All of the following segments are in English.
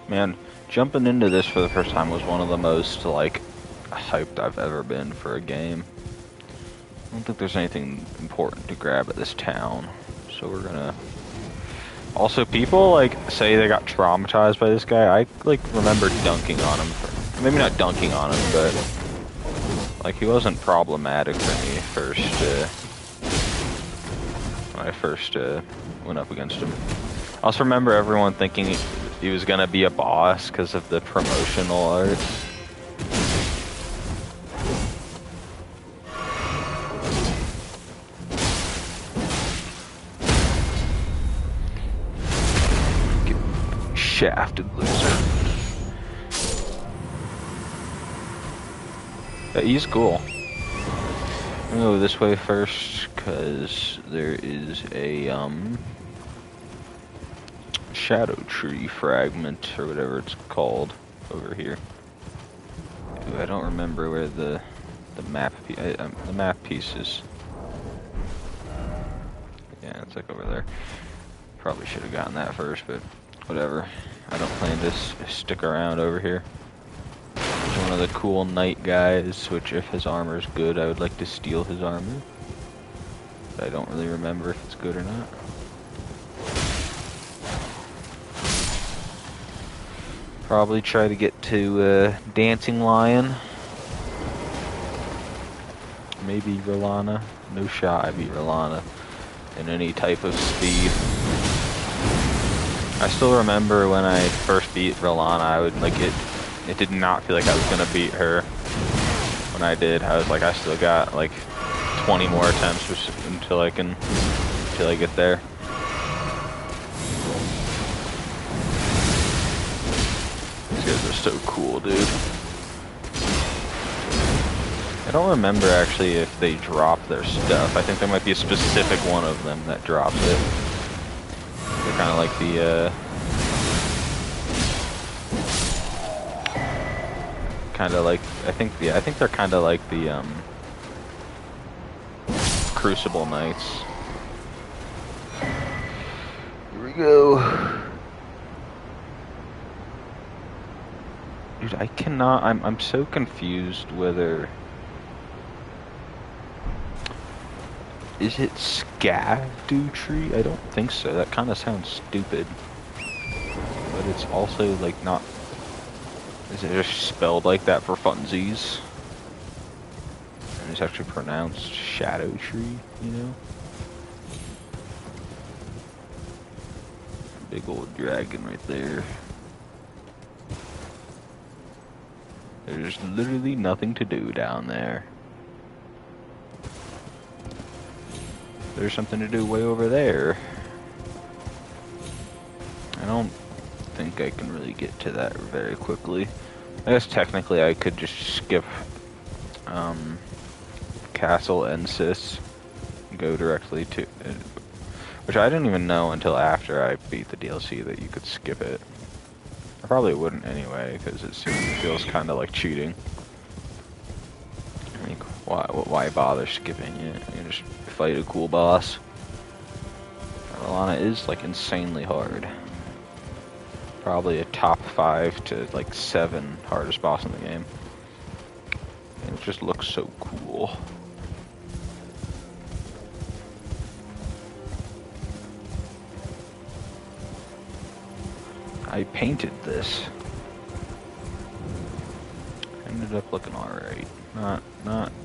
Man, jumping into this for the first time was one of the most, like, hyped I've ever been for a game. I don't think there's anything important to grab at this town, so we're gonna... Also, people, like, say they got traumatized by this guy. I, like, remember dunking on him. Maybe not dunking on him, but... Like, he wasn't problematic for me when I first went up against him. I also remember everyone thinking he was gonna be a boss because of the promotional art. Get shafted, loser. But he's cool. I'm gonna go this way first because there is a shadow tree fragment or whatever it's called over here. Ooh, I don't remember where the map piece is. Yeah, it's like over there. Probably should have gotten that first, but whatever. I don't plan to stick around over here. He's one of the cool knight guys, which if his armor's good, I would like to steal his armor. But I don't really remember if it's good or not. Probably try to get to Dancing Lion. Maybe Rolana. No shot I beat Rolana in any type of speed. I still remember when I first beat Rolana, I would like it did not feel like I was gonna beat her. When I did, I was like, I still got like 20 more attempts until I get there. These guys are so cool, dude. I don't remember actually if they drop their stuff. I think there might be a specific one of them that drops it. They're kind of like the, I think they're kind of like the, Crucible Knights. Here we go. Dude, I cannot, I'm so confused whether... Is it Scavdutry? I don't think so. That kind of sounds stupid. But it's also, like, not... Is it just spelled like that for funsies? And it's actually pronounced Shadow Tree, you know? Big old dragon right there. There's literally nothing to do down there. There's something to do way over there. I don't think I can really get to that very quickly. I guess technically I could just skip Castle Ensis and go directly to it, which I didn't even know until after I beat the DLC that you could skip it. I probably wouldn't anyway, because it feels kind of like cheating. I mean, why bother skipping it? You can just fight a cool boss. Rolana is like insanely hard. Probably a top 5 to like 7 hardest boss in the game. And it just looks so cool. I painted this. Ended up looking alright. Not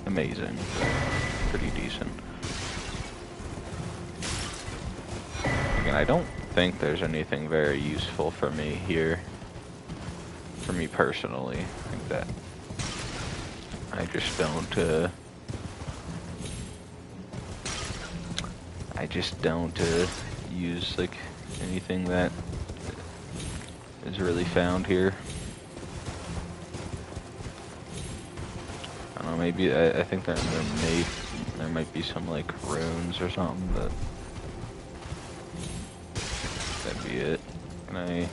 amazing, but pretty decent. Again, I don't think there's anything very useful for me here. For me personally. I think that I just don't use like anything that is really found here. I don't know, maybe I think there might be some like runes or something, but that'd be it. And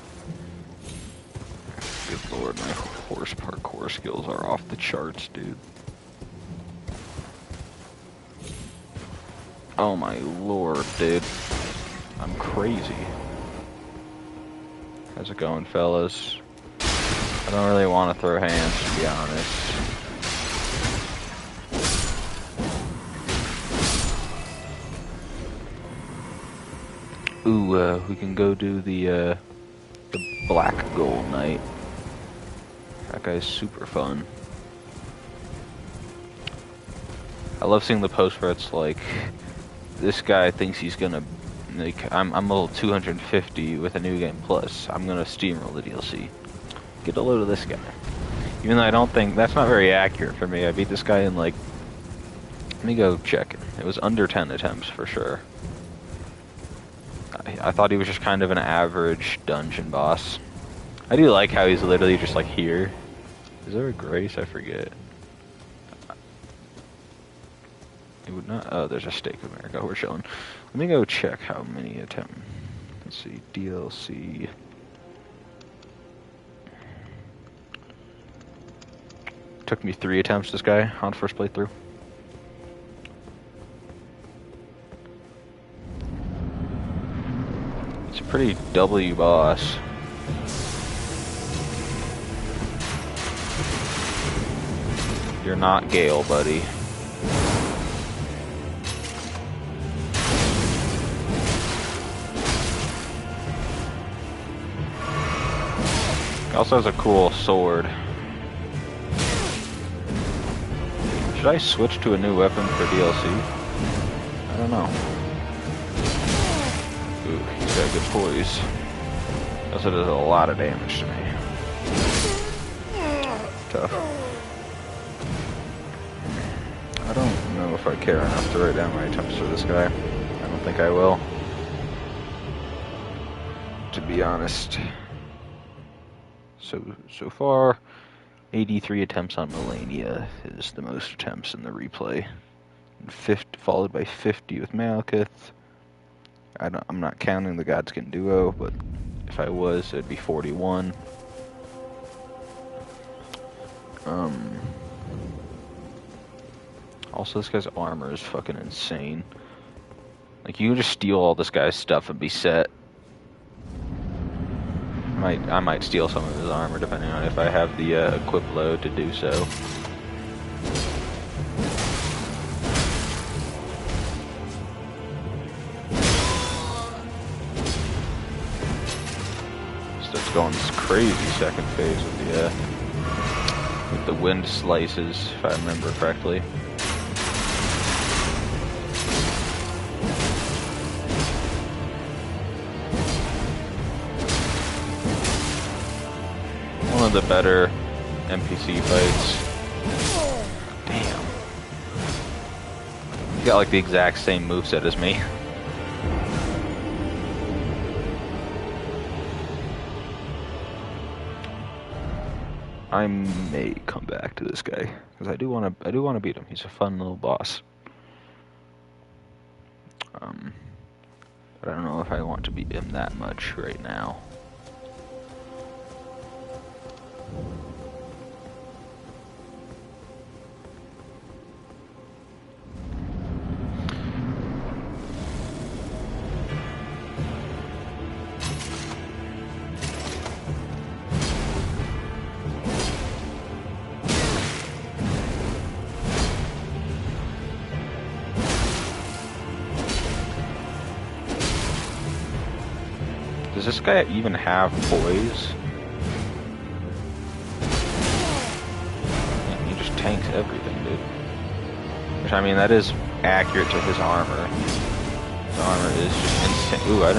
good lord, my horse parkour skills are off the charts, dude. Oh my lord, dude. I'm crazy. How's it going, fellas? I don't really want to throw hands, to be honest. Ooh, we can go do the black gold knight. That guy's super fun. I love seeing the post where it's like, this guy thinks he's gonna, like, I'm level 250 with a new game plus. I'm gonna steamroll the DLC. Get a load of this guy. Even though I don't think, that's not very accurate for me. I beat this guy in like, let me go check it. It was under 10 attempts for sure. I thought he was just kind of an average dungeon boss. I do like how he's literally just like here. Is there a grace? I forget. It would not. Oh, there's a Stake of America. We're chilling. Let me go check how many attempts. Let's see. DLC. Took me 3 attempts, this guy, on first playthrough. It's a pretty W boss. You're not Gale, buddy. He also has a cool sword. Should I switch to a new weapon for DLC? I don't know. Ooh, he's got good poise. Also does a lot of damage to me. Tough. I don't know if I care enough to write down my attempts for this guy. I don't think I will. To be honest. So far, 83 attempts on Melania is the most attempts in the replay. Followed by 50 with Malekith. I'm not counting the Godskin duo, but if I was, it'd be 41. Also, this guy's armor is fucking insane. Like, you can just steal all this guy's stuff and be set. I might steal some of his armor, depending on if I have the equip load to do so. Starts going this crazy second phase with the wind slices, if I remember correctly. One of the better NPC fights. Damn. He's got like the exact same moveset as me. I may come back to this guy because I do want to beat him. He's a fun little boss. But I don't know if I want to beat him that much right now. Does this guy even have poise? Yeah, he just tanks everything, dude. Which, I mean, that is accurate to his armor. His armor is just insane. Ooh, I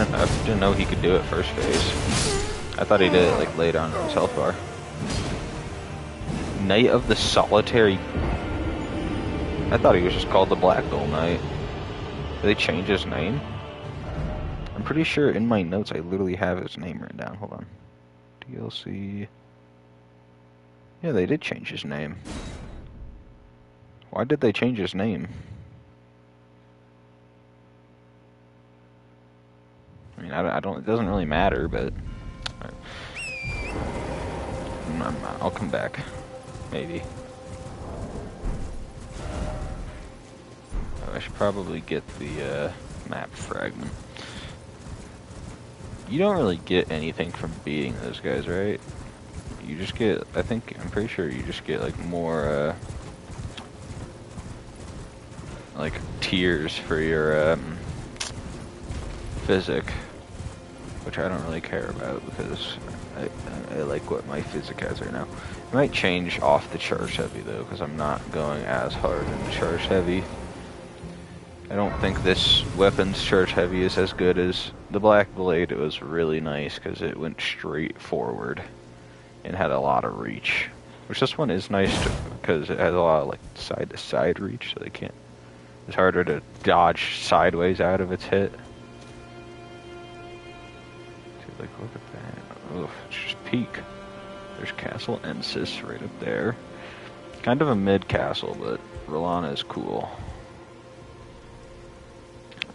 didn't know he could do it first phase. I thought he did it like later on in his health bar. Knight of the Solitary. I thought he was just called the Black Gold Knight. Did they change his name? I'm pretty sure in my notes I literally have his name written down. Hold on. DLC. Yeah, they did change his name. Why did they change his name? I mean, I don't. It doesn't really matter, but I'll come back, maybe. Oh, I should probably get the map fragment. You don't really get anything from beating those guys, right? You just get, I'm pretty sure you just get like more, like tiers for your, physic, which I don't really care about because I like what my physic has right now. I might change off the charge heavy though, because I'm not going as hard into charge heavy. I don't think this weapon's charge heavy is as good as the Black Blade. It was really nice because it went straight forward and had a lot of reach. Which this one is nice because it has a lot of like side to side reach, so they can't. It's harder to dodge sideways out of its hit. See, like look at that. Oof, it's just peak. There's Castle Ensis right up there. Kind of a mid castle, but Rolana is cool.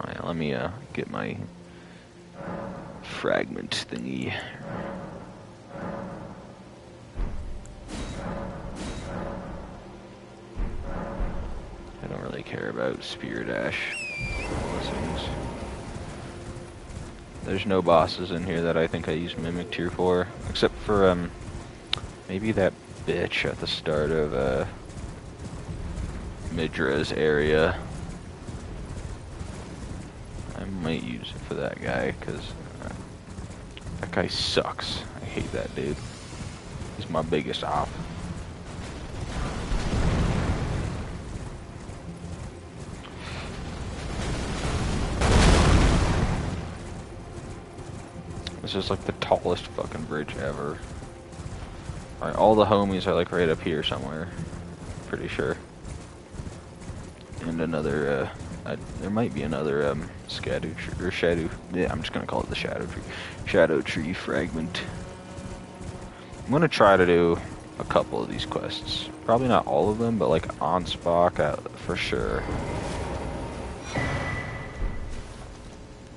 Alright, let me get my fragment thingy. I don't really care about Spear Dash. Blessings. There's no bosses in here that I think I use Mimic Tier for, except for maybe that bitch at the start of Midra's area. I might use it for that guy, because that guy sucks. I hate that dude. He's my biggest op. This is like the tallest fucking bridge ever. Alright, all the homies are like right up here somewhere. Pretty sure. And another, there might be another, Shadow Tree, or Shadow, yeah, I'm just gonna call it the Shadow Tree. Shadow Tree fragment. I'm gonna try to do a couple of these quests. Probably not all of them, but like Ansbach, for sure.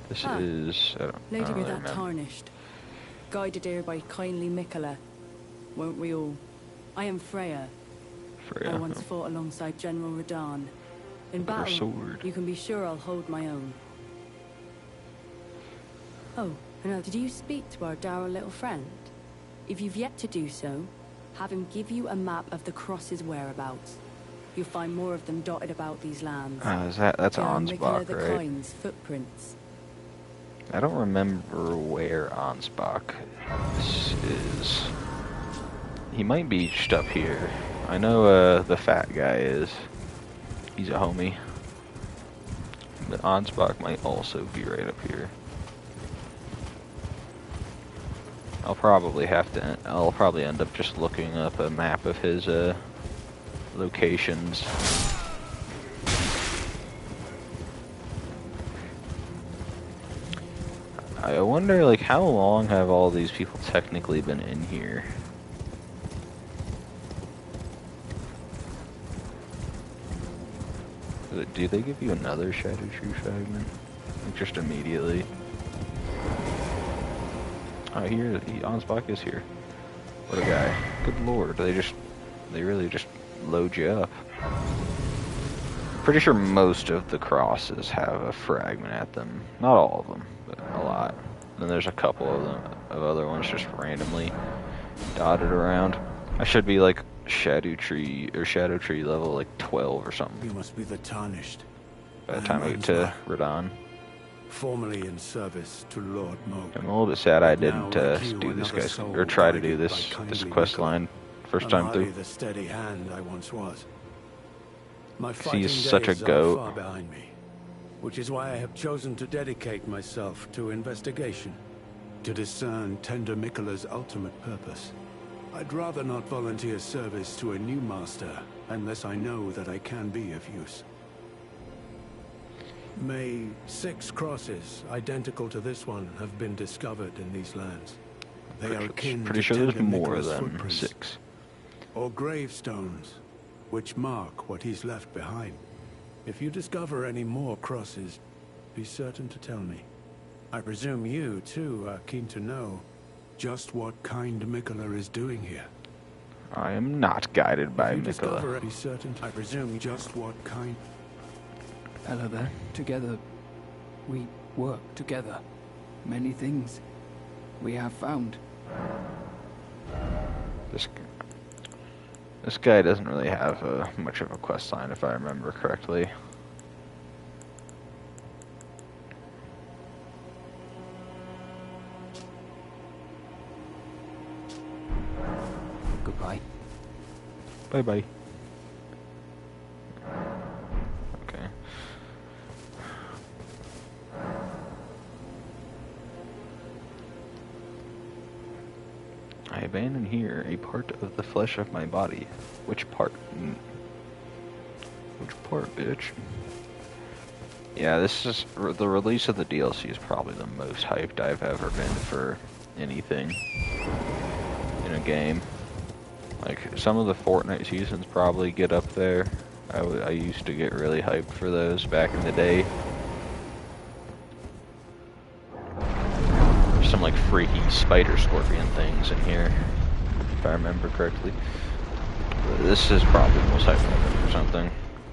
This is, I don't Lady really with that remember. tarnished, guided here by kindly Mikola, won't we all? I am Freya. Freya. I once fought alongside General Radahn. In With her battle, sword. you can be sure I'll hold my own. Oh, and now, did you speak to our dour little friend? If you've yet to do so, have him give you a map of the cross's whereabouts. You'll find more of them dotted about these lands. That's They are Ansbach, Mikola the right? Kind's footprints. I don't remember where Ansbach is. He might be just up here. I know the fat guy is. He's a homie. But Ansbach might also be right up here. I'll probably end up just looking up a map of his locations. I wonder, like, how long have all these people technically been in here? Do they give you another Shadow Tree fragment? Like, just immediately? Oh, here, Ansbach is here. What a guy. Good lord, they really just load you up. Pretty sure most of the crosses have a fragment at them. Not all of them, but a lot. Then there's a couple of them, of other ones just randomly dotted around. I should be like Shadow Tree level like 12 or something. You must be the Tarnished. By the time I get to Radahn. Formerly in service to Lord Moog. I'm a little bit sad I didn't Now, like you, do this another guy's, soul or try to do guided this by kindly quest Mikola. line first I'm time hardly through. the steady hand I once was. My He's fighting such a days are goat. far behind me, which is why I have chosen to dedicate myself to investigation, to discern tender Mikola's ultimate purpose. I'd rather not volunteer service to a new master unless I know that I can be of use. May 6 crosses identical to this one have been discovered in these lands. They are akin Pretty to sure there's tender more Mikola's than footprints, 6. or gravestones, which mark what he's left behind. If you discover any more crosses, be certain to tell me. I presume you, too, are keen to know just what kind Mikola is doing here. I am not guided by If you Mikola. discover it, be certain. I presume just what kind. Hello there. Together, we work together. Many things. we have found. This guy doesn't really have much of a quest line, if I remember correctly. Goodbye. Bye-bye. Okay. I abandon here a part of the flesh of my body. Which part? Which part, bitch? Yeah, this is the release of the DLC is probably the most hyped I've ever been for anything in a game. Like, some of the Fortnite seasons probably get up there. I used to get really hyped for those back in the day. There's some, like, freaky spider scorpion things in here, if I remember correctly. But this is probably the most hyped I've been for something.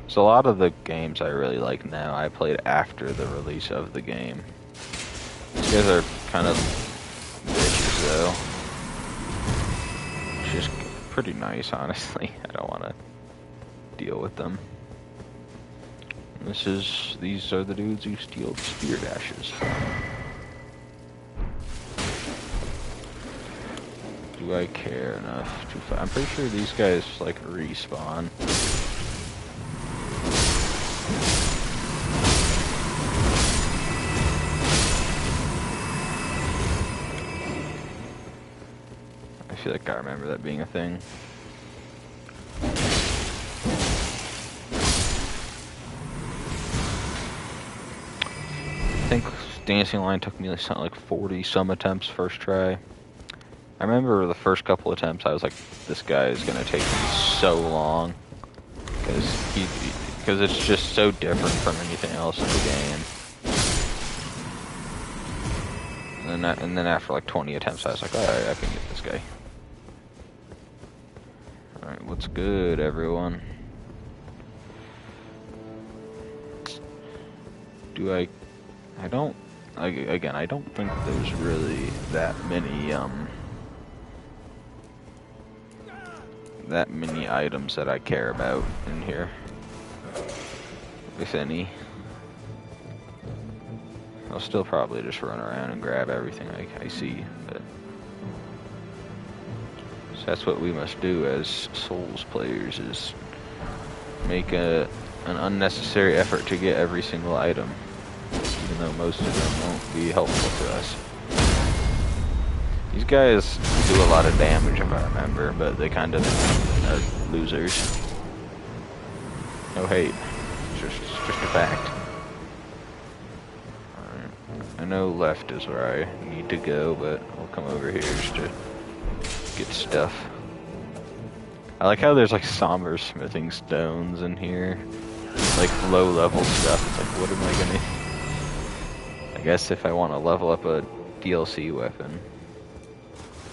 So a lot of the games I really like now, I played after the release of the game. These guys are kind of bitches, though. It's just pretty nice, honestly. I don't want to deal with them. And these are the dudes who steal the spirit ashes. Do I care enough to find? I'm pretty sure these guys like respawn. I feel like I remember that being a thing. I think dancing line took me something like 40 some attempts first try. I remember the first couple attempts I was like, this guy is gonna take me so long, because it's just so different from anything else in the game. And then after like 20 attempts I was like, alright, I can get this guy. Alright, what's good, everyone? I don't think there's really that many items that I care about in here, if any. I'll still probably just run around and grab everything I see, but so that's what we must do as Souls players, is make an unnecessary effort to get every single item, even though most of them won't be helpful to us. These guys do a lot of damage, if I remember, but they kind of are losers. No hate. It's just a fact. Alright. I know left is where I need to go, but I'll come over here just to get stuff. I like how there's like somber smithing stones in here. Like low level stuff. It's like, what am I gonna... I guess if I want to level up a DLC weapon.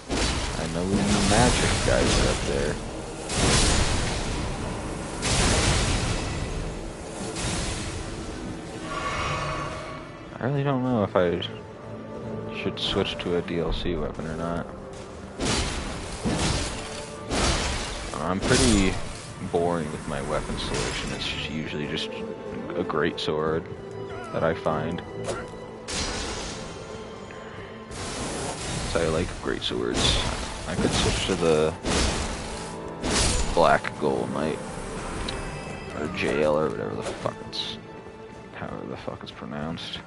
I know the magic guys are up there. I really don't know if I should switch to a DLC weapon or not. I'm pretty boring with my weapon selection. It's usually just a great sword that I find. So I like great swords. I could switch to the Black Gold Knight or Jail or whatever the fuck however the fuck it's pronounced.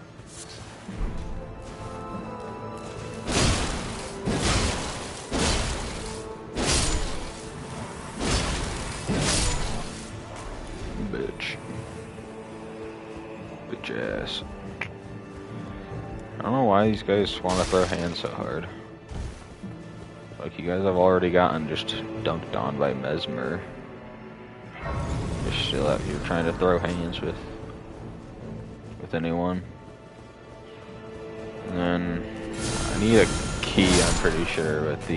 Bitch ass. I don't know why these guys want to throw hands so hard. Like, you guys have already gotten just dunked on by Mesmer. You're still out here trying to throw hands with anyone. And then I need a key, I'm pretty sure, with the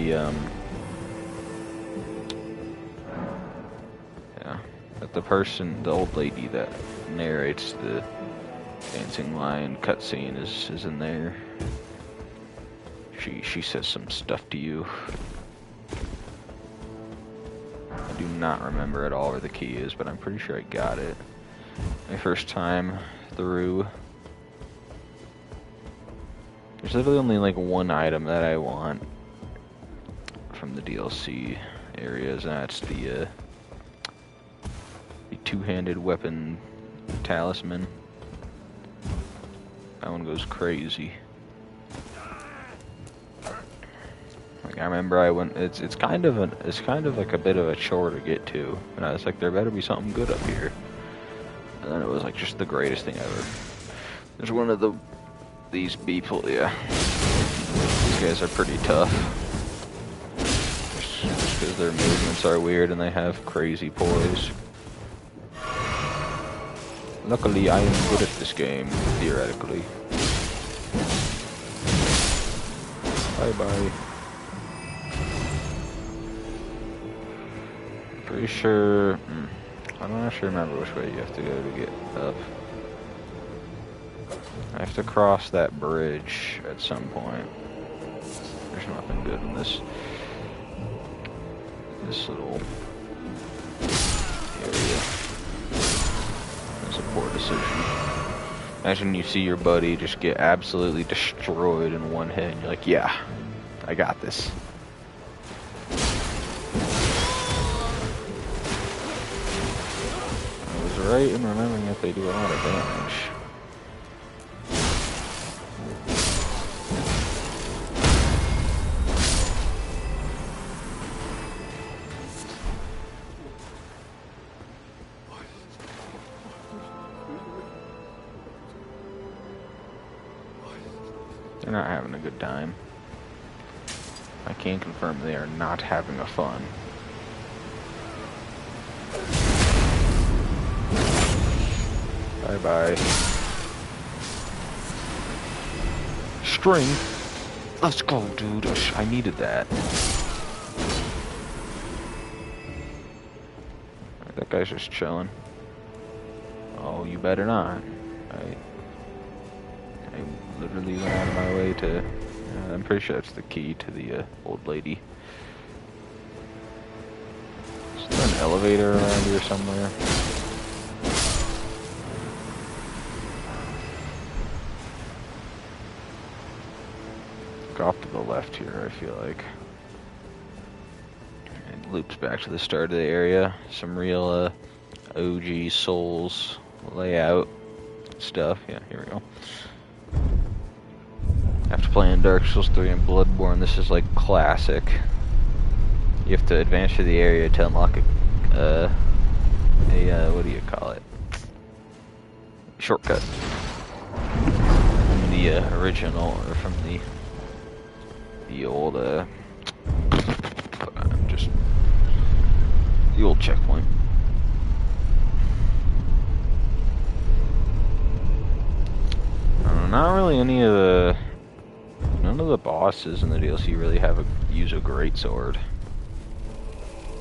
yeah, but the person, the old lady that narrates the Dancing Lion cutscene is in there. She says some stuff to you. I do not remember at all where the key is, but I'm pretty sure I got it. My first time through. There's literally only like one item that I want from the DLC areas, and that's the two-handed weapon talisman. That one goes crazy. Like I remember I went. It's kind of like a bit of a chore to get to, and I was like, there better be something good up here. And then it was like just the greatest thing ever. There's one of these people. Yeah, these guys are pretty tough. Just because their movements are weird and they have crazy poise. Luckily, I am good at this game, theoretically. Bye-bye. Pretty sure... I'm not sure remember which way you have to go to get up. I have to cross that bridge at some point. There's nothing good in this little area. That's a poor decision. Imagine you see your buddy just get absolutely destroyed in one hit, and you're like, yeah, I got this. I was right in remembering that they do a lot of damage. They're not having a good time. I can confirm they are not having a fun. Bye-bye. String? Let's go, dude. I needed that. That guy's just chilling. Oh, you better not. I literally went out of my way to... I'm pretty sure that's the key to the old lady. Is there an elevator around here somewhere? Go off to the left here, I feel like. It loops back to the start of the area. Some real OG Souls layout stuff. Yeah, here we go. After playing Dark Souls 3 and Bloodborne, this is like classic. You have to advance through the area to unlock a what do you call it? Shortcut. From the original, or from the old just the old checkpoint. Not really any of the... None of the bosses in the DLC really use a greatsword.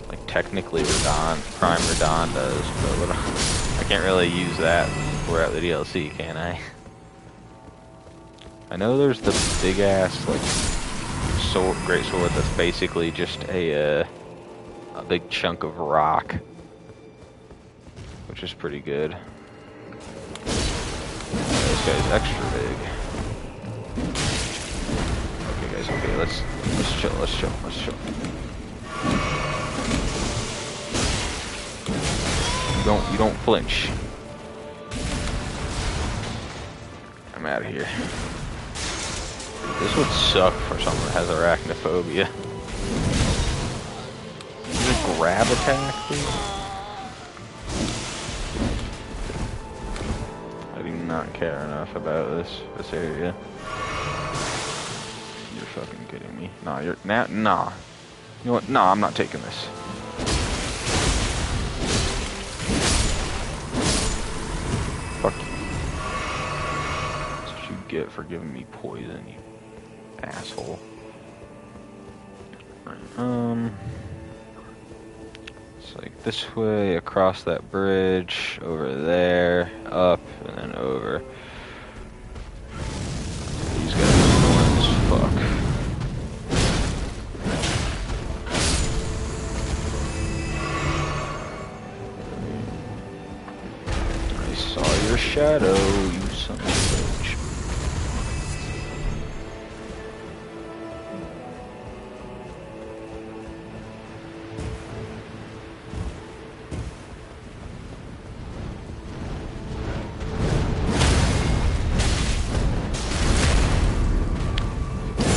Like technically Prime Radon does, but I can't really use that throughout the DLC, can I? I know there's the big ass like greatsword that's basically just a big chunk of rock, which is pretty good. This guy's extra big. Okay, guys. Okay, let's chill. Let's chill. Let's chill. You don't flinch. I'm out of here. This would suck for someone that has arachnophobia. Is it a grab attack, please? I do not care enough about this area. You're fucking kidding me. Nah, nah. You know what? Nah, I'm not taking this. Fuck you. That's what you get for giving me poison, you asshole. It's like this way, across that bridge, over there, up, and then over. These guys are annoying as fuck. shadow, you son of a bitch.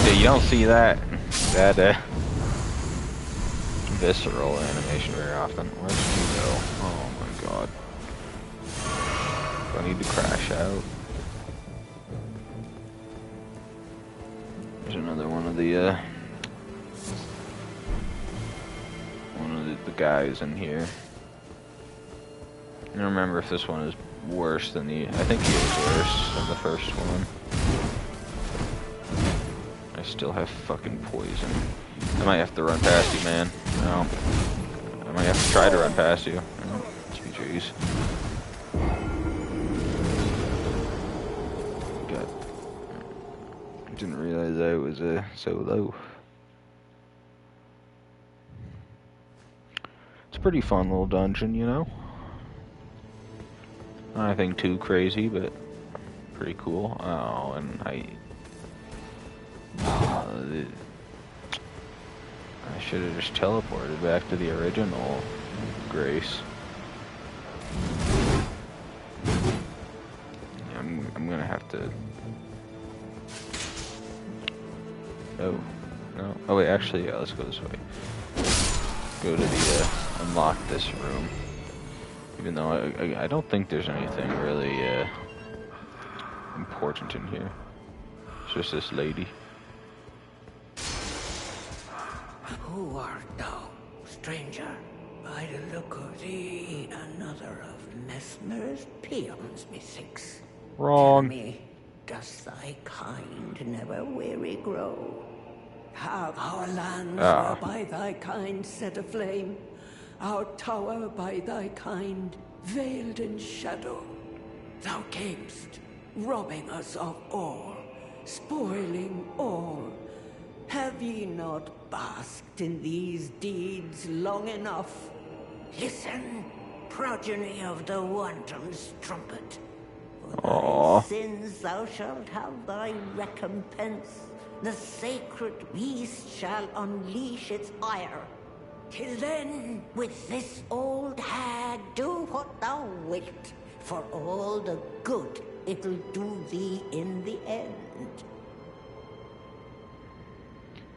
Yeah, you don't see that visceral animation very often. Where'd you go? Oh my god. Do I need to crash out? There's another one of the guys in here. I don't remember if this one is worse than the... I think he is worse than the first one. I still have fucking poison. I might have to run past you, man. No. I might have to try to run past you. Oh, jeez. God. I didn't realize I was so low. It's a pretty fun little dungeon, you know? Not anything too crazy, but pretty cool. Oh, and I should have just teleported back to the original Grace. Yeah, I'm gonna have to. Oh no! Oh wait, actually, yeah. Let's go this way. Go to the unlock this room. Even though I don't think there's anything really important in here. It's just this lady. Who art thou, stranger? By the look of thee, another of Mesmer's peons, methinks. Wrong. Tell me, does thy kind never weary grow? Have our lands were by thy kind set aflame, our tower by thy kind veiled in shadow. Thou camest, robbing us of all, spoiling all. Have ye not basked in these deeds long enough? Listen, progeny of the wanton's trumpet. For thy sins thou shalt have thy recompense. The sacred beast shall unleash its ire. Till then, with this old hag, do what thou wilt, for all the good it'll do thee in the end.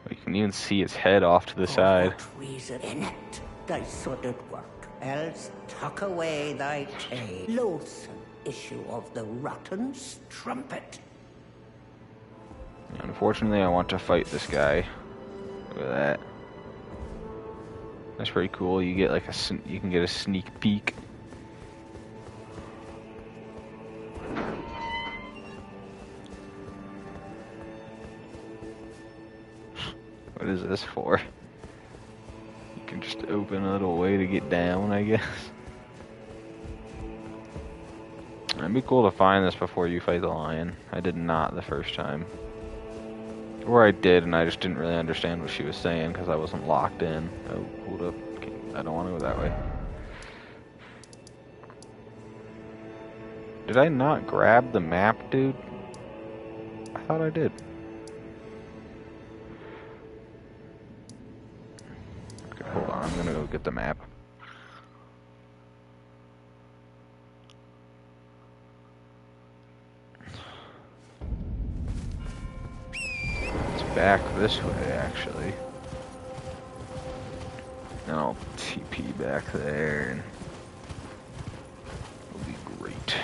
You can even see its head off to the side. For what reason enact thy sordid work, else tuck away thy tail, loathsome issue of the rotten's trumpet. Unfortunately, I want to fight this guy. Look at that. That's pretty cool. You get like you can get a sneak peek. What is this for? You can just open a little way to get down, I guess. It'd be cool to find this before you fight the lion. I did not the first time. Or I did, and I just didn't really understand what she was saying because I wasn't locked in. Oh, hold up. I don't want to go that way. Did I not grab the map, dude? I thought I did. Okay, hold on. I'm gonna go get the map. Back this way, actually. And I'll TP back there, and it'll be great.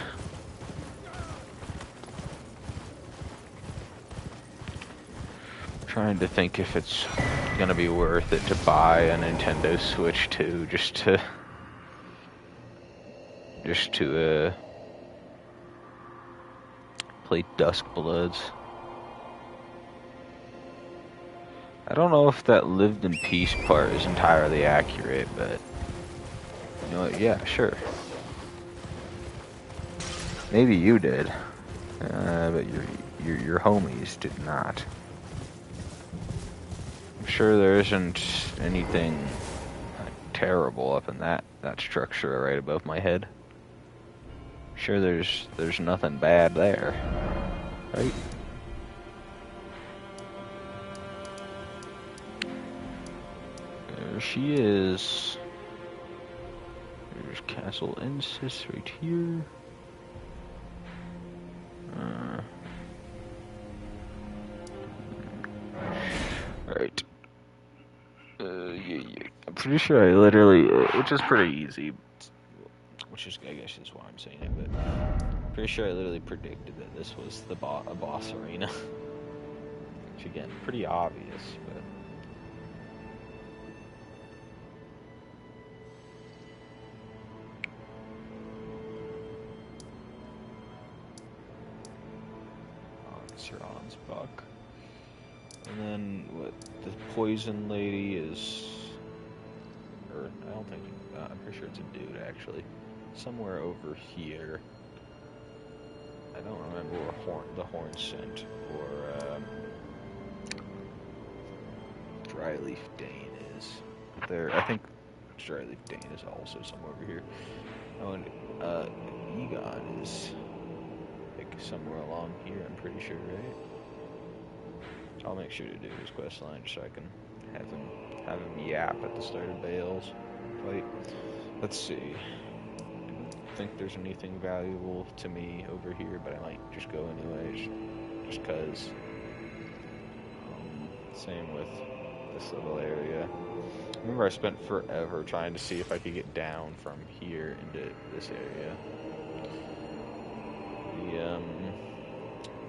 I'm trying to think if it's gonna be worth it to buy a Nintendo Switch 2 just to play Duskbloods. I don't know if that lived in peace part is entirely accurate, but you know what? Yeah, sure. Maybe you did, but your homies did not. I'm sure there isn't anything terrible up in that structure right above my head. Sure, there's nothing bad there, right? There she is. There's Castle Ensis right here. Alright. Yeah. I'm pretty sure I literally, which is pretty easy, which is, I guess is why I'm saying it, but pretty sure I literally predicted that this was a boss arena. Which again, pretty obvious, but... Saron's buck. And then what the poison lady is, or I don't think, I'm pretty sure it's a dude actually, somewhere over here. I don't remember where the horn scent or Dryleaf Dane is. There, I think Dryleaf Dane is also somewhere over here. Oh, and Egon is like somewhere along here. I'm pretty sure, right? So I'll make sure to do his quest line just so I can have him yap at the start of Bale's fight. Let's see. I don't think there's anything valuable to me over here, but I might just go anyways, just cause. Same with this little area. Remember, I spent forever trying to see if I could get down from here into this area. The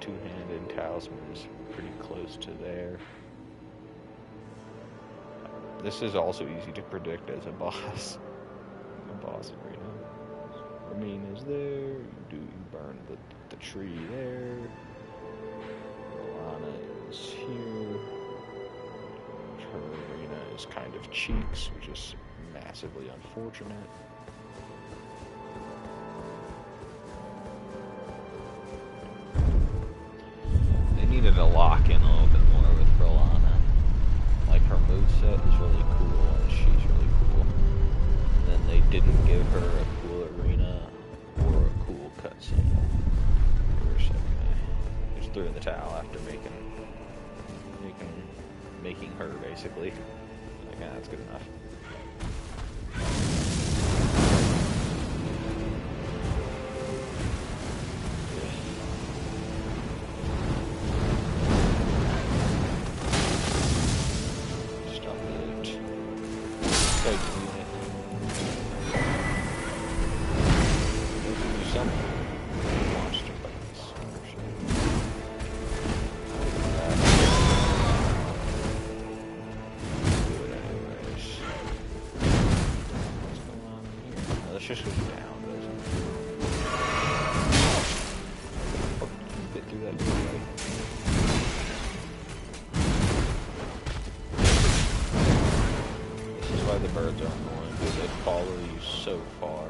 two-handed talisman is pretty close to there. This is also easy to predict as a boss. A boss arena. Ramin is there. You burn the tree there. Rolana is here. Her arena is kind of cheeks, which is massively unfortunate. They needed to lock in a little bit more with Rolana. Like, her moveset is really cool, and she's really cool. And then they didn't give her a cool arena or a cool cutscene. They were just like, just threw in the towel after making her, basically. Like, yeah, that's good enough. Stop it. Stay unit. Do something. Monster fights. Let's just go down, doesn't it? Oh, get through that doorway. This is why the birds are annoying, because they follow you so far.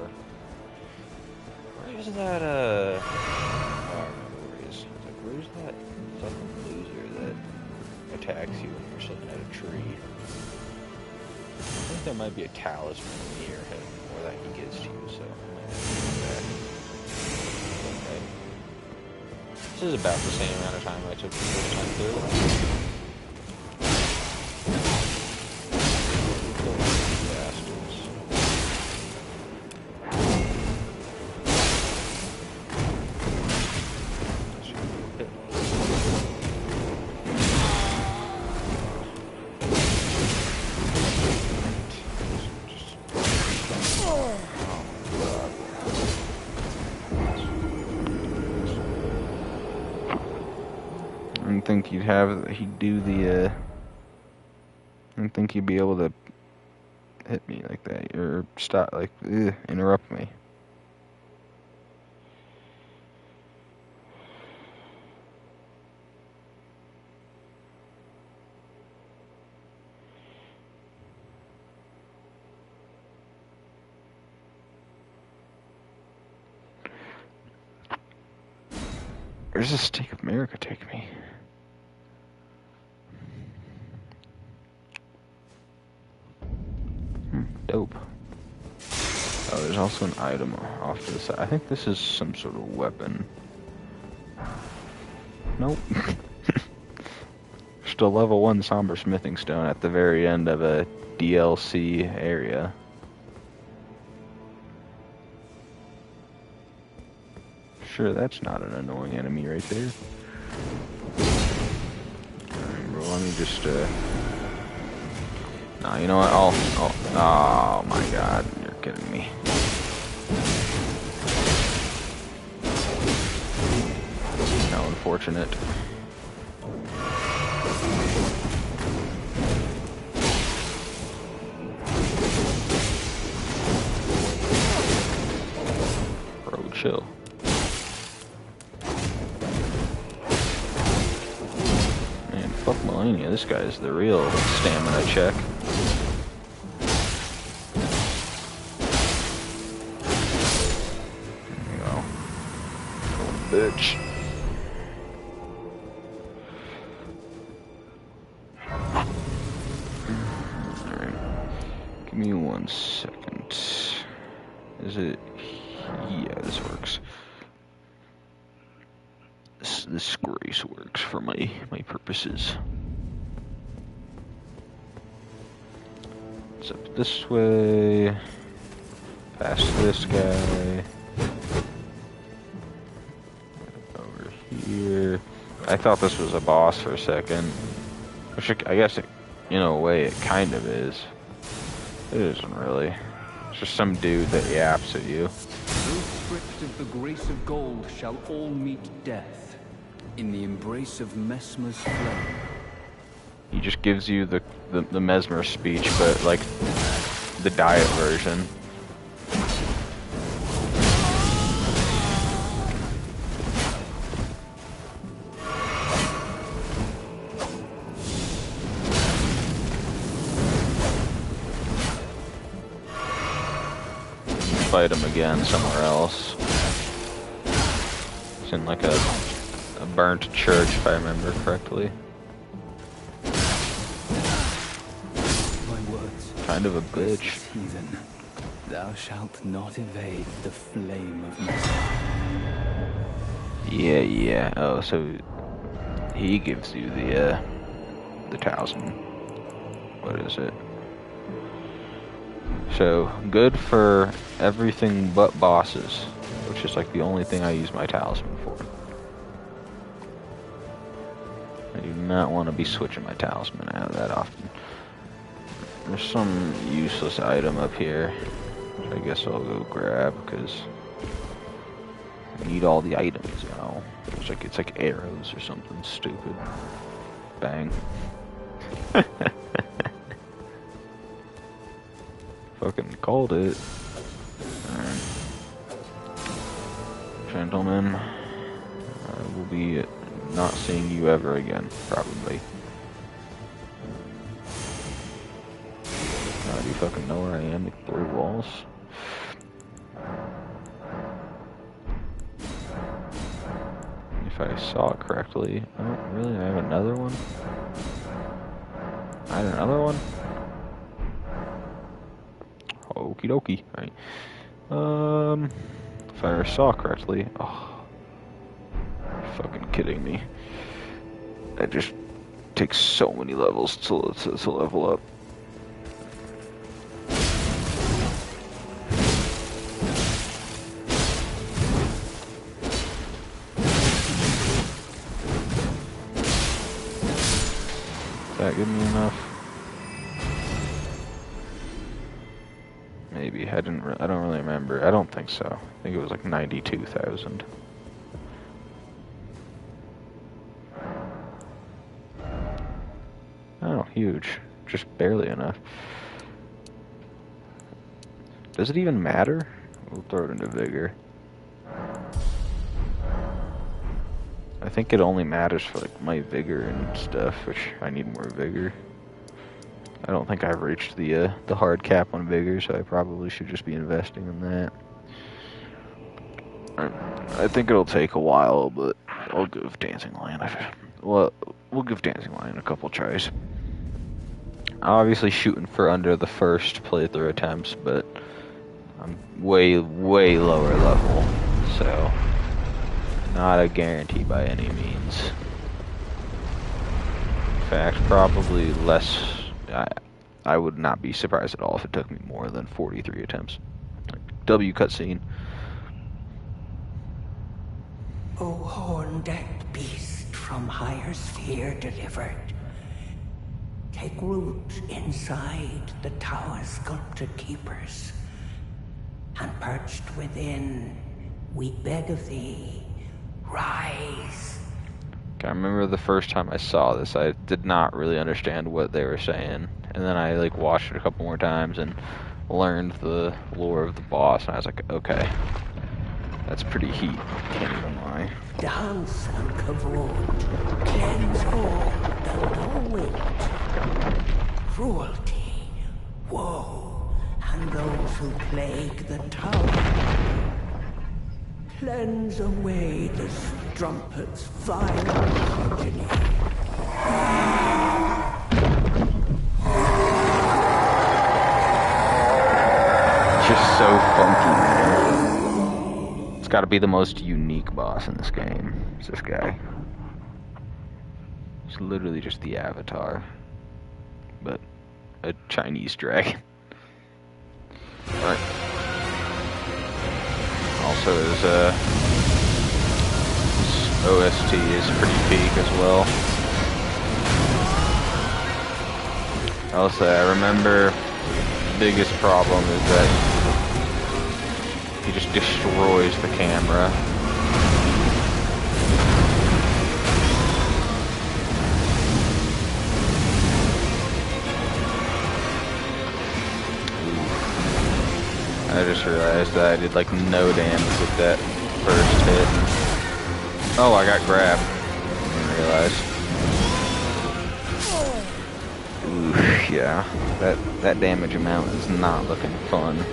Where is that, oh, I remember where he is. It's like, where's that fucking loser that attacks you when you're sitting at a tree? I think there might be a talisman near him, or that he gives to you, so I might have to do that. Okay. This is about the same amount of time I took the first time through. Bastards. I didn't think he'd do the, I didn't think he'd be able to hit me like that, or stop, like, interrupt me. Where's the Stake of America take me? Dope. Oh, there's also an item off to the side. I think this is some sort of weapon. Nope. Just a level 1 somber smithing stone at the very end of a DLC area. Sure, that's not an annoying enemy right there. Alright, bro, let me just, Nah, you know what, oh my god, you're kidding me. How unfortunate. Bro, chill. Man, fuck Melania, this guy is the real stamina check. There you go. Bitch. Give me 1 second. Is it? Yeah, this works. This grace works for my purposes. It's up this way. Past this guy. Over here. I thought this was a boss for a second. Which I guess, in a way, it kind of is. It isn't really. It's just some dude that yaps at you. Those stripped of the grace of gold shall all meet death in the embrace of Mesmer's flame. He just gives you the Mesmer speech, but like the diet version. Fight him again somewhere else. It's in like a burnt church, if I remember correctly. My words. Kind of a bitch. Heathen, thou shalt not evade the flame of Mesmer. Yeah. Oh, so he gives you the talisman. What is it? So, good for everything but bosses, which is like the only thing I use my talisman for. I do not want to be switching my talisman out that often. There's some useless item up here, which I guess I'll go grab, because I need all the items, you know. It's like arrows or something stupid. Bang. Fucking called it. Alright. Gentlemen, I will be not seeing you ever again, probably. Do you fucking know where I am? Like 3 walls? If I saw it correctly. Oh, really? I have another one? I had another one? Okie dokie. Right. If I saw correctly. Oh. You're fucking kidding me. That just takes so many levels to level up. That give me enough? Maybe. I don't really remember. I don't think so. I think it was like 92,000. Oh, huge. Just barely enough. Does it even matter? We'll throw it into vigor. I think it only matters for like my vigor and stuff, which I need more vigor. I don't think I've reached the hard cap on vigor, so I probably should just be investing in that. I think it'll take a while, but I'll give Dancing Lion we'll give Dancing Lion a couple tries. Obviously shooting for under the first playthrough attempts, but I'm way lower level, so not a guarantee by any means. In fact, probably less. I would not be surprised at all if it took me more than 43 attempts. W cutscene. O horn-decked beast from higher sphere delivered, take root inside the tower's sculpted keepers, and perched within, we beg of thee, rise. I remember the first time I saw this, I did not really understand what they were saying, and then I like watched it a couple more times and learned the lore of the boss, and I was like, okay, that's pretty heat. Can't even lie. Dance and kavod, cleanse all the low wit, cruelty, woe, and those who plague the tower. Cleanse away the strumpet's vile progeny. It's just so funky, man. It's gotta be the most unique boss in this game. It's this guy. It's literally just the Avatar, but a Chinese dragon. Alright. Also, his OST is pretty peak as well. I'll say, I remember the biggest problem is that he just destroys the camera. I just realized that I did like no damage with that first hit. Oh, I got grabbed. I didn't realize. Ooh, yeah. That damage amount is not looking fun.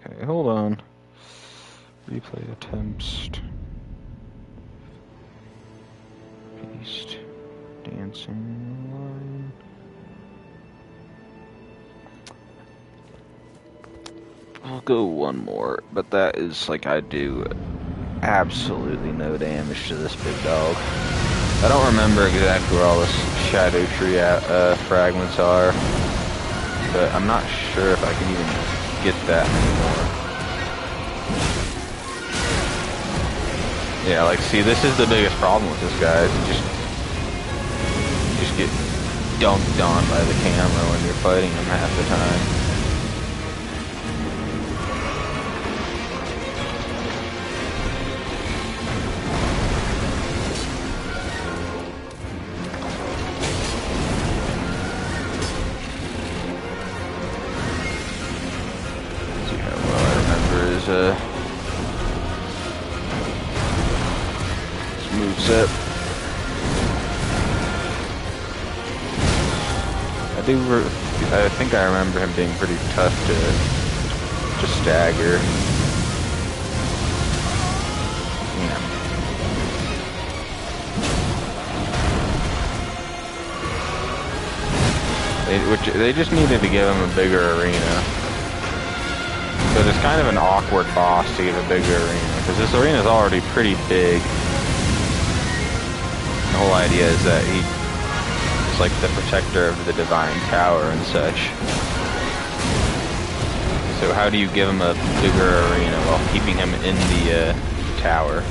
Okay, hold on. Replay attempts. Paste. Dancing line. I'll go one more, but that is like I do absolutely no damage to this big dog. I don't remember exactly where all the Shadow Tree fragments are, but I'm not sure if I can even get that anymore. Yeah, like see, this is the biggest problem with this guy. You just get dunked on by the camera when you're fighting him half the time. Moveset. I think I remember him being pretty tough to stagger. Yeah. They just needed to give him a bigger arena. But it's kind of an awkward boss to give a bigger arena, because this arena is already pretty big. The whole idea is that he's like the protector of the divine tower and such. So how do you give him a bigger arena while keeping him in the tower?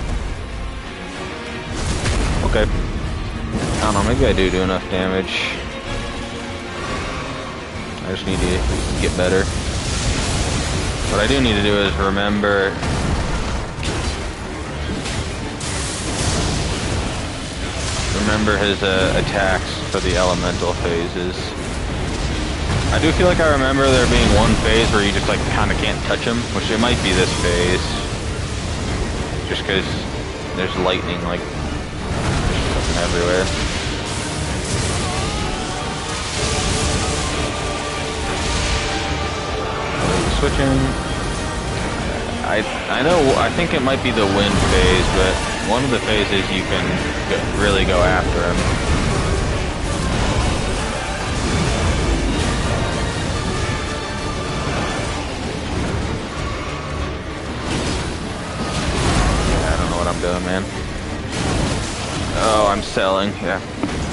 Okay. I don't know, maybe I do enough damage. I just need to get better. What I do need to do is remember his attacks for the elemental phases. I do feel like I remember there being one phase where you just like kind of can't touch him, which it might be this phase. Just because there's lightning like everywhere. Switching. I think it might be the wind phase, but one of the phases you can really go after him. doing, man? Oh, I'm selling, yeah.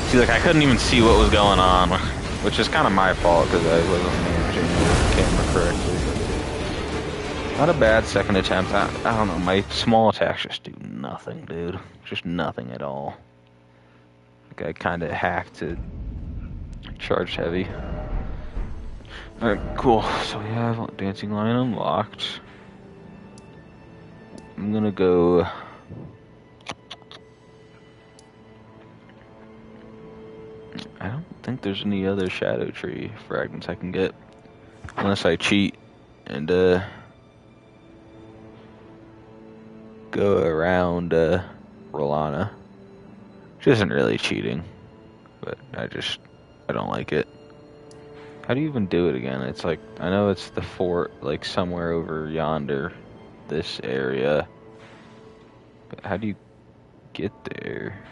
See, like, I couldn't even see what was going on, which is kind of my fault because I wasn't managing the camera correctly. Not a bad second attempt. I don't know, my small attacks just do nothing, dude. Just nothing at all. Like, I kind of hacked to charge heavy. Alright, cool. So we have Dancing Lion unlocked. I'm gonna go... I don't think there's any other Shadow Tree fragments I can get. Unless I cheat and, go around, Rolana. Which isn't really cheating. But I don't like it. How do you even do it again? It's like, I know it's the fort, like, somewhere over yonder, this area. But how do you get there?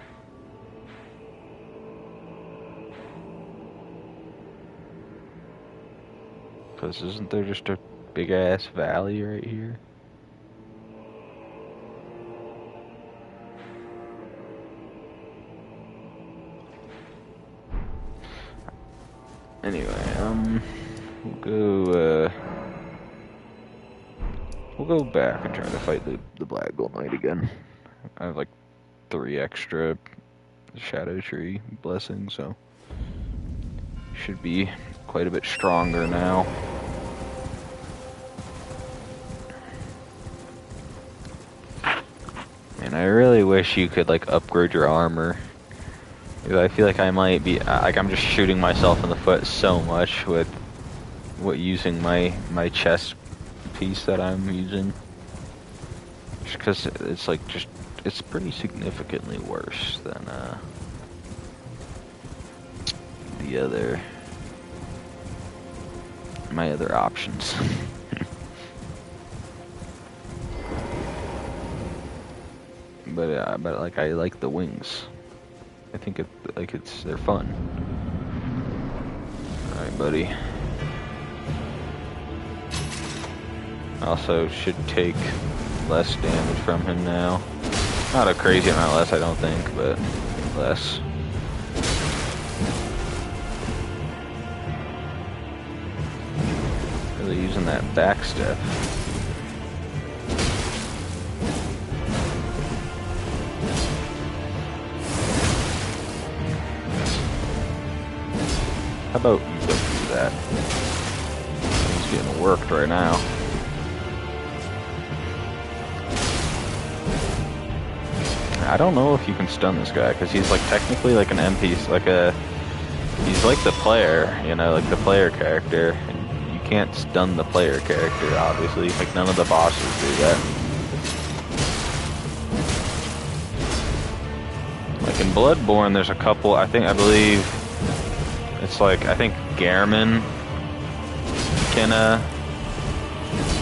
Because isn't there just a big-ass valley right here? Anyway, we'll go back and try to fight the Black Gold Knight again. I have like 3 extra Shadow Tree blessings, so should be quite a bit stronger now. And I really wish you could like upgrade your armor. I feel like I might be like I'm just shooting myself in the foot so much with using my chest piece that I'm using. Just because it's like it's pretty significantly worse than my other options. but like I like the wings. I think they're fun. All right, buddy. Also should take less damage from him now. Not a crazy amount less, I don't think, but less. Really using that backstep. How about you go do that? He's getting worked right now. I don't know if you can stun this guy, because he's like technically like an MP, he's like the player, you know, like the player character, and you can't stun the player character, obviously, like none of the bosses do that. Like in Bloodborne, there's a couple, I believe, it's like, I think Jerem can,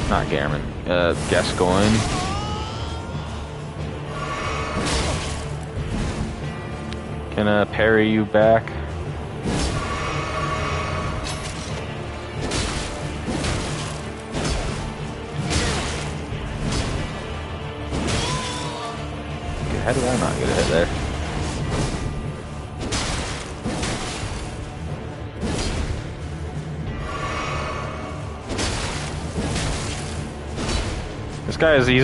not Jerem, Gascoigne can parry you back. Okay, how did I not get a hit there? This guy is, he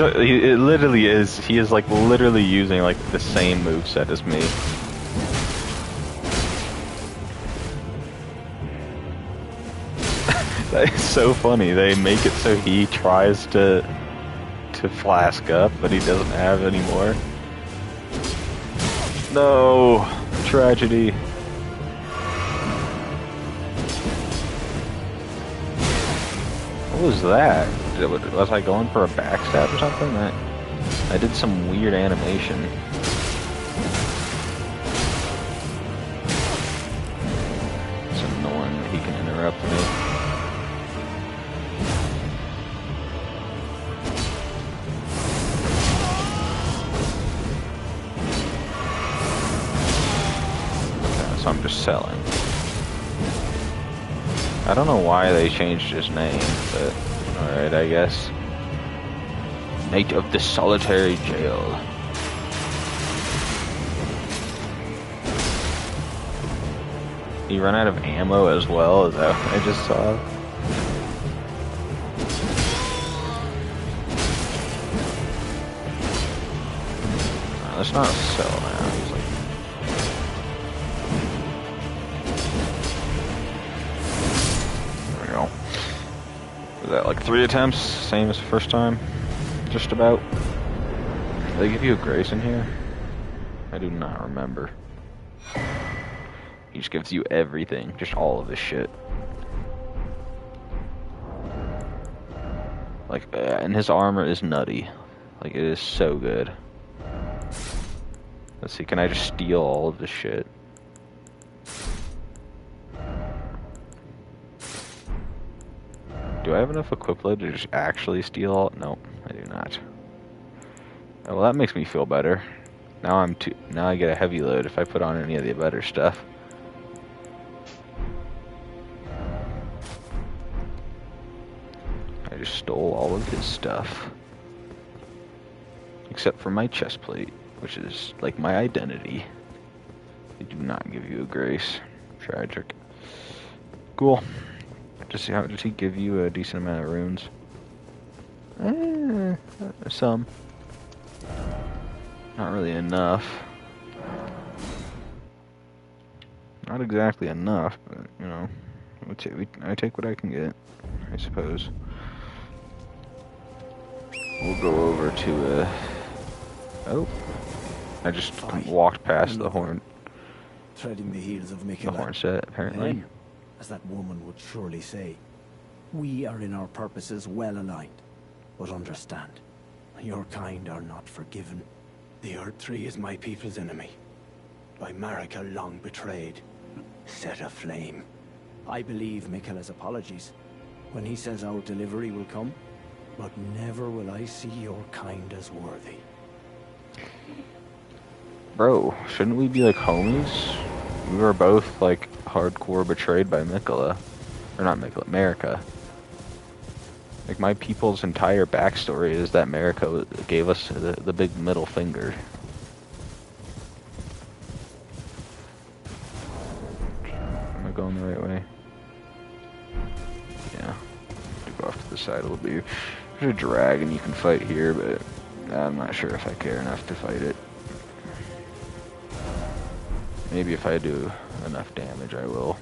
is like literally using like the same moveset as me. That is so funny. They make it so he tries to flask up, but he doesn't have any more. No, tragedy. What was that? Was I going for a backstab or something? I did some weird animation. It's annoying. He can interrupt me. So I'm just selling. I don't know why they changed his name, but alright, I guess. Knight of the Solitary Jail. You run out of ammo as well, is that what I just saw? No, that's not a cell now. He's like... There we go. Was that like 3 attempts? Same as the first time? Just about. Did they give you a grace in here? I do not remember. He just gives you everything, just all of this shit. Like, and his armor is nutty. Like, it is so good. Let's see, can I just steal all of this shit? Do I have enough equip load to just actually steal all? Nope, I do not. Oh, well, that makes me feel better. Now now I get a heavy load if I put on any of the better stuff. I just stole all of his stuff. Except for my chest plate, which is like my identity. They do not give you a grace. Tragic. Cool. Just see how does he give you a decent amount of runes? Some. Not really enough. Not exactly enough, but you know, I take what I can get, I suppose. We'll go over to oh, I just walked past the horn. Treading the heels of The Mikela. horn set, apparently. Then, as that woman would surely say, we are in our purposes well aligned. But understand, your kind are not forgiven. The Earth Tree is my people's enemy. By Marika long betrayed. Set aflame. I believe Mikela's apologies when he says our delivery will come, but never will I see your kind as worthy. Bro, shouldn't we be like homies? We were both like hardcore betrayed by Mikela. Or not Mikela, Marika. Like my people's entire backstory is that Marika gave us the big middle finger. Am I going the right way? Yeah. To go off to the side a little bit. There's a dragon you can fight here, but I'm not sure if I care enough to fight it. Maybe if I do enough damage, I will.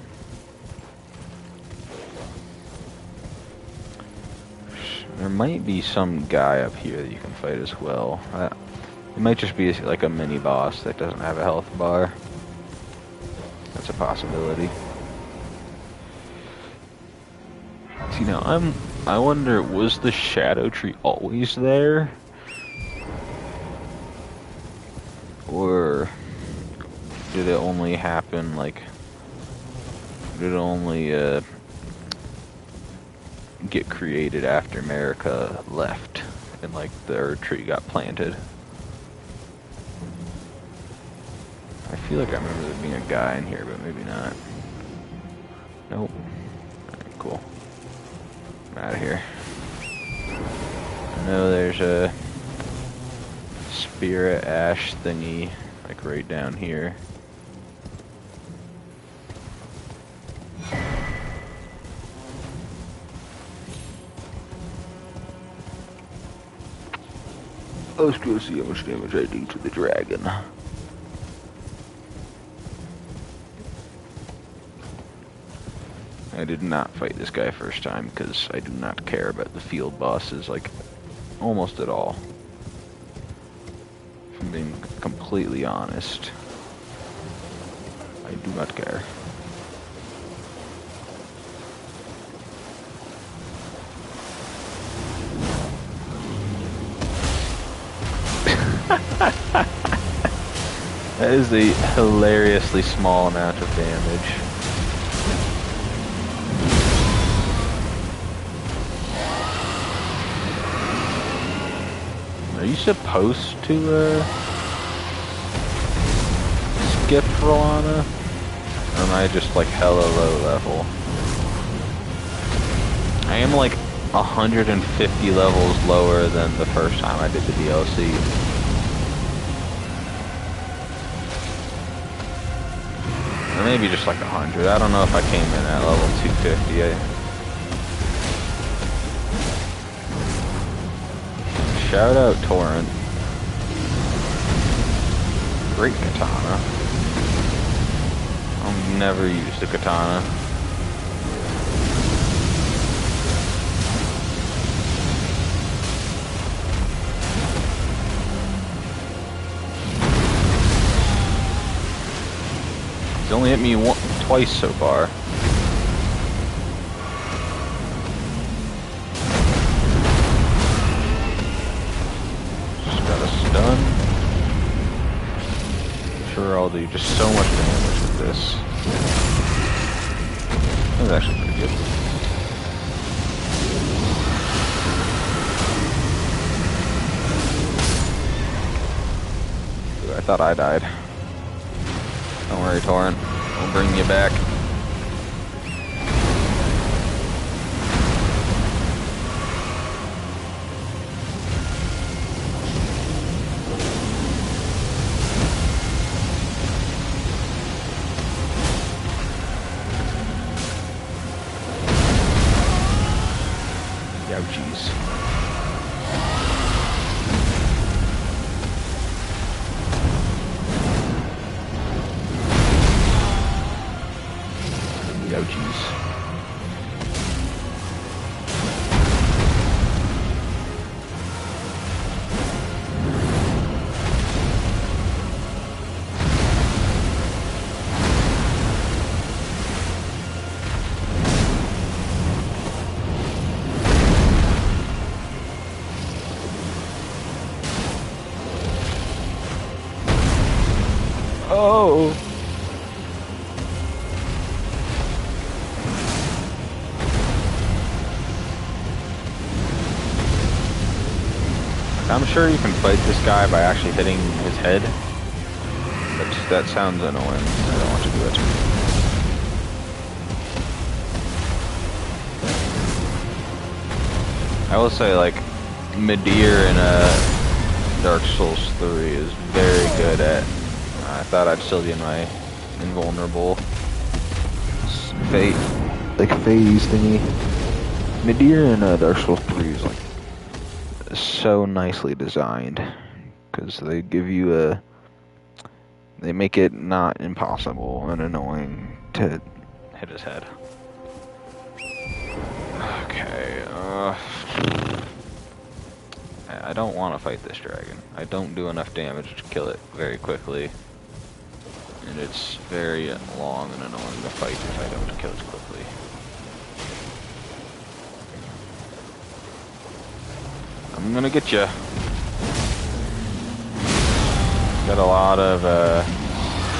There might be some guy up here that you can fight as well. It might just be like a mini boss that doesn't have a health bar. That's a possibility. See now, I wonder, was the shadow tree always there? Or did it only happen like, did it only get created after Marika left and like the Earth Tree got planted? I feel like I remember there being a guy in here, but maybe not. Nope. Alright, cool. I'm out of here. I know there's a spirit ash thingy like right down here. Let's go see how much damage I do to the dragon. I did not fight this guy first time because I do not care about the field bosses like almost at all. If I'm being completely honest, I do not care. That is a hilariously small amount of damage. Are you supposed to skip Rolana? Or am I just like hella low level? I am like 150 levels lower than the first time I did the DLC. Or maybe just like 100. I don't know if I came in at level 250. Shout out Torrent. Great katana. I've never used a katana. He's only hit me twice so far. Just got a stun. I'm sure I'll do just so much damage with this. That's actually pretty good. Ooh, I thought I died. Don't worry, Torrent. I'll bring you back. Ouchies. Ouchies. Oh! I'm sure you can fight this guy by actually hitting his head, but that sounds annoying. I don't want to do it. I will say, like, Midir in Dark Souls 3 is very good at... I thought I'd still be in my invulnerable fate, like phase thingy. Midir in Dark Souls 3 is like so nicely designed because they give you they make it not impossible and annoying to hit his head. Okay, I don't want to fight this dragon. I don't do enough damage to kill it very quickly. And it's very long and annoying to fight if I don't kill it quickly. I'm gonna get you. Got a lot of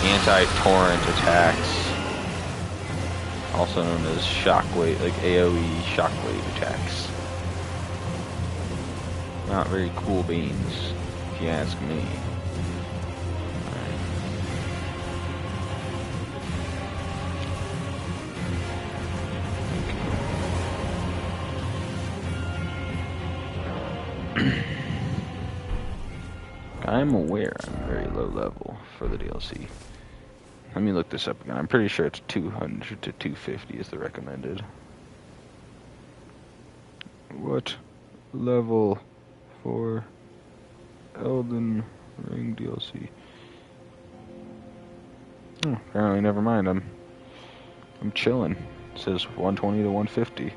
anti-torrent attacks, also known as shockwave, like AOE shockwave attacks. Not very cool beans, if you ask me. I'm aware I'm very low level for the DLC. Let me look this up again. I'm pretty sure it's 200 to 250 is the recommended. What level for Elden Ring DLC? Oh, apparently never mind. I'm chilling. It says 120 to 150.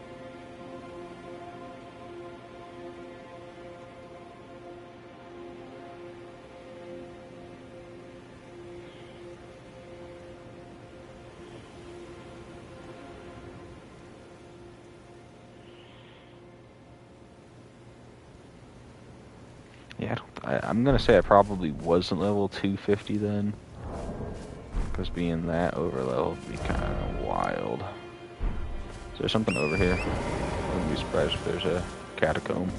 Yeah, I'm gonna say I probably wasn't level 250 then, because being that over level would be kind of wild. Is there something over here? I wouldn't be surprised if there's a catacomb.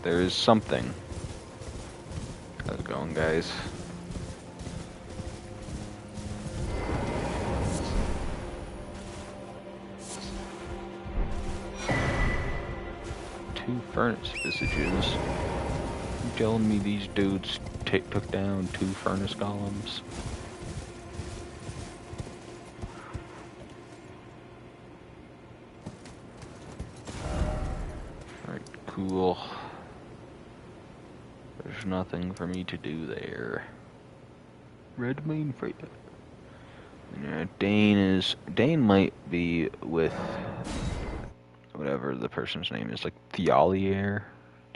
There is something. How's it going, guys? Two furnace visages. You telling me these dudes took down 2 furnace golems? Alright, cool. There's nothing for me to do there. Red Main Freight. Yeah, Dane might be with whatever the person's name is, like Thialier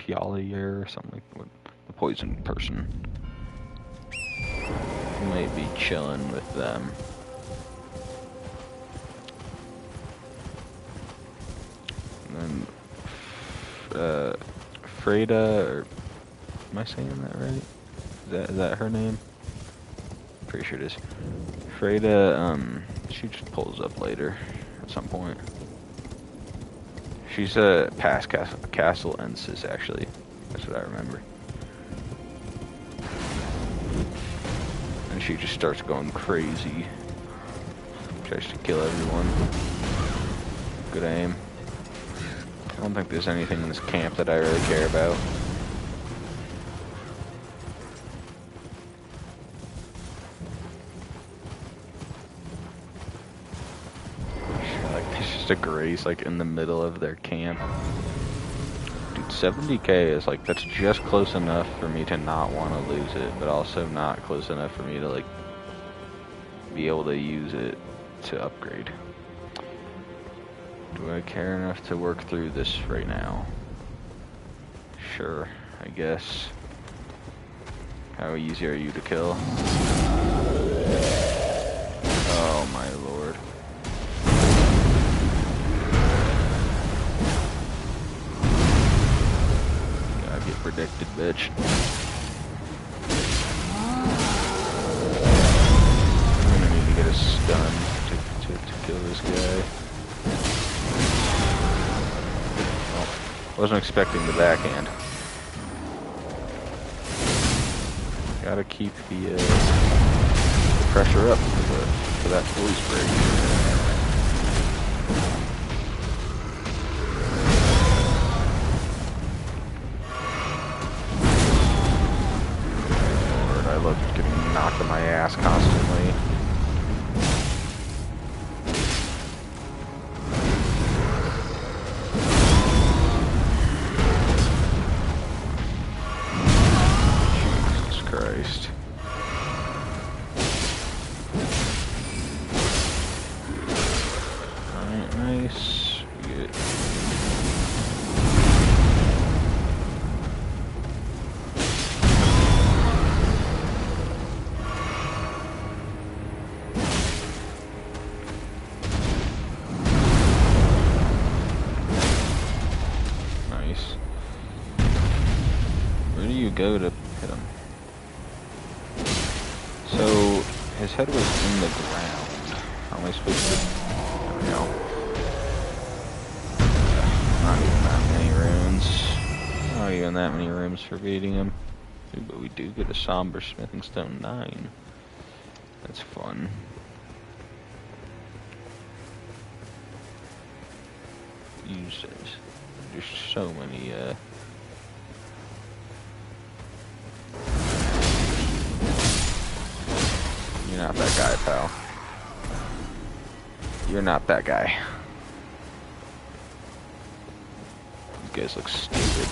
or something like what, the poison person. He might be chilling with them. And then Freda, or am I saying that right? Is that her name? Pretty sure it is. Freda, she just pulls up later at some point. She's past Castle Ensis, actually. That's what I remember. And she just starts going crazy. Tries to kill everyone. Good aim. I don't think there's anything in this camp that I really care about. A grace like in the middle of their camp. Dude, 70k is like, that's just close enough for me to not want to lose it, but also not close enough for me to like be able to use it to upgrade. Do I care enough to work through this right now? Sure, I guess. How easy are you to kill? Oh my lord. Predicted, bitch. I'm gonna need to get a stun to kill this guy. Oh, wasn't expecting the backhand. Gotta keep the pressure up for that voice break. Knocked on my ass constantly. Jesus Christ. Alright, nice. Good. Go to hit him. So his head was in the ground. How am I supposed to? There we go. Not even that many rooms. Not even that many rooms for beating him. Ooh, but we do get a somber smithing stone 9. That's fun. Use this. There's so many You're not that guy, pal. You're not that guy. You guys look stupid.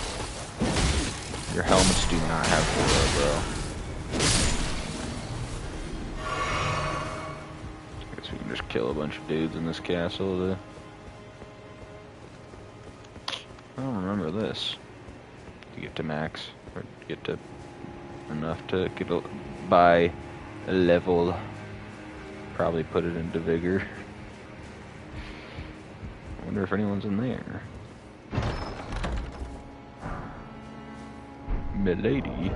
Your helmets do not have aura, bro. I guess we can just kill a bunch of dudes in this castle. I don't remember this. To get to max, or get to enough to get by a level. Probably put it into vigor. I wonder if anyone's in there. Milady?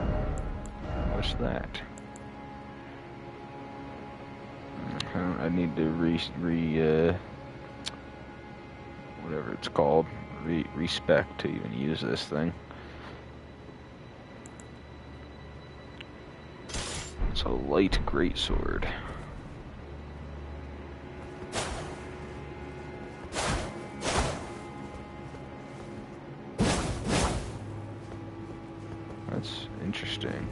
What's that? I need to whatever it's called, respec to even use this thing. It's a light greatsword. That's interesting.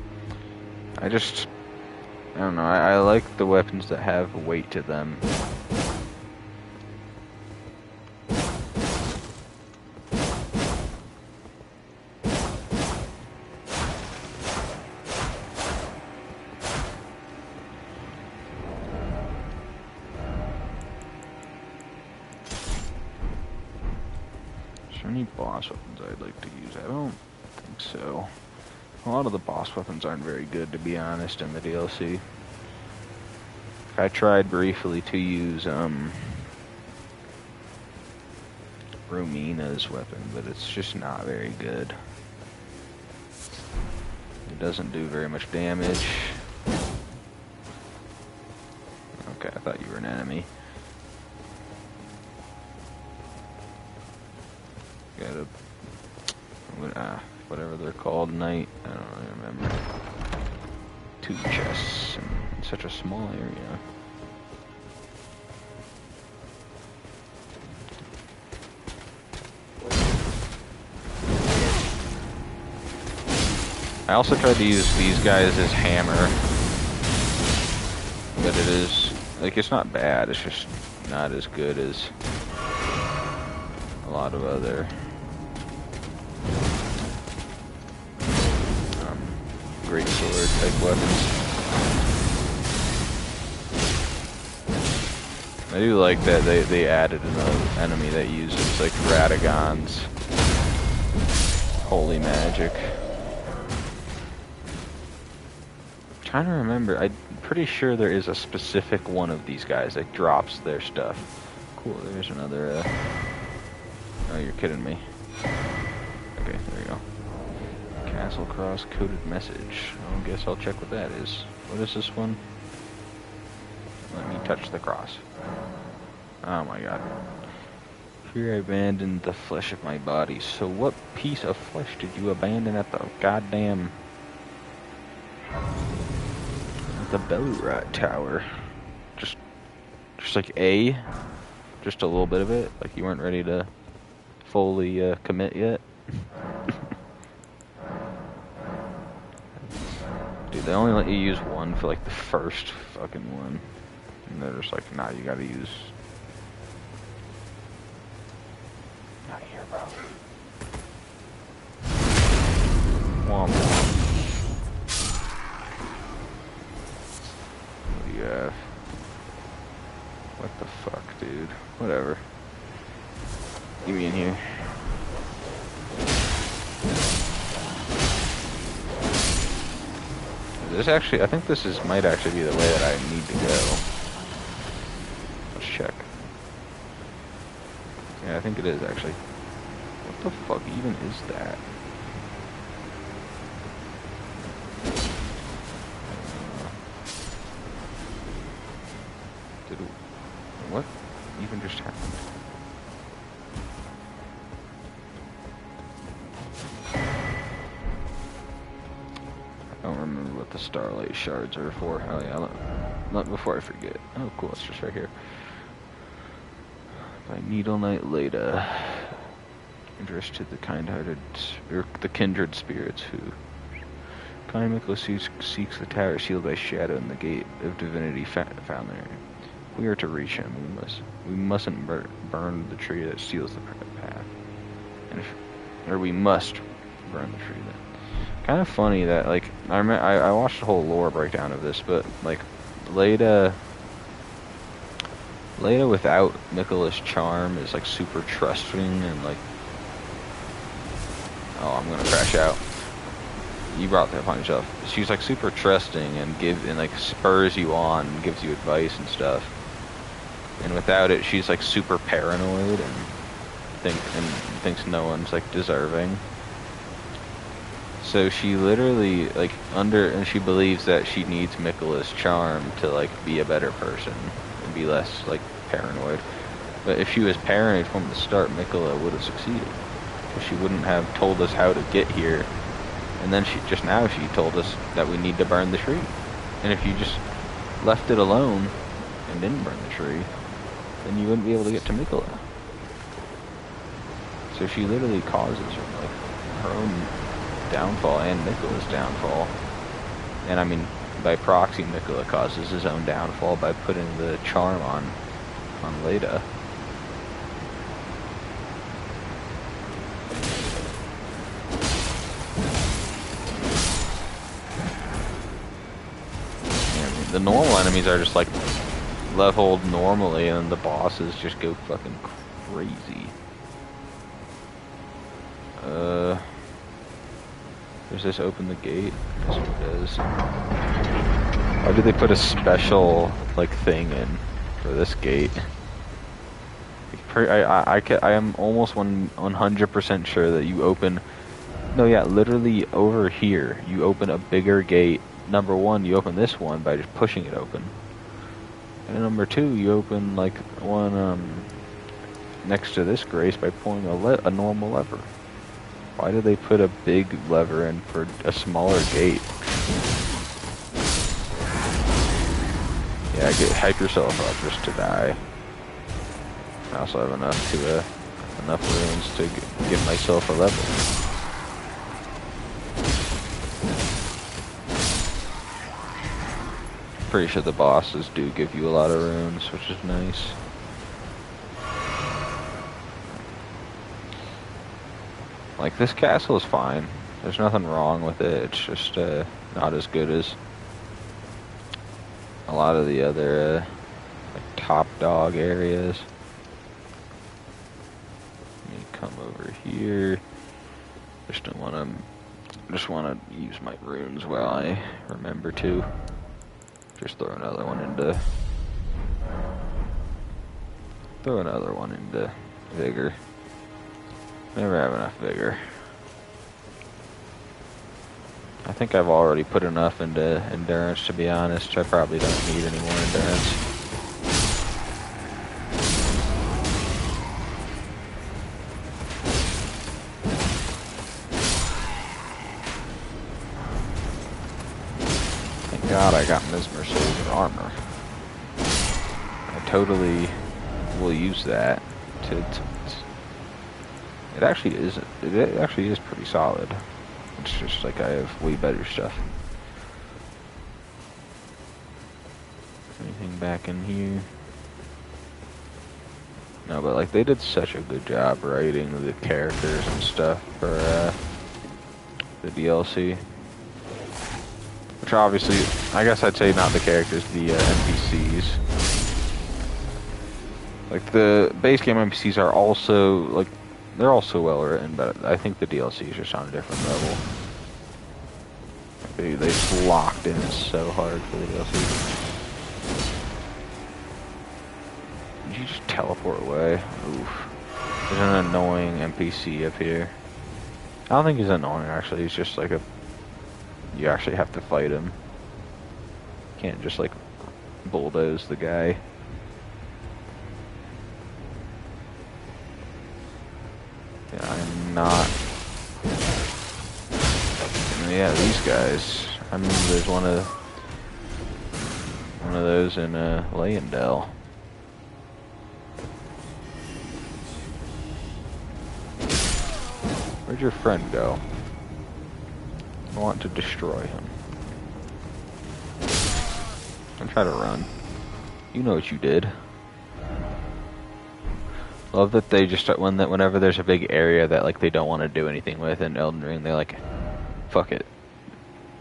I don't know, I like the weapons that have weight to them. Is there any boss weapons I'd like to use? I don't think so. A lot of the boss weapons aren't very good, to be honest, in the DLC. I tried briefly to use Rumina's weapon, but it's just not very good. It doesn't do very much damage. Okay, I thought you were an enemy. Got a whatever they're called, knight. I don't really remember. 2 chests in such a small area. I also tried to use these guys as hammer, but it is, like, it's not bad, it's just not as good as a lot of other great sword type weapons. I do like that they added another enemy that uses, like, Radagon's holy magic. Trying to remember, I'm pretty sure there is a specific one of these guys that drops their stuff. Cool, there's another, oh, you're kidding me. Okay, there you go. Castle Cross coded message. I guess I'll check what that is. What is this one? Let me touch the cross. Oh my god. Here I abandoned the flesh of my body. So what piece of flesh did you abandon at the goddamn... the Belurot Tower? Just like just a little bit of it? Like you weren't ready to fully commit yet? Dude, they only let you use one for like the first fucking one. And they're just like, nah, you gotta use... Not here, bro. Womp womp. What do you have? What the fuck, dude? Whatever. Get me in here. This actually, I think this might actually be the way that I need to go. Let's check. Yeah, I think it is actually. What the fuck even is that? What even just happened? I don't remember what the Starlight Shards are for. Oh yeah, not before I forget. Oh cool, it's just right here. By Needle Knight Leda. Interest to the kind-hearted, or the kindred spirits who... Kind Miklos seeks the tower sealed by shadow and the gate of divinity found there. We are to reach him. We mustn't burn the tree that seals the path. And we must burn the tree then. Kind of funny that, like, I watched the whole lore breakdown of this, but like Leda without Miklos' charm is like super trusting and like, oh, I'm gonna crash out. You brought that upon yourself. She's like super trusting and like spurs you on and gives you advice and stuff. And without it, she's like super paranoid and thinks no one's like deserving. So she literally like and she believes that she needs Miklos' charm to like be a better person and be less like paranoid. But if she was paranoid from the start, Miklos would have succeeded. Because she wouldn't have told us how to get here. And then she told us that we need to burn the tree. And if you just left it alone and didn't burn the tree, then you wouldn't be able to get to Miklos. So she literally causes her own downfall and Nicola's downfall. And I mean, by proxy, Nicola causes his own downfall by putting the charm on Leda. The normal enemies are just like leveled normally, and the bosses just go fucking crazy. Does this open the gate? Yes, it does. Why did they put a special like thing in for this gate? I am almost 100% sure that you open. No, yeah, literally over here you open a bigger gate. Number one, you open this one by just pushing it open. And number two, you open like one next to this grace by pulling a normal lever. Why did they put a big lever in for a smaller gate? Yeah, hype yourself up just to die. I also have enough runes to give myself a level. Pretty sure the bosses do give you a lot of runes, which is nice. Like, this castle is fine. There's nothing wrong with it. It's just not as good as a lot of the other like top dog areas. Let me come over here. Just want to use my runes while I remember to. Just throw another one into vigor. Never have enough vigor. I think I've already put enough into endurance, to be honest. I probably don't need any more endurance. Thank God I got Mesmer Soldier armor. I totally will use that to it actually is pretty solid. It's just like I have way better stuff. Anything back in here? No, but like they did such a good job writing the characters and stuff for the DLC. Which obviously, I guess I'd say not the characters, the NPCs. Like the base game NPCs are also like, they're also well written, but I think the DLC is just on a different level. They just locked in so hard for the DLC. Did you just teleport away? Oof. There's an annoying NPC up here. I don't think he's annoying actually, he's just like you actually have to fight him. You can't just like bulldoze the guy. Yeah, I'm not. Yeah, these guys. I remember there's one of those in Leyendell. Where'd your friend go? I want to destroy him. Don't try to run. You know what you did. Love that they just whenever there's a big area that like they don't want to do anything with in Elden Ring, they like, fuck it,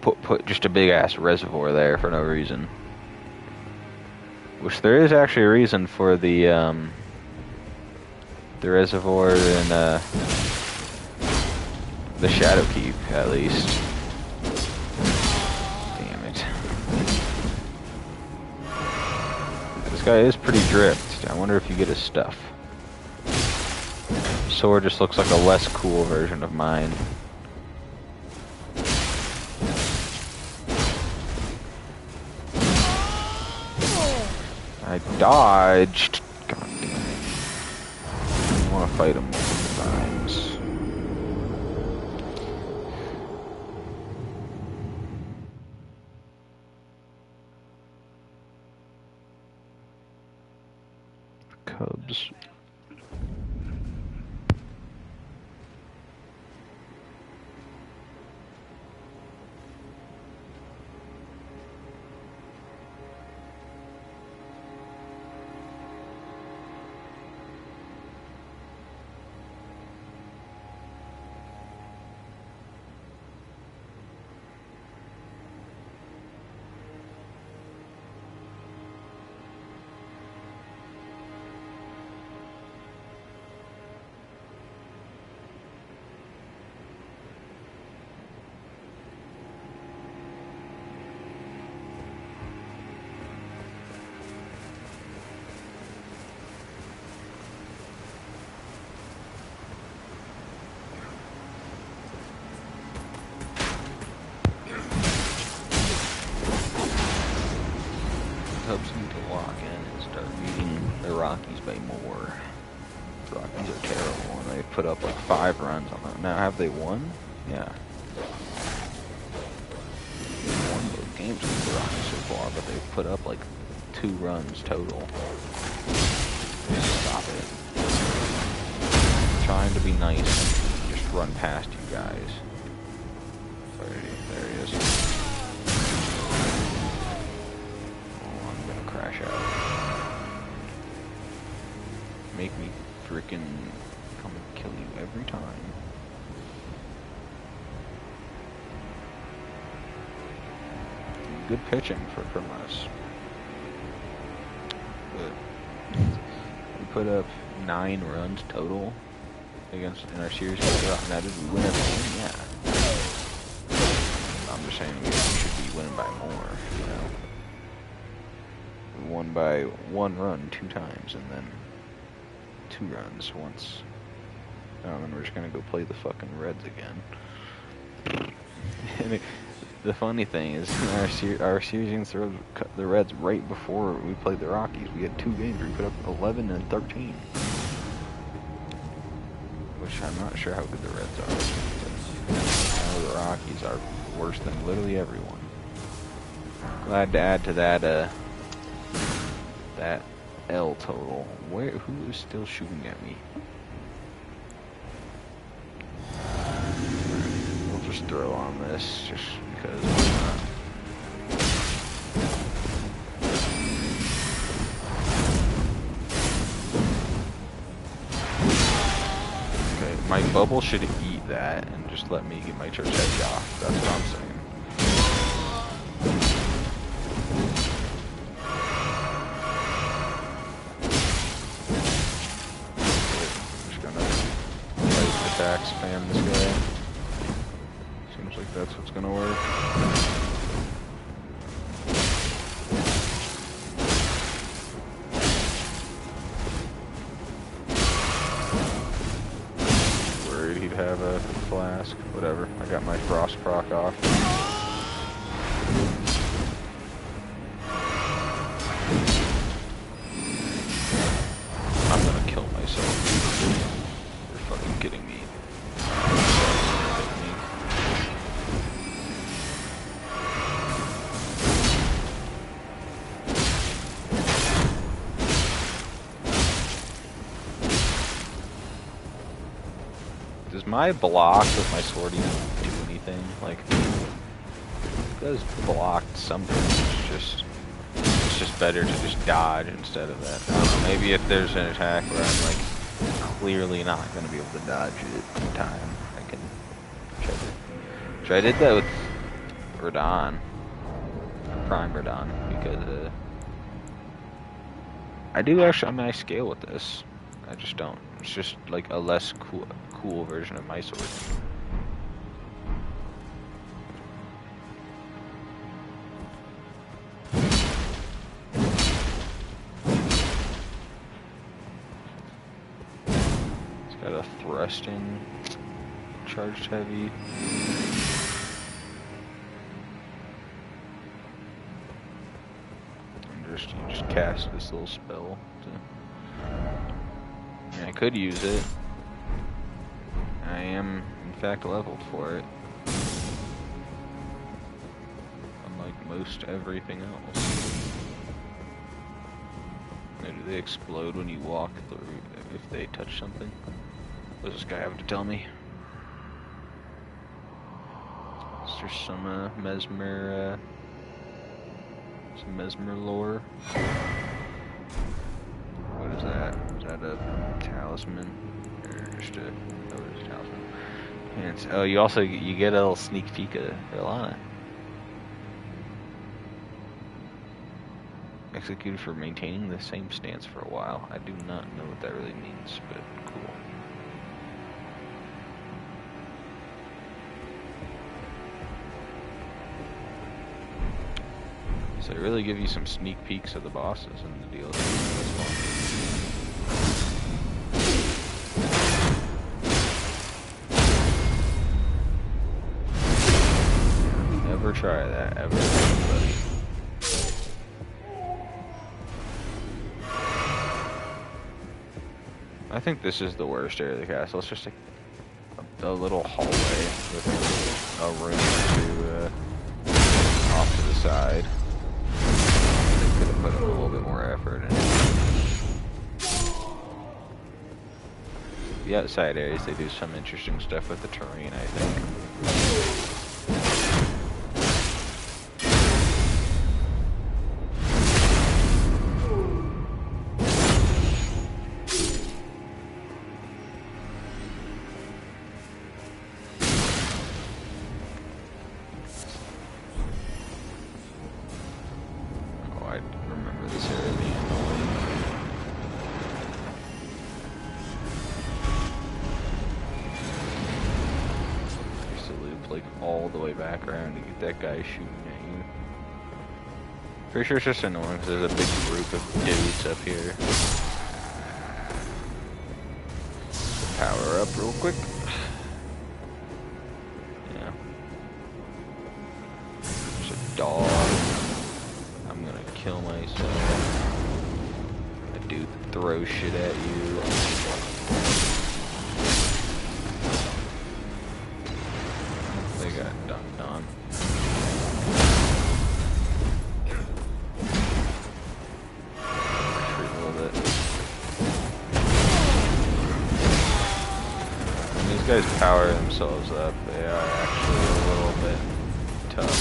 put just a big ass reservoir there for no reason. Which there is actually a reason for the reservoir in the Shadowkeep, at least. Damn it. This guy is pretty dripped. I wonder if you get his stuff. Sword just looks like a less cool version of mine. I dodged. God damn it. I want to fight him multiple times. Cubs. subs need to lock in and start beating the Rockies by more. The Rockies are terrible, and they've put up like 5 runs on them. Now, have they won? Yeah. They've won both games against the Rockies so far, but they've put up like 2 runs total. Just stop it. I'm trying to be nice and just run past you guys. There he is. Oh, I'm gonna crash out. Make me freaking come and kill you every time. Good pitching from us. But we put up 9 runs total against in our series. Now, did we win every game? Yeah. I'm just saying we should be winning by more, you know. We won by 1 run 2 times, and then 2 runs once. And then we're just gonna go play the fucking Reds again. And the funny thing is, our series against the Reds right before we played the Rockies, we had 2 games where we put up 11 and 13. Which I'm not sure how good the Reds are. But I know the Rockies are worse than literally everyone. Glad to add to that that L total. Who is still shooting at me? We'll just throw on this just because why not? Okay, my bubble should eat that and just let me get my church edge off. That's what I'm saying. Attack spam this guy. Seems like that's what's gonna work. Worried he'd have a flask. Whatever. I got my frost proc off. I'm gonna kill myself. You're fucking kidding me. Does my block with my sword even do anything? Like, it does block something. It's just better to just dodge instead of that. I don't know, maybe if there's an attack where I'm like clearly not gonna be able to dodge it in time, I can check it. So I did that with Radon, Prime Radon, because I do actually. I mean, I scale with this. I just don't. It's just like a less cool version of my sword. It's got a thrusting, charged heavy. And you just cast this little spell. I could use it. I am, in fact, leveled for it. Unlike most everything else. Now, do they explode when you walk through if they touch something? What does this guy have to tell me? Is there some mesmer lore? What is that? Is that a talisman? Or just a talisman? And oh, you get a little sneak peek of Ilana. Executed for maintaining the same stance for a while. I do not know what that really means, but cool. So they really give you some sneak peeks of the bosses in the DLC as well. Never try that ever, buddy. think this is the worst area of the castle. It's just a little hallway with a room to off to the side. They could have put a little bit more effort in it. The outside areas, they do some interesting stuff with the terrain, I think. That guy shooting at you. Pretty sure it's just annoying because there's a big group of dudes up here. Power up real quick. Yeah. There's a dog. I'm gonna kill myself. A dude that throws shit at you. They got dunked on. These guys power themselves up. They are actually a little bit tough.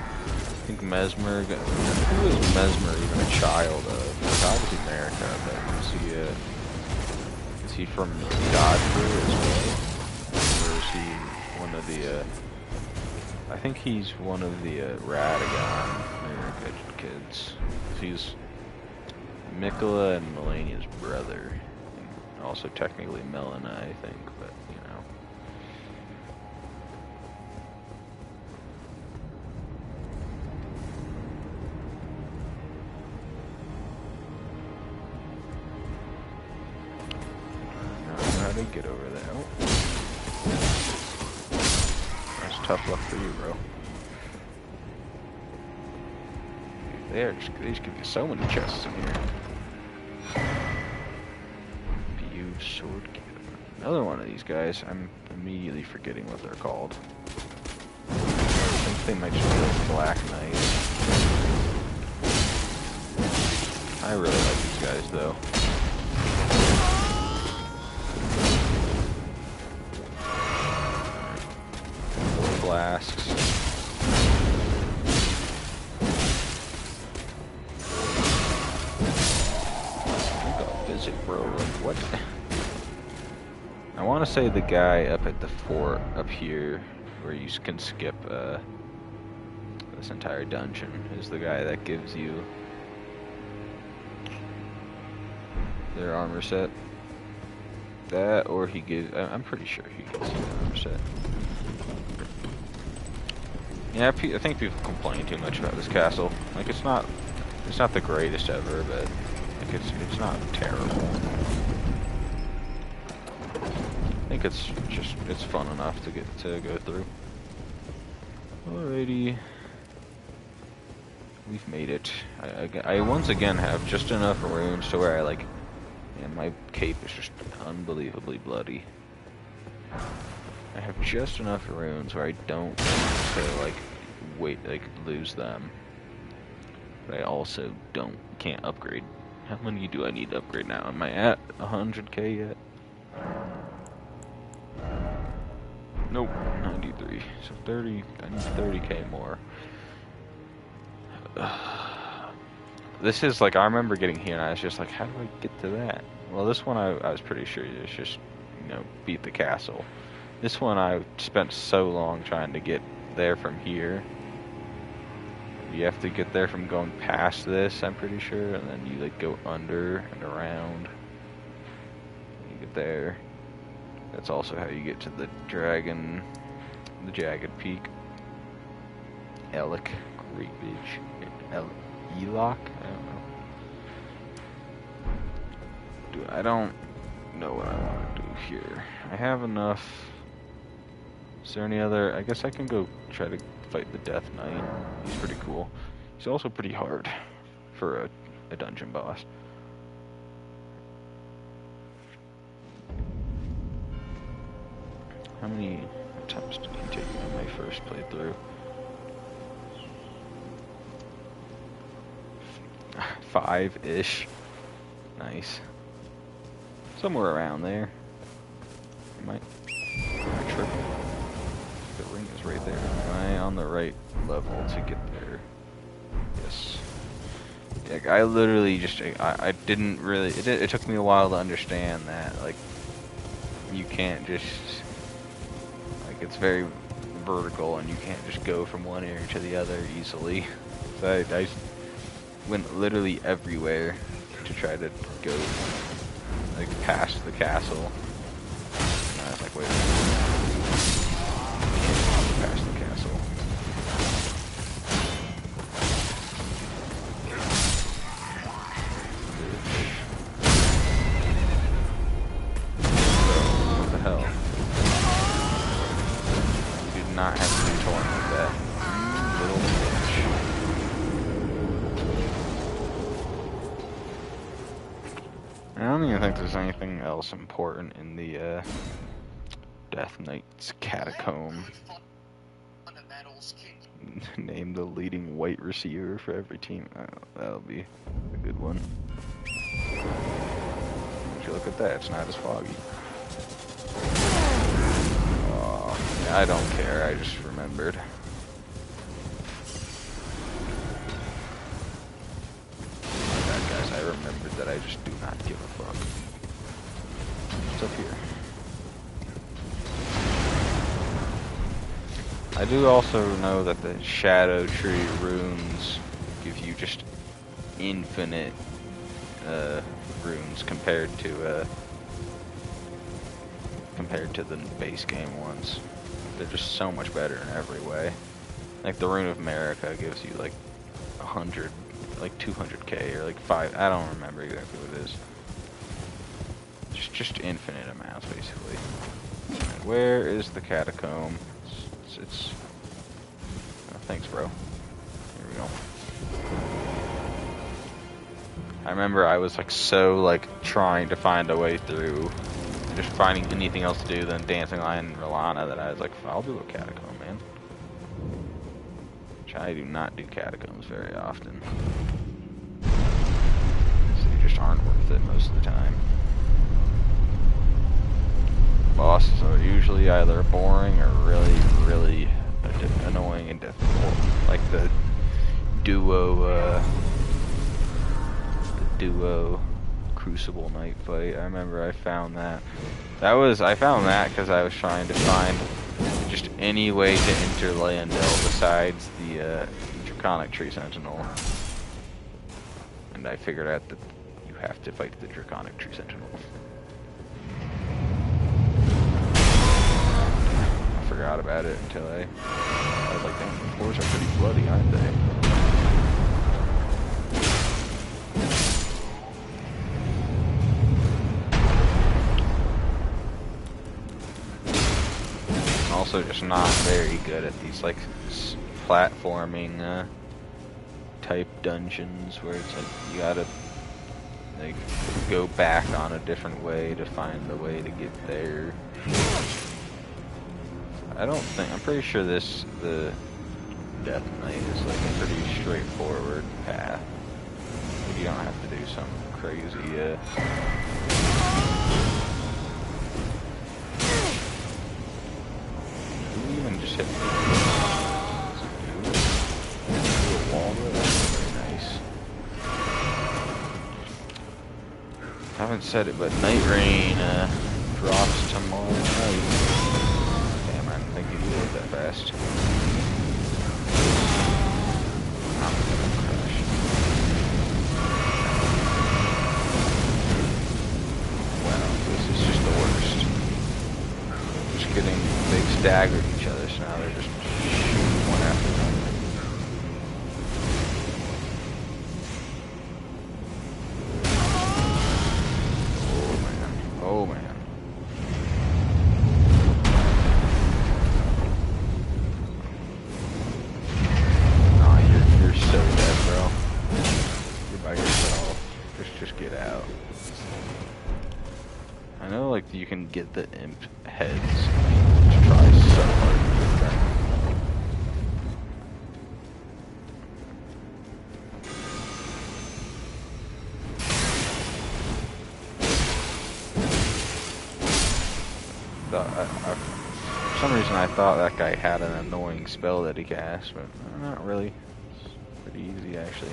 I think Mesmer, who is Mesmer even a child of? It's obviously America, but is he from Godfrey as well? Or is he one of the, I think he's one of the Radagon America kids. He's Mikola and Melania's brother. Also technically Melina, I think, but you know. I don't know how to get over there. Oh. That's tough luck for you, bro. They just give you so many chests in here. Sword kit. Another one of these guys. I'm immediately forgetting what they're called. I think they might just be like Black Knight. I really like these guys though. Flasks. Visit, bro. Like what? I want to say the guy up at the fort up here, where you can skip this entire dungeon, is the guy that gives you their armor set. That, or he gives. I'm pretty sure he gives you the armor set. Yeah, I think people complain too much about this castle. Like it's not the greatest ever, but like it's not terrible. I think it's fun enough to go through. Alrighty, we've made it. I once again have just enough runes to where my cape is just unbelievably bloody. I have just enough runes where I don't want to lose them, but I also can't upgrade. How many do I need to upgrade now? Am I at 100k yet? Nope, 93. So 30. I need 30k more. This is like, I remember getting here and I was just like, how do I get to that? Well, this one I was pretty sure it's just, beat the castle. This one I spent so long trying to get there from here. You have to get there from going past this, I'm pretty sure, and then you go under and around. You get there. That's also how you get to the dragon, the jagged peak. Elec, Great Beach, Eloc? I don't know. I don't know what I want to do here. I have enough. Is there any other? I guess I can go try to fight the Death Knight. He's pretty cool. He's also pretty hard for a dungeon boss. How many attempts did he take in my first playthrough? 5-ish. Nice. Somewhere around there. Am I tripping? The ring is right there. Am I on the right level to get there? Yes. Like, I literally just, I didn't really, it took me a while to understand that, like, you can't just, like, it's very vertical and you can't just go from one area to the other easily. So I went literally everywhere to try to go, like, past the castle. And I was like, wait a minute. I can't go past the castle. What the hell? You did not have to be torn like that. Little bitch. I don't even think there's anything else important in the Death Knight's catacomb. Name the leading white receiver for every team. That'll be a good one. Would you look at that? It's not as foggy. Oh, I don't care. I just remembered. Bad guys, I remembered that I just do not give a fuck. What's up here? I do also know that the Shadow Tree runes give you just infinite runes compared to the base game ones. They're just so much better in every way. Like the Rune of America gives you like 100, like 200k or like 5. I don't remember exactly what it is. Just infinite amounts basically. And where is the catacomb? It's oh, thanks, bro. Here we go. I remember I was like so like trying to find a way through, just finding anything else to do than Dancing Lion and Rolana that I was like, I'll do a catacomb, man. Which I do not do catacombs very often. So they just aren't worth it most of the time. Bosses are usually either boring or really annoying and difficult. Like the duo Crucible Knight fight. I remember I found that. I found that because I was trying to find just any way to enter Leyendell besides the Draconic Tree Sentinel. And I figured out that you have to fight the Draconic Tree Sentinel. Forgot about it until I was like, damn, the floors are pretty bloody, aren't they? I'm also just not very good at these like platforming type dungeons where it's like you gotta like go back on a different way to find the way to get there. I'm pretty sure the Death Knight is like a pretty straightforward path. You don't have to do some crazy, you even just hit me. Do a wall there, that's very nice. I haven't said it, but Night Rain, drops tomorrow night. I think you did it that fast. I'm gonna crash. Wow, this is just the worst. Just kidding. They staggered each other, so now they're just shooting one after another. Oh man. Oh man. You can get the imp heads. thought that guy had an annoying spell that he cast, but not really. It's pretty easy, actually.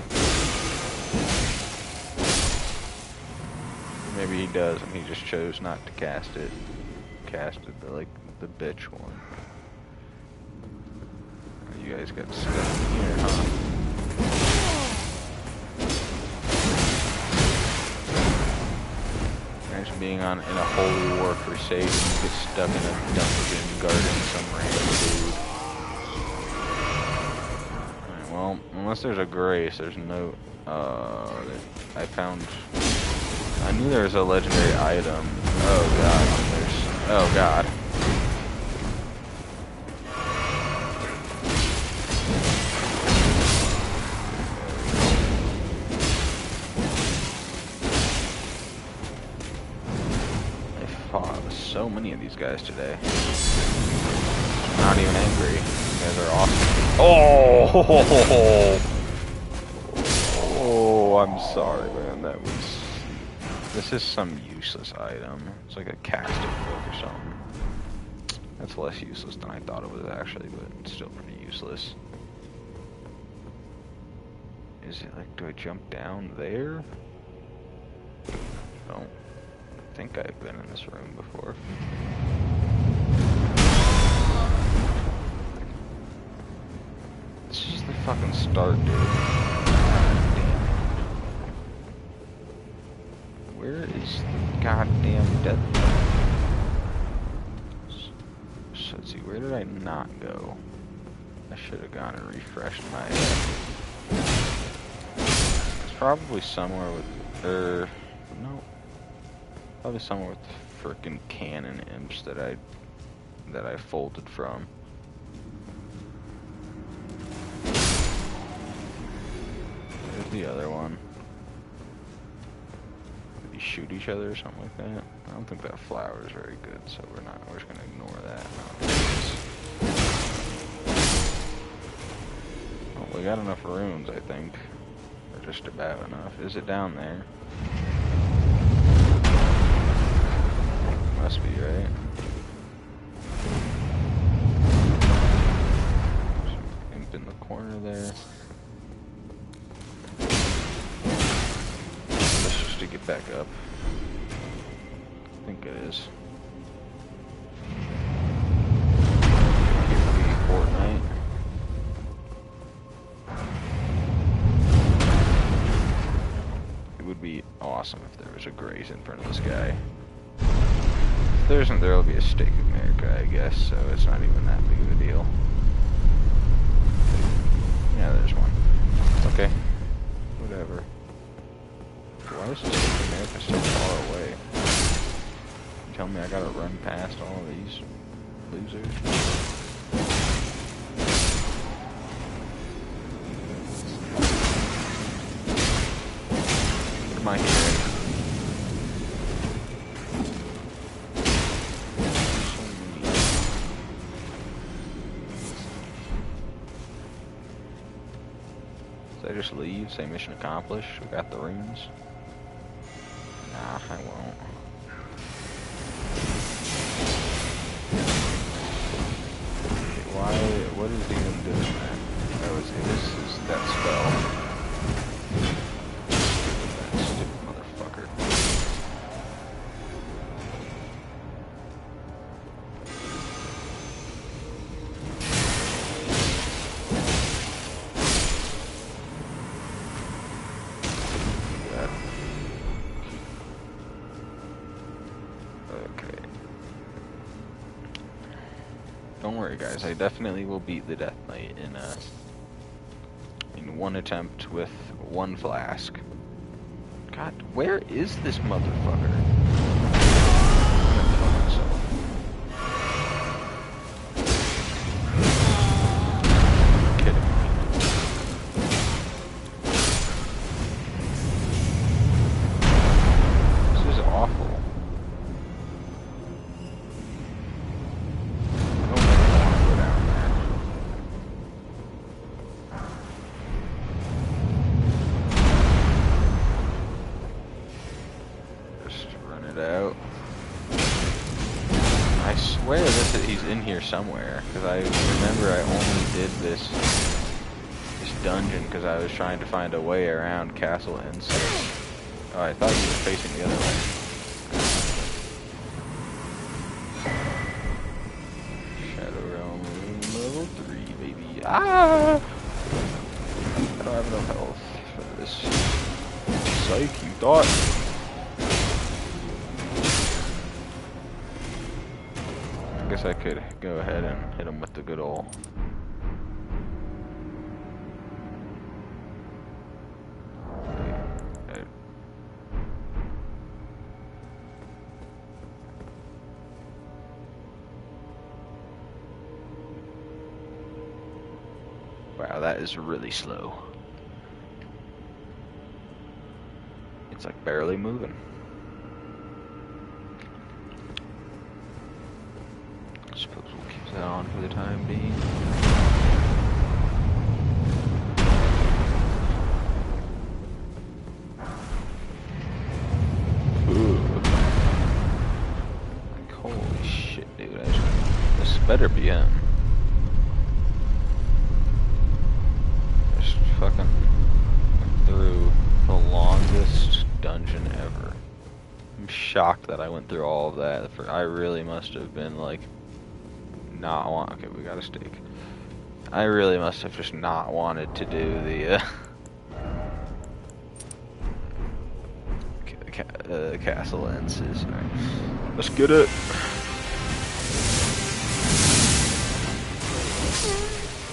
Maybe he does, and he just chose not to cast it. Casted the bitch one. You guys got stuck in here, huh? Imagine being in a holy war crusade and you get stuck in a dungeon guarding some random dude. Alright, well, unless there's a grace, there's no. I found. I knew there was a legendary item. Oh god, oh god. I fought so many of these guys today. I'm not even angry. You guys are awesome. Oh, I'm sorry, man. That was. This is some useless item. It's like a casting book or something. That's less useless than I thought it was actually, but it's still pretty useless. Is it like, do I jump down there? I don't think I've been in this room before. This is the fucking start, dude. Where is the goddamn death? So let's see, where did I not go? I should have gone and refreshed my It's probably somewhere with no. Probably somewhere with the frickin' cannon imps that I folded from. There's the other one. Shoot each other or something like that. I don't think that flower is very good, so we're just gonna ignore that. Oh, we got enough runes, I think. Or just about enough. Is it down there? Must be, right? Imp in the corner there. To get back up. I think it is. Fortnite. It would be awesome if there was a grace in front of this guy. If there isn't, there will be a Stake of America, I guess, so it's not even that big of a deal. Yeah, there's one. Okay. Whatever. Why is this America so far away? You tell me I gotta run past all of these losers? What am I hearing? Did I just leave? Say mission accomplished? We got the runes? Nah, I won't. Why? What is he even doing, man? This is that spell. That stupid motherfucker. Don't worry, guys. I definitely will beat the Death Knight in one attempt with one flask. God, where is this motherfucker? You're kidding me. This is awful. somewhere, because I remember I only did this dungeon because I was trying to find a way around Castle Ensis. Oh, I thought you were facing the other way. Shadow Realm level 3, baby. Ah! I don't have enough health for this. Psych, you thought. I guess I could go ahead and hit him with the good old. Wow, that is really slow. It's like barely moving. I suppose we'll keep that on for the time being. Ooh. Like, holy shit, dude. This better be him. Just fucking through the longest dungeon ever. I'm shocked that I went through all of that. I really must have been like not want. Okay, we got a steak. I really must have just not wanted to do the Castle Ensis. Right. Let's get it.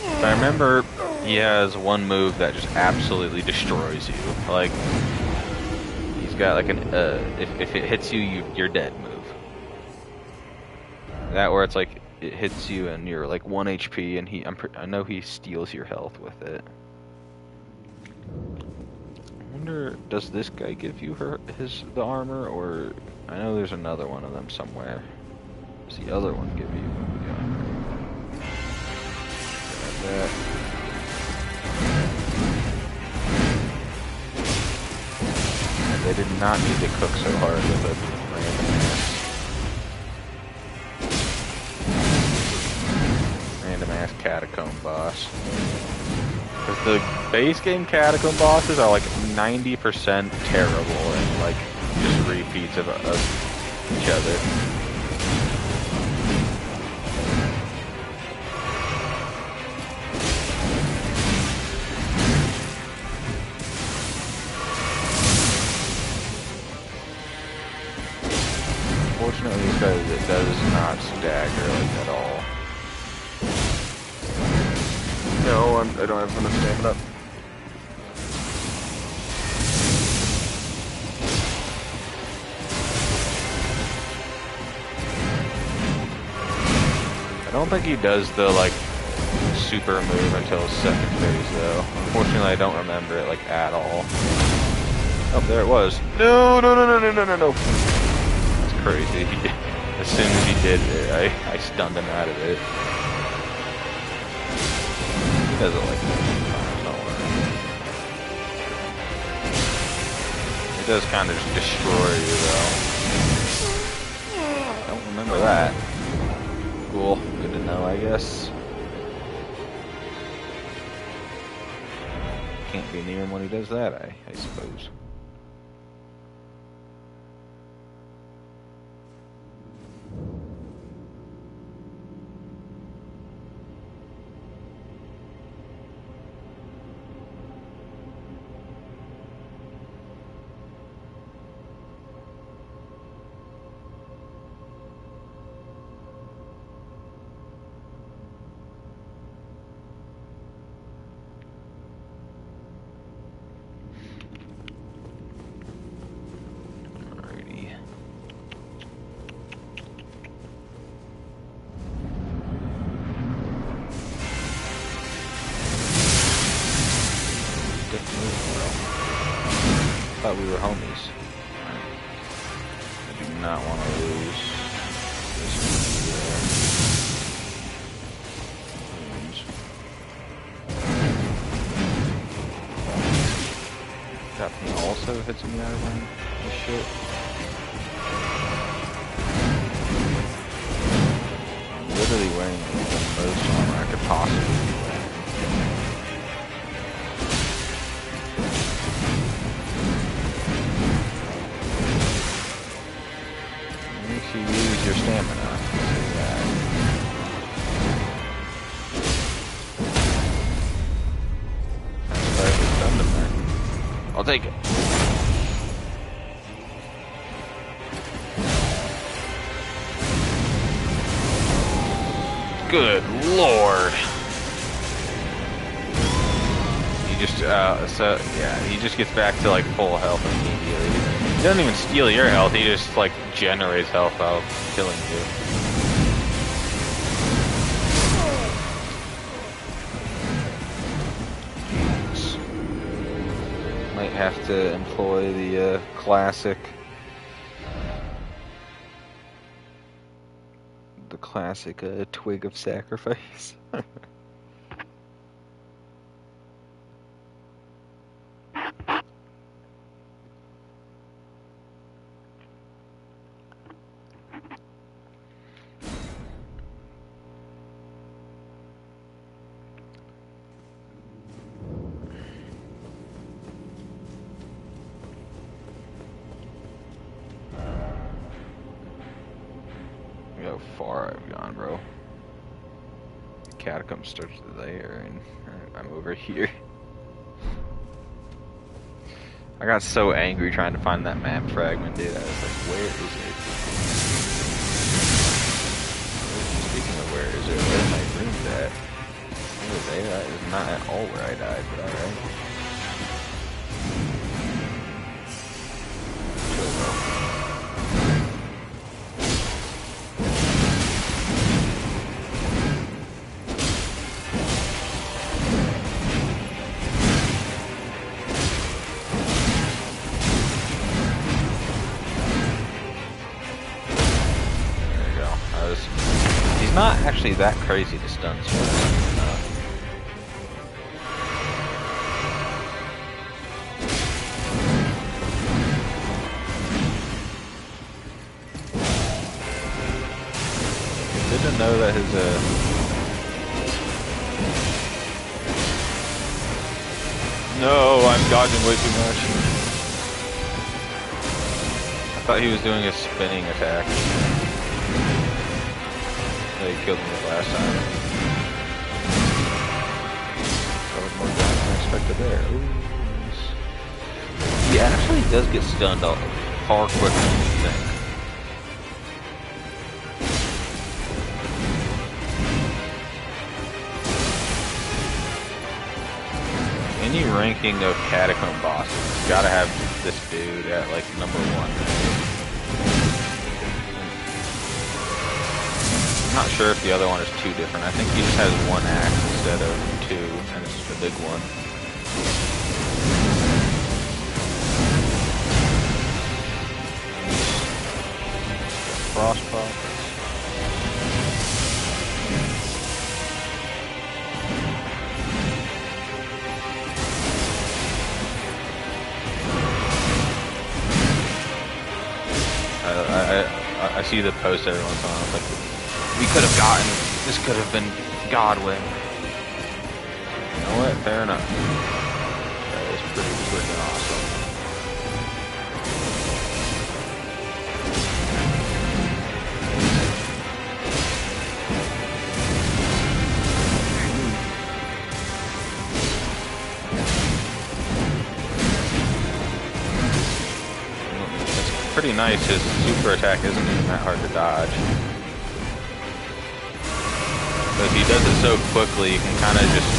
If I remember, he has one move that just absolutely destroys you. Like, he's got like an if it hits you, you're dead move. That where it's like it hits you and you're like 1 HP, and I know he steals your health with it. I wonder, does this guy give you the armor, or I know there's another one of them somewhere. Does the other one give you the armor? Grab that. They did not need to cook so hard with a random ass catacomb boss. Because the base game catacomb bosses are like 90% terrible and like just repeats of each other. Unfortunately, because it does not stagger like at all. No, I don't have enough stamina. I don't think he does the like super move until second phase though. Unfortunately, I don't remember it like at all. Oh, there it was. No. That's crazy. As soon as he did it, I stunned him out of it. He does it like don't worry. It does kind of just destroy you though. I don't remember that. Cool. Good to know, I guess. Can't be near him when he does that, I suppose. Thought we were homies. I do not want to lose this one. Got me also hits me out of this shit. literally wearing the most armor I could possibly be wearing. Makes you use your stamina. That's perfect. Done to me. I'll take it. Good lord. He just, he just gets back to like full health immediately. He doesn't even steal your health, he just like generates health out of killing you. Jeez. Might have to employ the classic twig of sacrifice. Look how far I've gone, bro. The catacomb starts there, and I'm over here. I got so angry trying to find that map fragment, dude. I was like, where is it? Speaking of where is it, where are my rooms at? Over there? That is not at all where I died, but alright. Not actually that crazy to stun sword. Didn't know that his No, I'm dodging way too much. I thought he was doing a spinning attack. They killed me last time. That was more damage than I expected there. Ooh, nice. He actually does get stunned far quicker than you think. Any ranking of catacomb bosses, you gotta have this dude at like #1. I'm not sure if the other one is too different. I think he just has one axe instead of two, and it's just a big one. Frost prophets. I see the post every once in a while. It's like, we could have gotten, this could have been Godwin. You know what? Fair enough. That is pretty freaking awesome. It's pretty nice. His super attack isn't even that hard to dodge. But he does it so quickly, you can kind of just...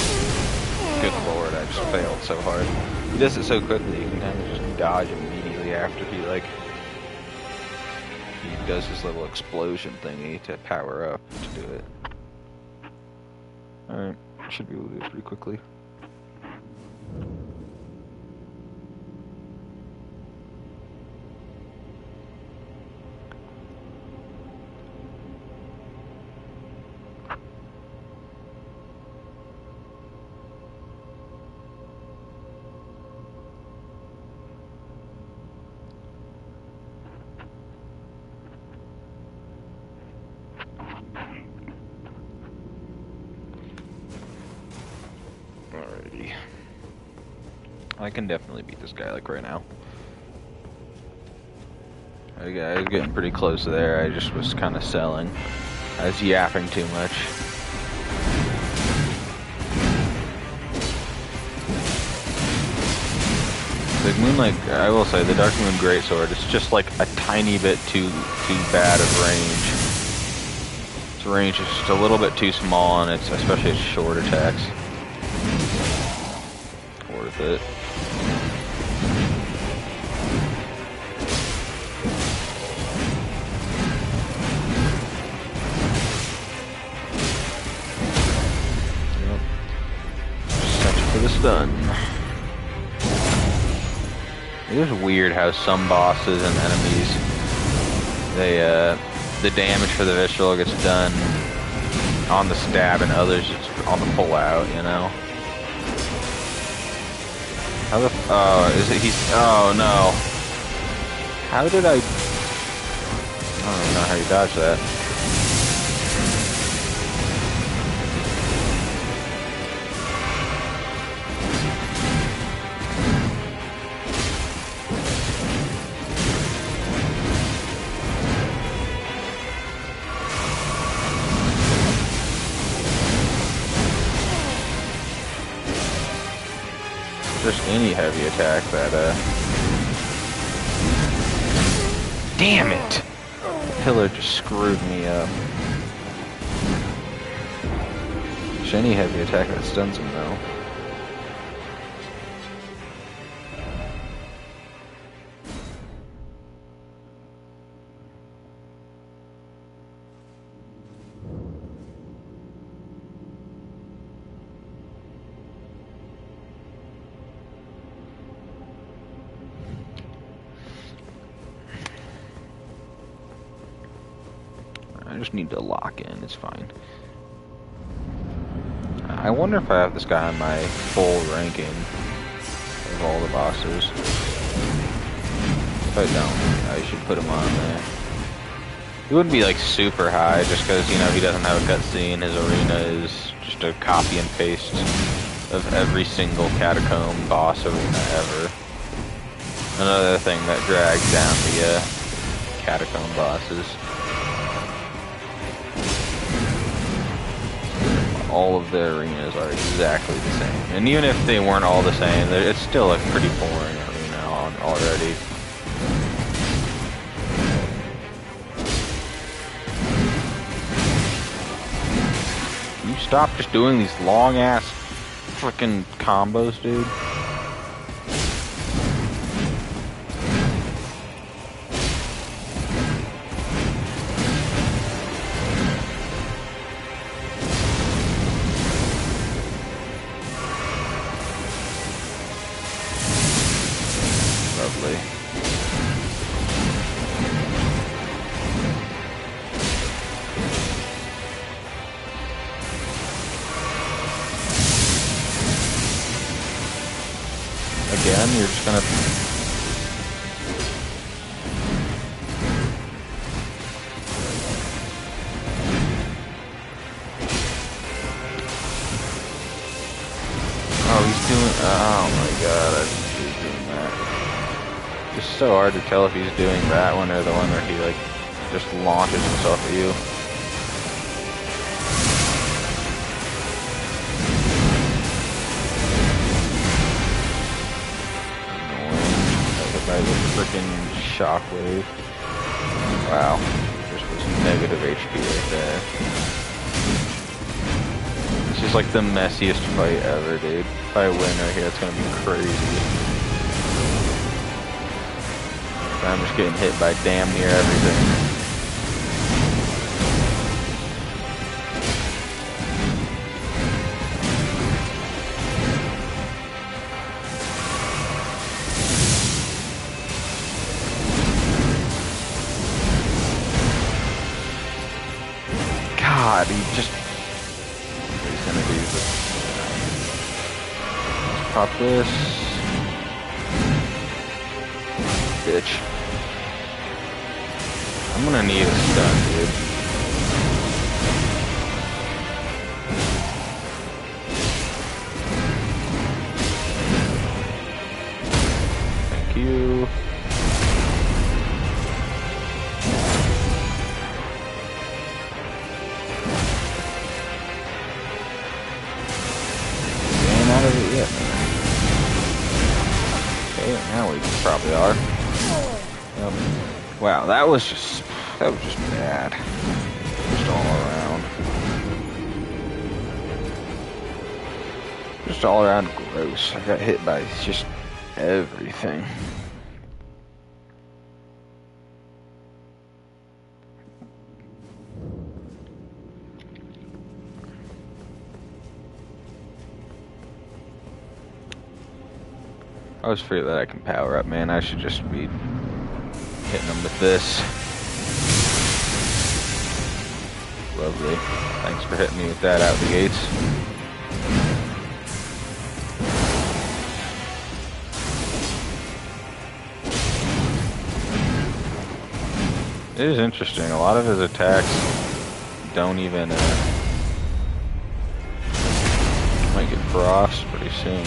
Good lord, I just failed so hard. He does it so quickly, you can kind of just dodge immediately after he, like... He does his little explosion thingy to power up to do it. Alright, should be able to do it pretty quickly. Alrighty. I can definitely beat this guy, like, right now. Okay, I was getting pretty close there. I just was kind of selling. I was yapping too much. The Moonlight, I will say, the Dark Moon Greatsword, it's just like a tiny bit too bad of range. Its range is just a little bit too small, and it's especially its short attacks. Worth it. Yep. Search for the stun. It is weird how some bosses and enemies, the damage for the visceral gets done on the stab and others it's on the pull out, you know? How the, oh, is it, oh no. How did I don't even know how you dodge that. Just any heavy attack that, damn it! Pillar just screwed me up. Just any heavy attack that stuns him, though. I just need to lock in, it's fine. I wonder if I have this guy on my full ranking of all the bosses. If I don't, I should put him on there. He wouldn't be like super high just because, you know, he doesn't have a cutscene. His arena is just a copy and paste of every single catacomb boss arena ever. Another thing that drags down the catacomb bosses. All of the arenas are exactly the same. And even if they weren't all the same, it's still a pretty boring arena already. You stop just doing these long-ass frickin' combos, dude. Lovely. Again, you're just gonna... Oh, he's doing... Oh my god, I think he's doing that. It's so hard to tell if he's doing that one or the one where he, like, just launches himself at you. By the freaking shockwave. Wow. Just was negative HP right there. This is like the messiest fight ever, dude. If I win right here, it's gonna be crazy. I'm just getting hit by damn near everything. God, he just... He's gonna do this. Let's pop this. Bitch. I'm gonna need a stun, dude. pew. Ain't out of it yet, man. Okay, now we probably are. Wow, that was just bad. Just all around. Just all around gross. I got hit by just everything. I always forget that I can power up, man. I should just be hitting them with this. Lovely. Thanks for hitting me with that out the gates. It is interesting. A lot of his attacks don't even might get frost pretty soon.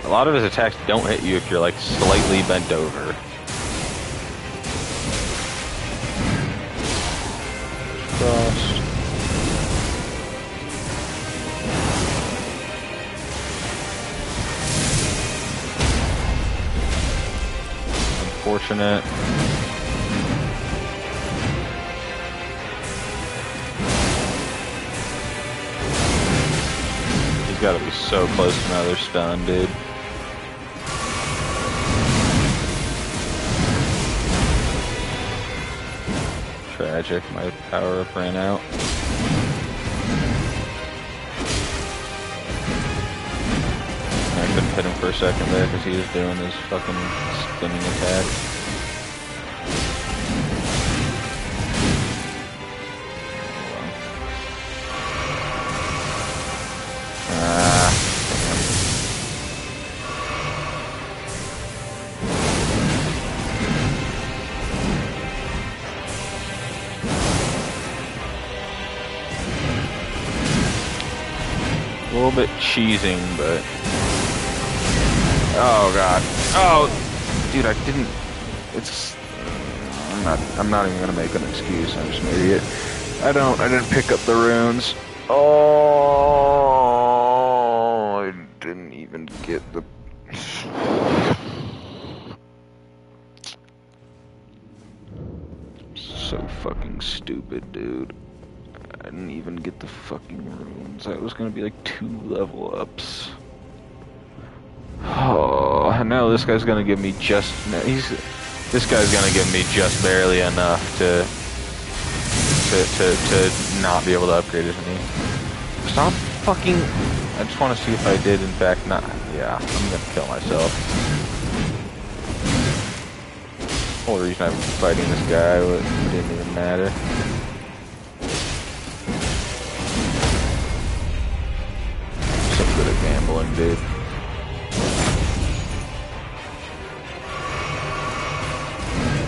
A lot of his attacks don't hit you if you're like slightly bent over. Frost. Unfortunate. He's got to be so close to another stun, dude. Tragic, my power up ran out. I couldn't hit him for a second there because he was doing his fucking spinning attack. A little bit cheesing, but oh god, oh, dude, I didn't. It's I'm not even gonna make an excuse. I'm just an idiot. I didn't pick up the runes. Oh, I didn't even get the. So fucking stupid, dude. I didn't even get the fucking runes. That was gonna be like 2 level ups. Oh, now this guy's gonna give me just. This guy's gonna give me just barely enough to not be able to upgrade his knee. Stop fucking. I just want to see if I did in fact not. Yeah, I'm gonna kill myself. The whole reason I'm fighting this guy it didn't even matter. Good at gambling, dude.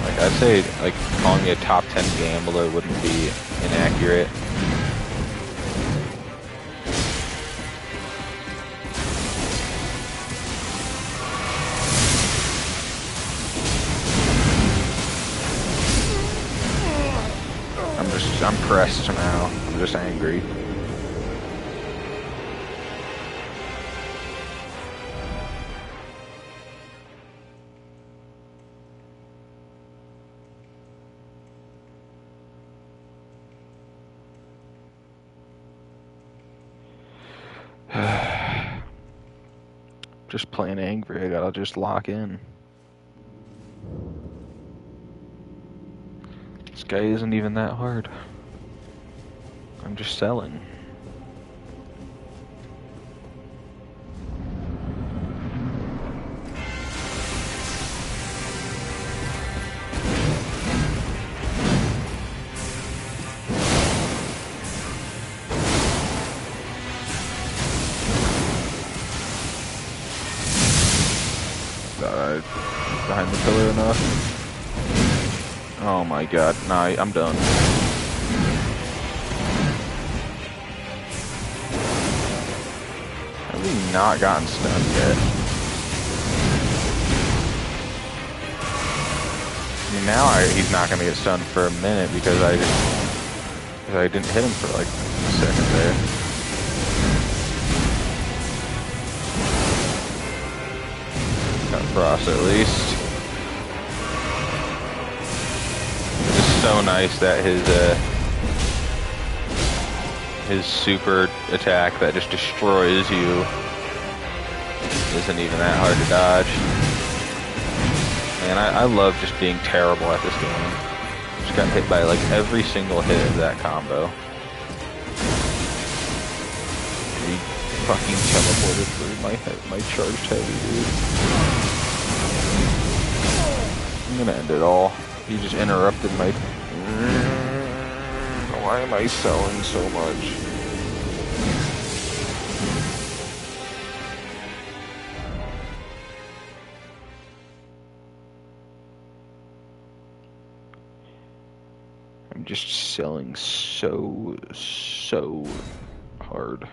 Like, I'd say, like, calling me a top 10 gambler wouldn't be inaccurate. I'm pressed now. I'm just angry. Just plain angry. I gotta just lock in. This guy isn't even that hard. I'm just selling. Behind the pillar enough. Oh my god, nah, I'm done. Have we not gotten stunned yet? mean, now he's not gonna get stunned for a minute because I didn't hit him for like a second there. Got Frost at least. It's just so nice that his super attack that just destroys you isn't even that hard to dodge. Man, I love just being terrible at this game. Just got hit by like every single hit of that combo. He fucking teleported through my charged heavy, dude. I'm gonna end it all. He just interrupted my... Why am I selling so much? I'm just selling so hard.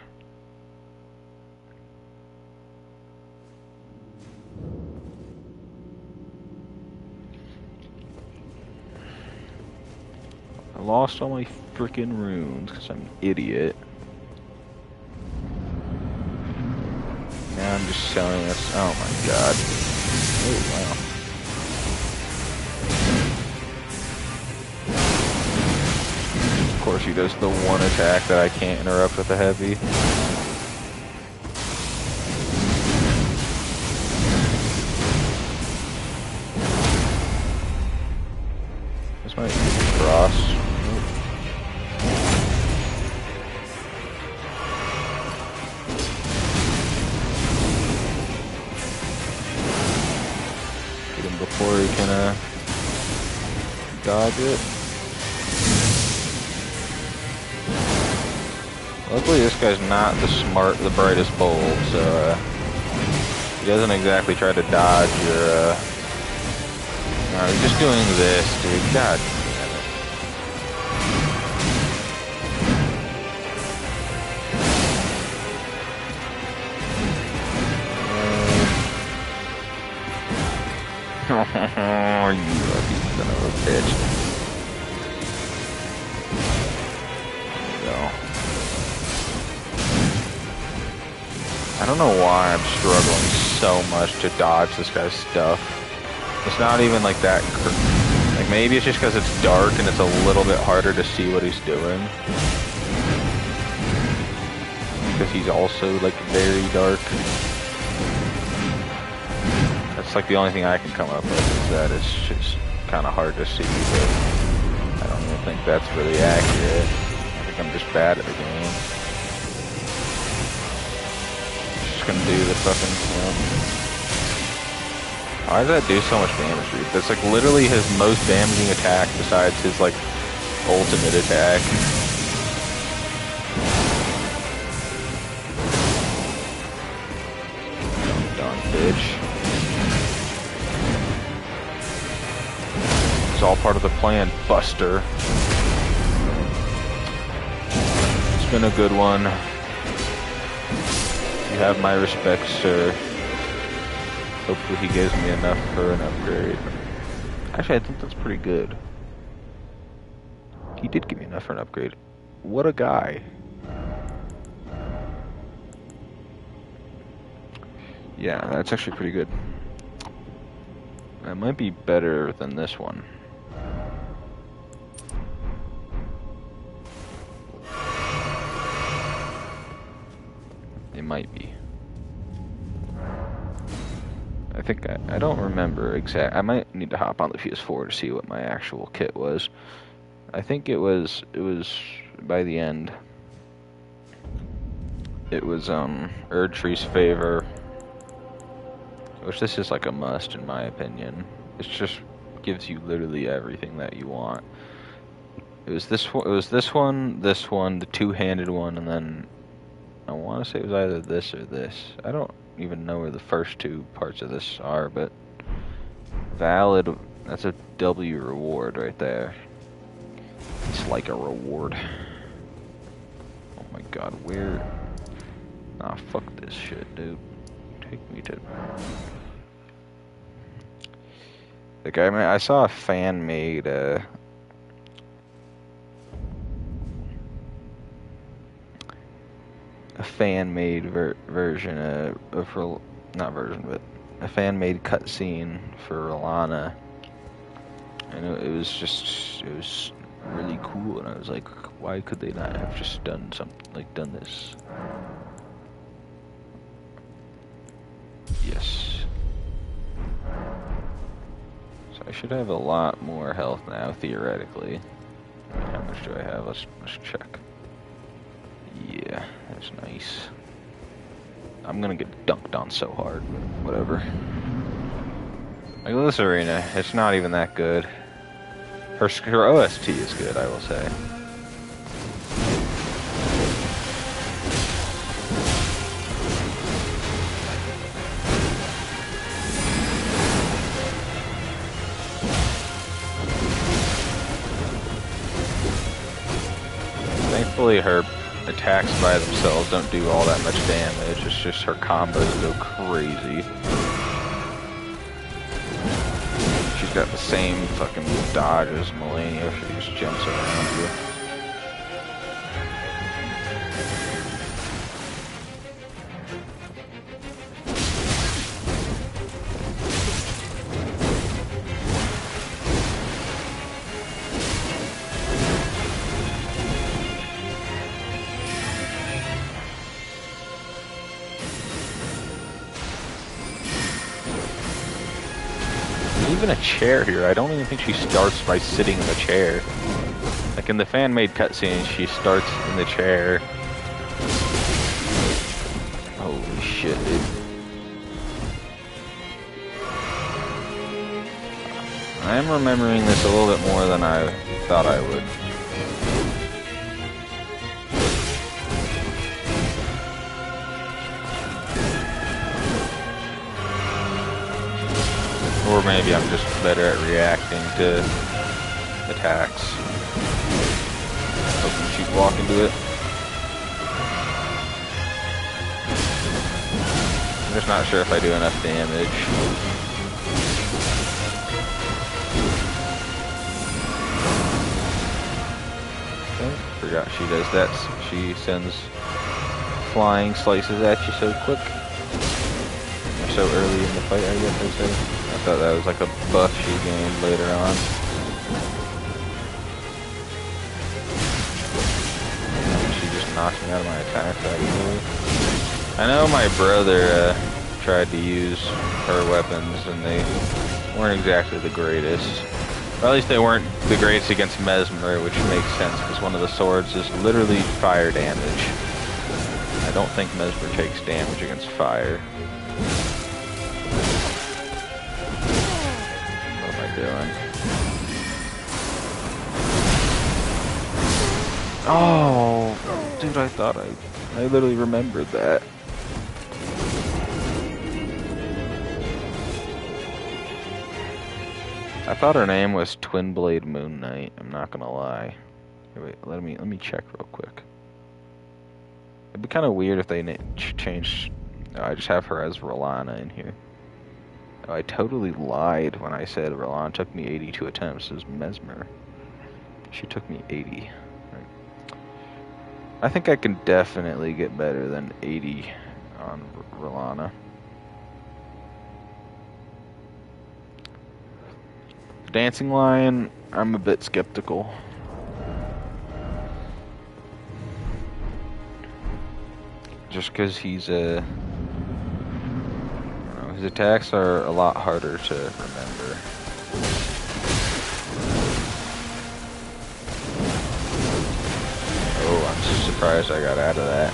I lost all my freaking runes because I'm an idiot. Now I'm just selling this. Oh my god. Oh wow. Of course he does the one attack that I can't interrupt with a heavy. This might be Frost. Get him before he can dodge it. Luckily this guy's not the brightest bulb, so he doesn't exactly try to dodge your no, he's just doing this, dude. God damn it. Oh, you lucky son of a bitch. I don't know why I'm struggling so much to dodge this guy's stuff. It's not even like that. Like maybe it's just because it's dark and it's a little bit harder to see what he's doing. Because he's also like very dark. That's like the only thing I can come up with is that it's just kind of hard to see. But I don't even think that's really accurate. I think I'm just bad at the game. Gonna do the fucking, you know. Why does that do so much damage, dude? That's like literally his most damaging attack besides his like ultimate attack. Done, bitch. It's all part of the plan, Buster. It's been a good one. You have my respect, sir. Hopefully he gives me enough for an upgrade. Actually, I think that's pretty good. He did give me enough for an upgrade. What a guy. Yeah, that's actually pretty good. It might be better than this one. It might be. I think I don't remember exact. I might need to hop on the PS4 to see what my actual kit was. I think it was by the end. It was Erdtree's Favor, which this is like a must in my opinion. It just gives you literally everything that you want. It was this one. It was this one, the two-handed one, and then. I want to say it was either this or this. I don't even know where the first two parts of this are, but valid, that's a W reward right there. It's like a reward. Oh my god, where? Ah, fuck this shit, dude. Take me to... Like, I mean, I saw a fan-made, version not version, but a fan-made cutscene for Rolana, and it was really cool. And I was like, why could they not have just done this? Yes. So I should have a lot more health now, theoretically. How much do I have? Let's check. Yeah, that's nice. I'm gonna get dunked on so hard, but whatever. Like this arena, it's not even that good. Her OST is good, I will say. Thankfully, her attacks by themselves don't do all that much damage. It's just her combos go crazy. She's got the same fucking dodge as Melania. She just jumps around you. Even a chair here. I don't even think she starts by sitting in the chair. Like in the fan-made cutscene, she starts in the chair. Holy shit, dude. I'm remembering this a little bit more than I thought I would. Or maybe I'm just better at reacting to attacks. Hoping she'd walk into it. I'm just not sure if I do enough damage. Okay, forgot she does that. She sends flying slices at you so quick. Or so early in the fight, I guess I say. I thought that was like a buff she gained later on. She just knocks me out of my attack that easily. I know my brother tried to use her weapons and they weren't exactly the greatest. Or at least they weren't the greatest against Mesmer, which makes sense because one of the swords is literally fire damage. I don't think Mesmer takes damage against fire. Doing. Oh, dude, I thought I literally remembered that. I thought her name was Twin Blade Moon Knight. I'm not gonna lie. Here, wait, let me check real quick. It'd be kind of weird if they changed. Oh, I just have her as Rolana in here. I totally lied when I said Rolana took me 82 attempts as Mesmer. She took me 80. Right. I think I can definitely get better than 80 on Rolana. Dancing Lion, I'm a bit skeptical. Just because he's a... his attacks are a lot harder to remember. Oh, I'm surprised I got out of that.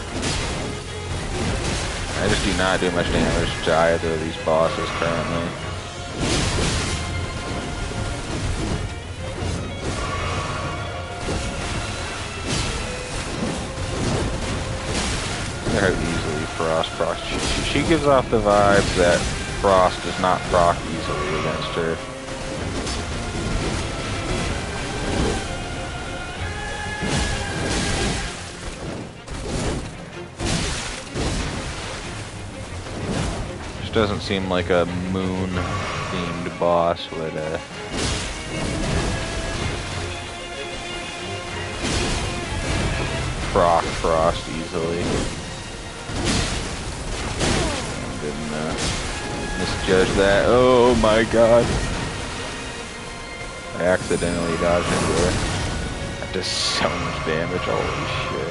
I just do not do much damage to either of these bosses currently. Look at how easily Frost procs. She gives off the vibes that Frost does not proc easily against her. doesn't seem like a moon-themed boss would proc Frost easily. Didn't misjudge that. Oh my god. I accidentally dodged into her. That does so much damage, holy shit.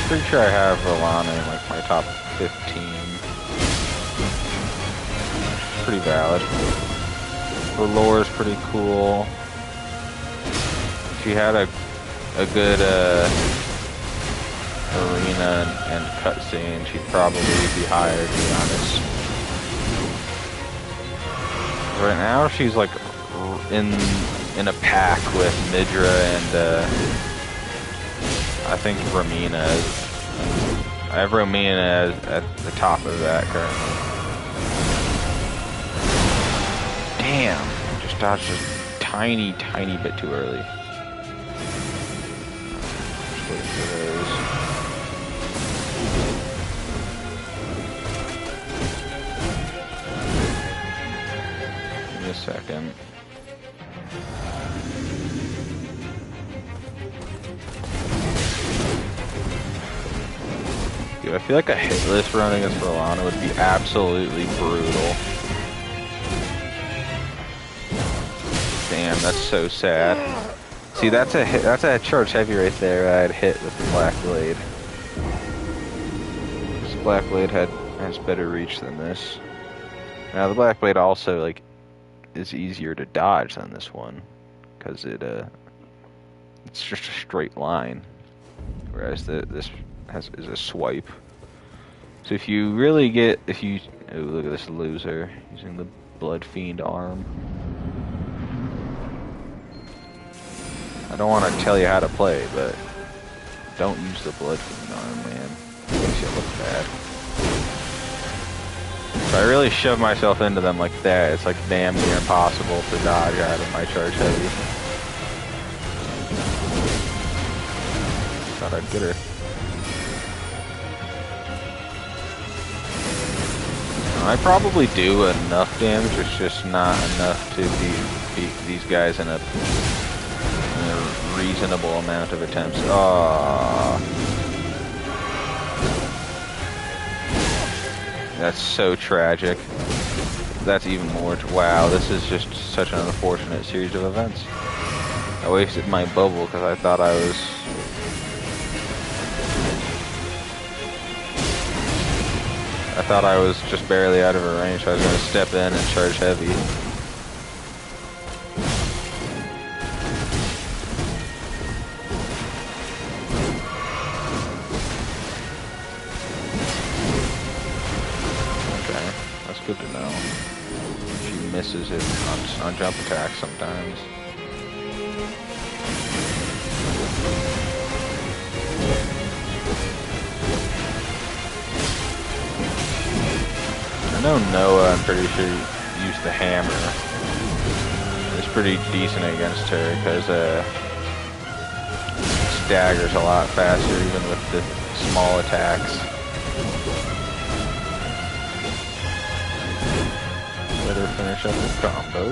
Pretty sure I have Rolana in like my top 15. Pretty valid. Her lore is pretty cool. She had a good arena and cutscene. She'd probably be higher, to be honest. Right now she's like in a pack with Midra and I think Romina. I have Romina at the top of that currently. Damn, just dodged a tiny bit too early. Just wait for those. Give me a second. Dude, I feel like a hitless run against Rolana would be absolutely brutal. Damn, that's so sad. See, that's a charge heavy right there I'd hit with the Black Blade. This Black Blade has better reach than this. Now the Black Blade also like is easier to dodge than this one, because it's just a straight line, whereas this is a swipe. So if you really get, oh look at this loser using the Blood Fiend arm. I don't want to tell you how to play, but don't use the Blood Fiend arm, man. It makes you look bad. If I really shove myself into them like that, it's like damn near impossible to dodge out of my charge heavy. Thought I'd get her. I probably do enough damage, it's just not enough to beat these guys in a reasonable amount of attempts. Aww. That's so tragic. That's even more. Wow, this is just such an unfortunate series of events. I wasted my bubble because I thought I was... just barely out of her range, so I was going to step in and charge heavy. Okay, that's good to know. She misses it on jump attacks sometimes. I know Noah, I'm pretty sure, used the hammer. It's pretty decent against her because it staggers a lot faster even with the small attacks. Let her finish up this combo.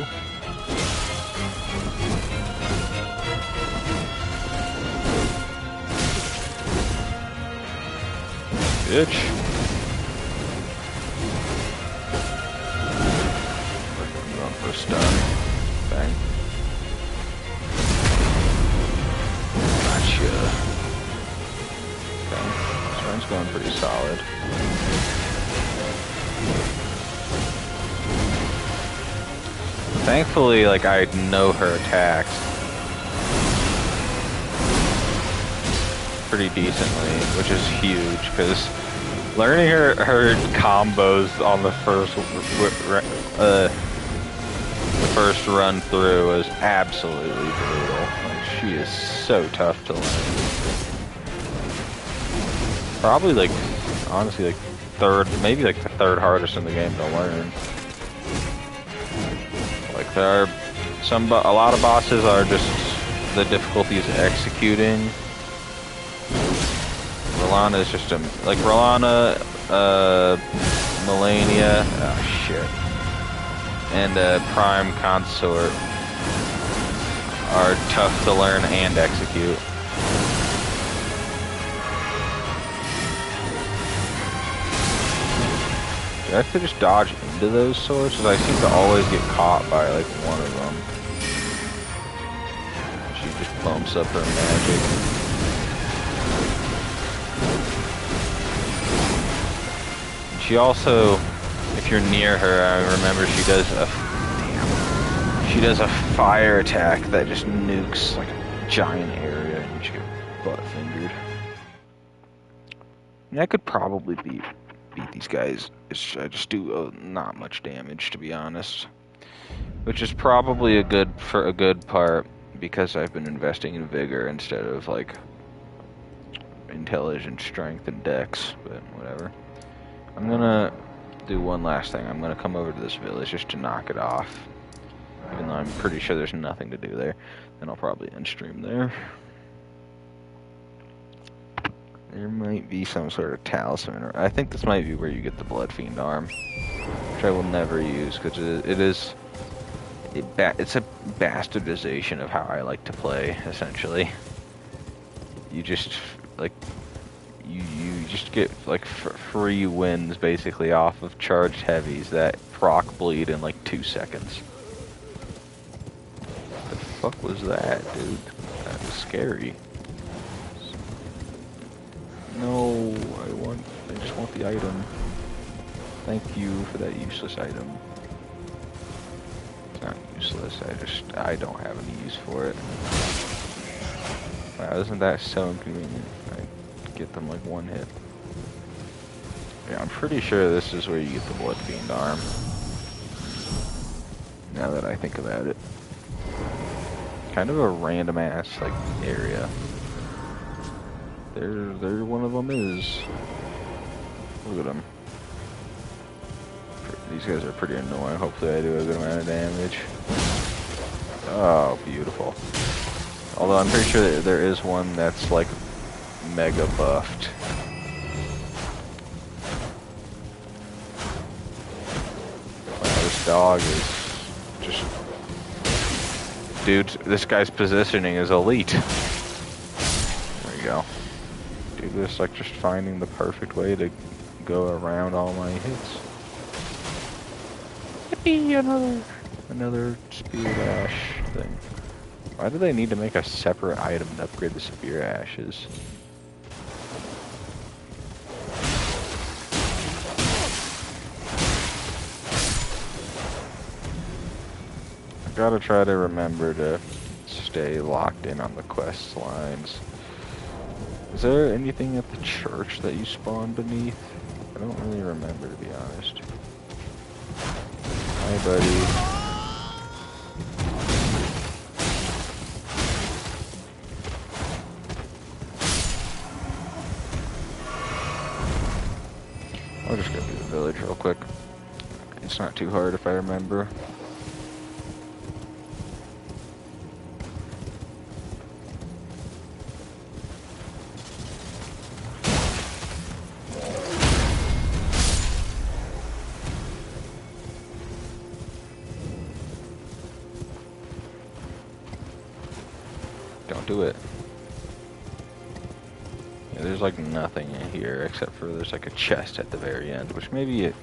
Bitch. Stun. Bang. Gotcha. Okay. This run's going pretty solid. Thankfully, like, I know her attacks pretty decently, which is huge, because Learning her combos on the first run through was absolutely brutal. Like, she is so tough to learn. Probably like, honestly, like maybe like the third hardest in the game to learn. Like there are a lot of bosses are just the difficulty is executing. Rolana is just like Rolana, Melania, oh shit, and Prime Consort are tough to learn and execute. Do I have to just dodge into those swords? Because I seem to always get caught by like one of them. She just bumps up her magic. She also, if you're near her, I remember she does a fire attack that just nukes like a giant area and you get butt fingered. And I could probably beat these guys. I just do not much damage, to be honest. Which is probably a good part because I've been investing in vigor instead of like intelligence, strength, and dex. But whatever. I'm gonna do one last thing. I'm gonna come over to this village just to knock it off. Even though I'm pretty sure there's nothing to do there. Then I'll probably end stream there. There might be some sort of talisman. I think this might be where you get the Blood Fiend arm. Which I will never use because it's a bastardization of how I like to play, essentially. You just, like, you just get, like, free wins, basically, off of charged heavies that proc bleed in, like, 2 seconds. What the fuck was that, dude? That was scary. No, I just want the item. Thank you for that useless item. It's not useless, I don't have any use for it. Wow, isn't that so inconvenient? I get them like one hit. Yeah, I'm pretty sure this is where you get the Blood Fiend arm. Now that I think about it. Kind of a random ass, like, area. There one of them is. Look at them. These guys are pretty annoying. Hopefully I do a good amount of damage. Oh, beautiful. Although I'm pretty sure that there is one that's like mega buffed. Wow, this dog is just... Dude, this guy's positioning is elite. There you go. Dude, this like just finding the perfect way to go around all my hits. Yippee! Another spear ash thing. Why do they need to make a separate item to upgrade the spear ashes? I gotta try to remember to stay locked in on the quest lines. Is there anything at the church that you spawn beneath? I don't really remember, to be honest. Hi, buddy. I'll just go through the village real quick. It's not too hard if I remember. Don't do it. Yeah, there's like nothing in here except for there's like a chest at the very end, which maybe it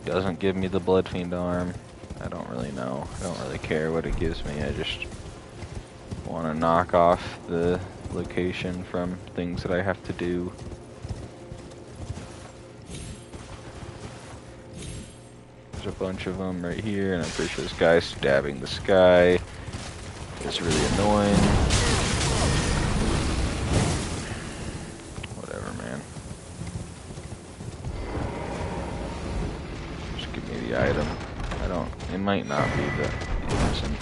doesn't give me the Blood Fiend arm. I don't really know. I don't really care what it gives me. I just want to knock off the location from things that I have to do. There's a bunch of them right here, and I'm pretty sure this guy's stabbing the sky. It's really annoying. Whatever, man. the item. It might not be that it isn't.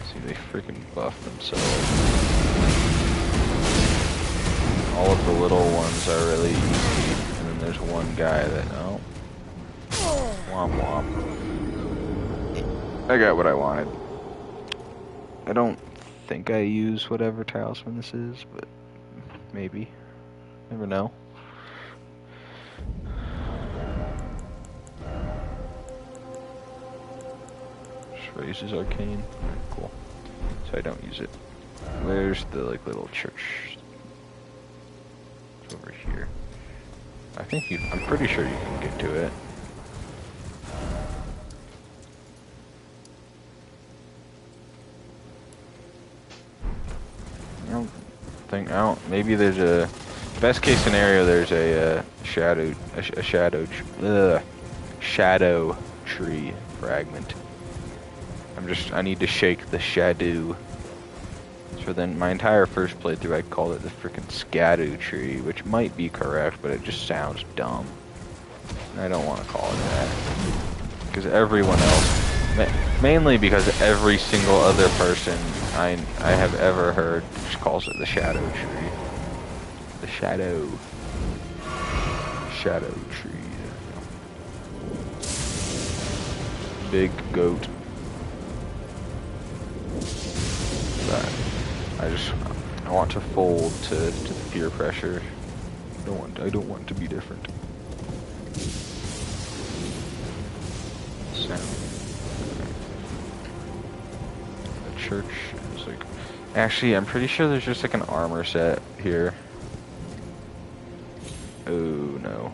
See, they freaking buff themselves. All of the little ones are really easy, and then there's one guy that, oh. Womp womp. I got what I wanted. I don't think I use whatever talisman this is, but maybe. Never know. Just raises arcane. Alright, cool. So I don't use it. Where's the like little church? It's over here. I think I'm pretty sure you can get to it. Maybe there's a best case scenario. There's a shadow tree fragment. I need to shake the shadow. So then my entire first playthrough, I called it the frickin' scadoo tree, which might be correct, but it just sounds dumb. And I don't want to call it that because everyone else, mainly because every single other person I have ever heard just calls it the shadow tree. The shadow tree. Big goat. But I want to fold to the peer pressure. I don't want to be different. Sound. The church is like. Actually, I'm pretty sure there's just like an armor set here. Oh no.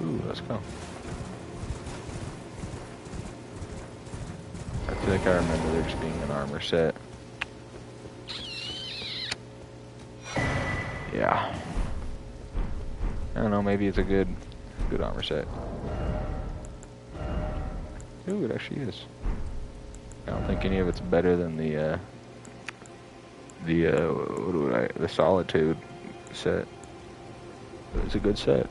Ooh, let's go. I feel like I remember there just being an armor set. Yeah. I don't know, maybe it's a good armor set. Ooh, it actually is. I don't think any of it's better than the Solitude set. But it's a good set.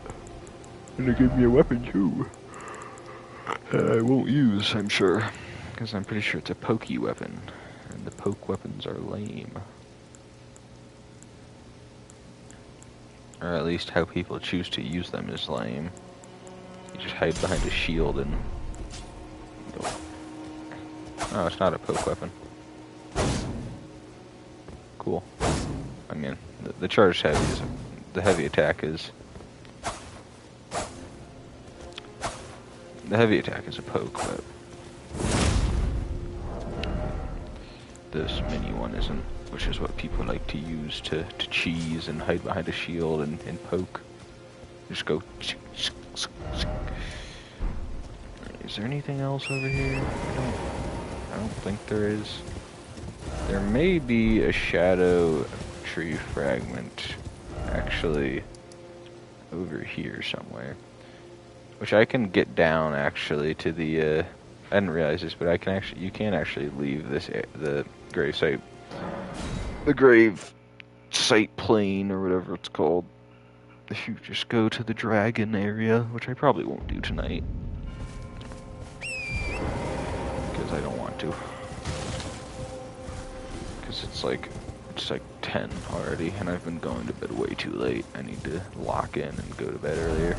And they give me a weapon too. I won't use, I'm sure. Because I'm pretty sure it's a pokey weapon. And the poke weapons are lame. Or at least how people choose to use them is lame. You just hide behind a shield and... go. Oh, it's not a poke weapon. Cool. I mean, the charged heavy is... the heavy attack is... the heavy attack is a poke, but... this mini one isn't, which is what people like to use to cheese and hide behind a shield and poke. Just go... Is there anything else over here? I don't think there is. There may be a shadow tree fragment actually over here somewhere, which I can get down actually to the I didn't realize this, but you can actually leave the grave site plane or whatever it's called if you just go to the dragon area, which I probably won't do tonight because I don't want to. Because it's like 10 already, and I've been going to bed way too late. I need to lock in and go to bed earlier.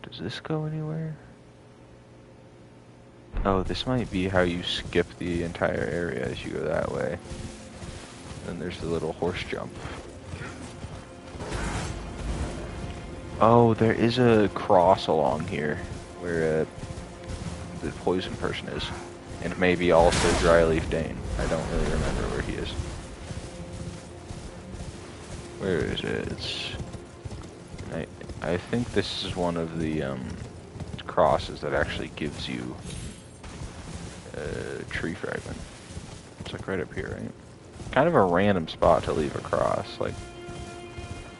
Does this go anywhere? Oh, this might be how you skip the entire area as you go that way. Then there's the little horse jump. Oh, there is a cross along here where the poison person is. And maybe also Dryleaf Dane. I don't really remember where he is. Where is it? I think this is one of the crosses that actually gives you a tree fragment. It's like right up here, right? Kind of a random spot to leave a cross. Like,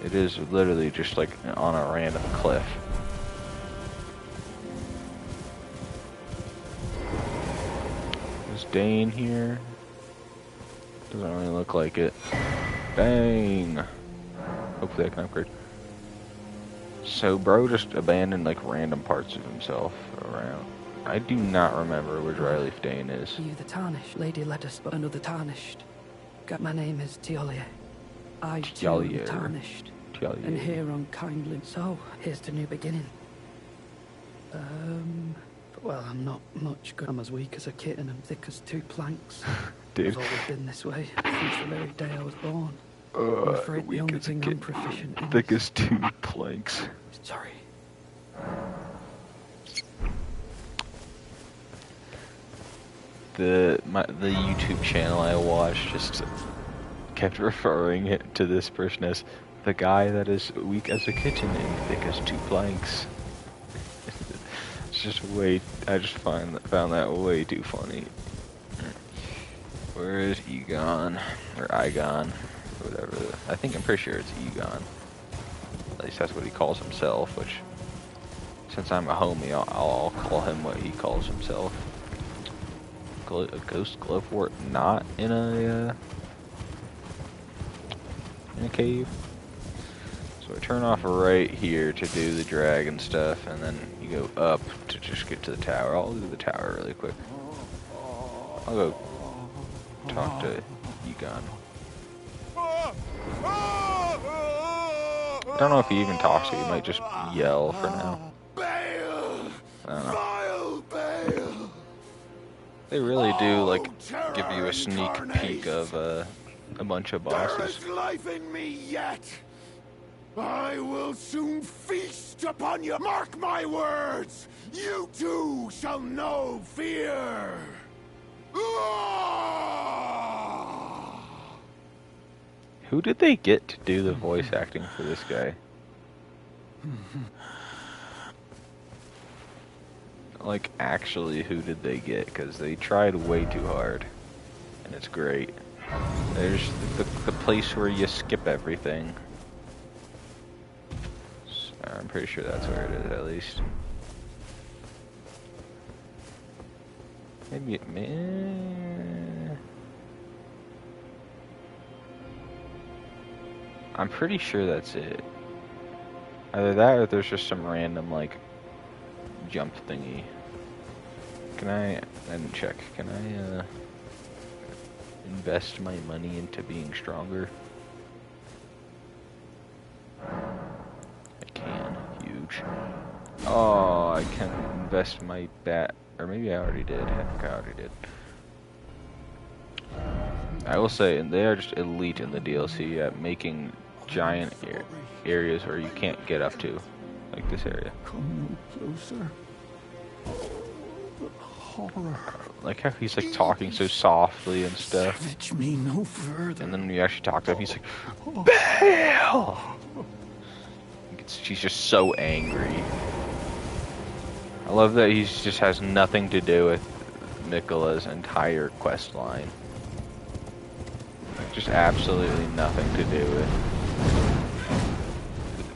it is literally just like on a random cliff. Is Dane here? Doesn't really look like it. Dang. Hopefully I can upgrade. So bro just abandoned like random parts of himself around. I do not remember where Dryleaf Dane is. You the Tarnished. Lady led us but another Tarnished. My name is Tiolier. I too am Tiolier. Tarnished. Tiolier. And here on kindly. So, here's the new beginning. Well, I'm not much good. I'm as weak as a kitten and thick as two planks. Dude. I've always been this way since the very day I was born. I'm afraid the only thing I'm proficient in thick as two planks. Sorry. The YouTube channel I watched just kept referring it to this person as the guy that is weak as a kitten and thick as two planks. It's just I just found that way too funny. Where is Egon? Or Igon? Whatever. I'm pretty sure it's Egon. At least that's what he calls himself, which, since I'm a homie, I'll call him what he calls himself. A ghost glowfort not in a cave. So I turn off right here to do the dragon stuff, and then you go up to just get to the tower. I'll do the tower really quick. I'll go talk to Egon. I don't know if he even talks to you. He might just yell for now. I don't know. They really do like give you a sneak peek of a bunch of bosses. There is life in me yet. I will soon feast upon you. Mark my words. You too shall know fear. Who did they get to do the voice acting for this guy? Like, actually, who did they get? Because they tried way too hard. And it's great. There's the place where you skip everything. So I'm pretty sure that's where it is, at least. Maybe it may... I'm pretty sure that's it. Either that or there's just some random, like, jump thingy. I didn't check. Can I, invest my money into being stronger? I can. Huge. Oh, I can invest my bat. Or maybe I already did. I think I already did. I will say, and they are just elite in the DLC at making giant areas where you can't get up to. Like this area. Come no closer. Horror. Like how he's like talking so softly and stuff. Savage me no further. And then when you actually talk to him, he's like, Bale! She's just so angry. I love that he just has nothing to do with Miquella's entire quest line. Like, just absolutely nothing to do with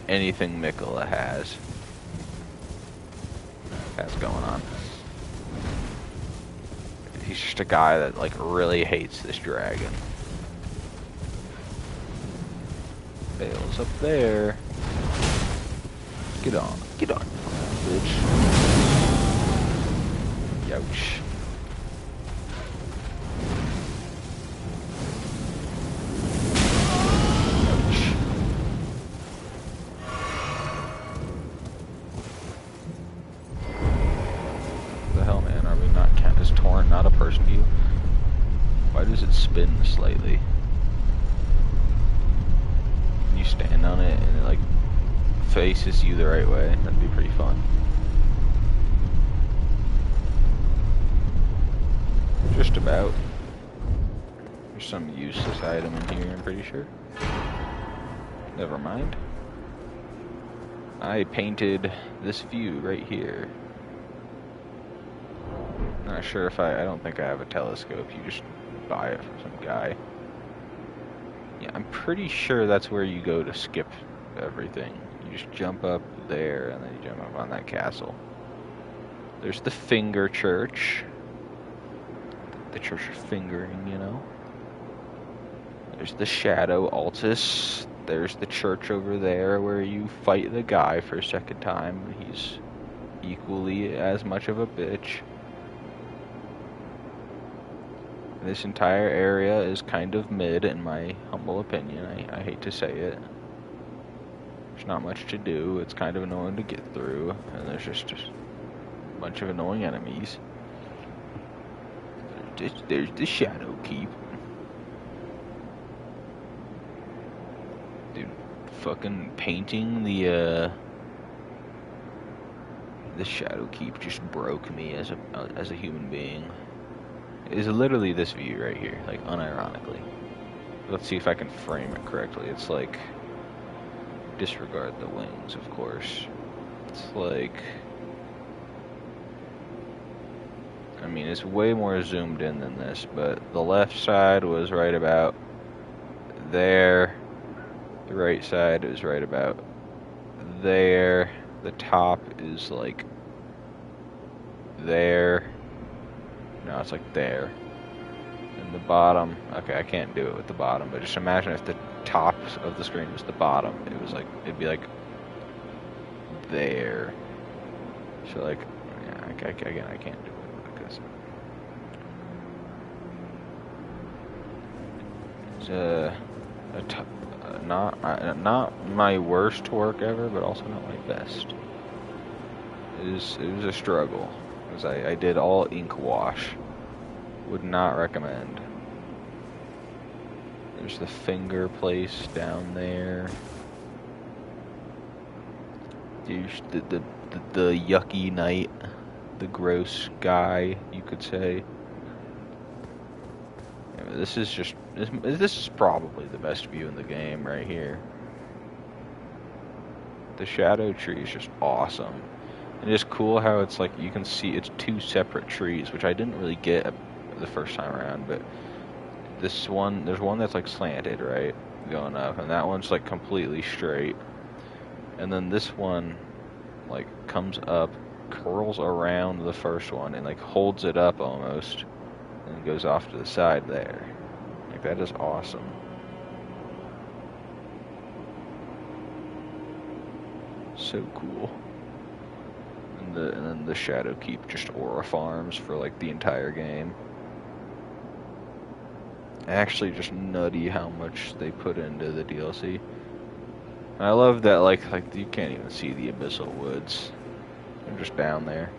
anything Miquella has going on. He's just a guy that like really hates this dragon. Bale's up there. Get on, bitch. Youch. Not a person view. Why does it spin slightly? Can you stand on it and it like faces you the right way? That'd be pretty fun. Just about. There's some useless item in here, I'm pretty sure. Never mind. I painted this view right here. Not sure if I don't think I have a telescope. You just buy it from some guy. Yeah, I'm pretty sure that's where you go to skip everything. You just jump up there and then you jump up on that castle. There's the Finger Church. The Church of Fingering, you know. There's the Shadow Altus. there's the church over there where you fight the guy for a second time. He's equally as much of a bitch. This entire area is kind of mid, in my humble opinion. I hate to say it. There's not much to do. It's kind of annoying to get through, and there's just a bunch of annoying enemies. There's the Shadow Keep. Dude, fucking painting the Shadow Keep just broke me as a human being. It is literally this view right here, like unironically. Let's see if I can frame it correctly. It's like, disregard the wings, of course. It's like, I mean, it's way more zoomed in than this, but the left side was right about there. The right side is right about there. The top is like there. No, it's like there. And the bottom, okay, I can't do it with the bottom, but just imagine if the top of the screen was the bottom. It was like, it'd be like there. So like, yeah, again, I can't do it because it's not my worst work ever, but also not my best. It was a struggle. Because I did all ink wash. Would not recommend. There's the finger place down there. There's the yucky knight. The gross guy, you could say. Yeah, this is probably the best view in the game right here. The shadow tree is just awesome. And it's cool how it's like, you can see it's two separate trees, which I didn't really get the first time around, but this one, there's one that's like slanted, right, going up, and that one's like completely straight. And then this one, like, comes up, curls around the first one, and like holds it up almost, and goes off to the side there. Like, that is awesome. So cool. And then the Shadow Keep just aura farms for like the entire game. Actually, just nutty how much they put into the DLC. And I love that like you can't even see the Abyssal Woods. They're just down there.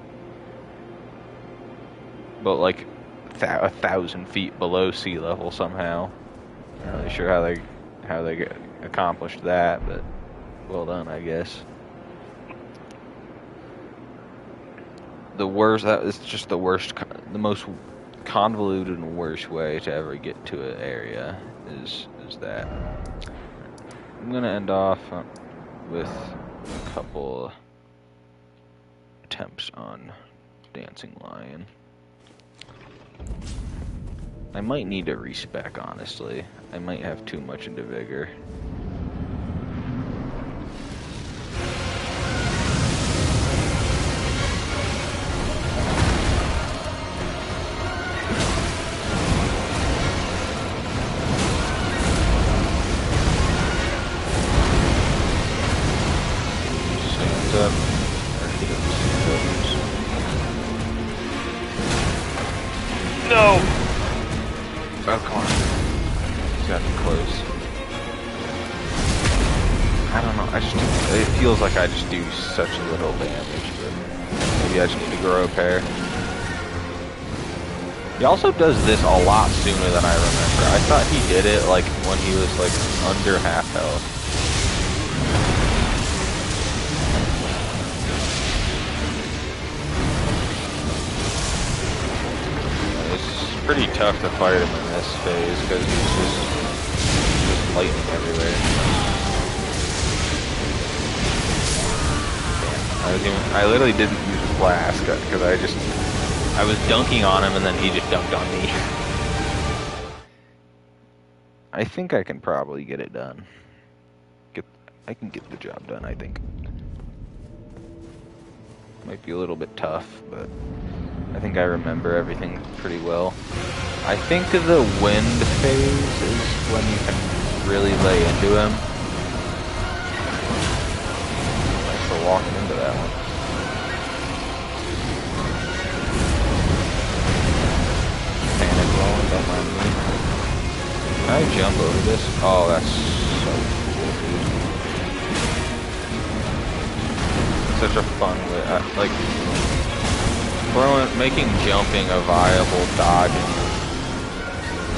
But like 1,000 feet below sea level somehow. I'm not really sure how they accomplished that, but well done, I guess. The worst, that is just the worst, the most convoluted and worst way to ever get to an area is that. I'm gonna end off with a couple attempts on Dancing Lion. I might need to respec, honestly. I might have too much into vigor. No! Oh, come on. He's got me close. I don't know, it feels like I just do such little damage, but maybe I just need to grow a pair. He also does this a lot sooner than I remember. I thought he did it like when he was like under half health. Pretty tough to fight him in this phase because he's just lightning everywhere. Damn, I literally didn't use Flask because I was dunking on him and then he just dunked on me. I think I can probably get it done. I can get the job done, I think. Might be a little bit tough, but I think I remember everything pretty well. I think the wind phase is when you can really lay into him. walking into that one. Panic rolling, don't mind me. Can I jump over this? Oh, that's so cool, dude. Such a fun way. Like, making jumping a viable dodging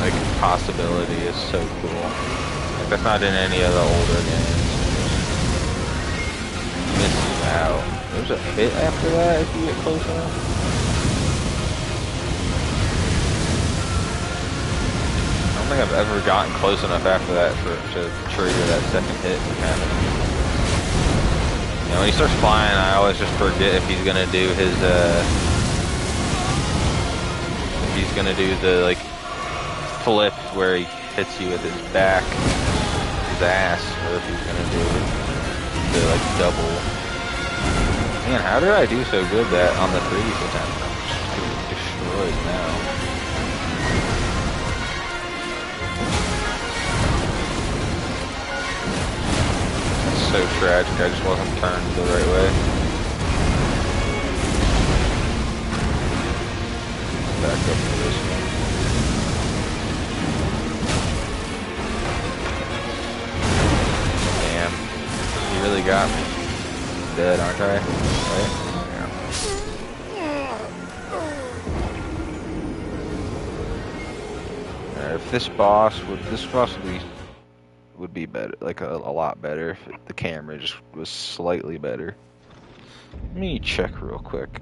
like possibility is so cool. Like, that's not in any of the older games. Miss you out. There's a hit after that if you get close enough. I don't think I've ever gotten close enough after that to trigger that second hit from happening. You know, when he starts flying, I always just forget if he's gonna do his he's gonna do the like flip where he hits you with his back, his ass, or if he's gonna do the like double. Man, how did I do so good that on the previous attempt? I'm just getting destroyed now. That's so tragic. I just wasn't turned the right way. Back up to this one. Damn. You really got me. Dead, aren't I? Right? Yeah. If this boss would be better, like a lot better if the camera just was slightly better. Let me check real quick.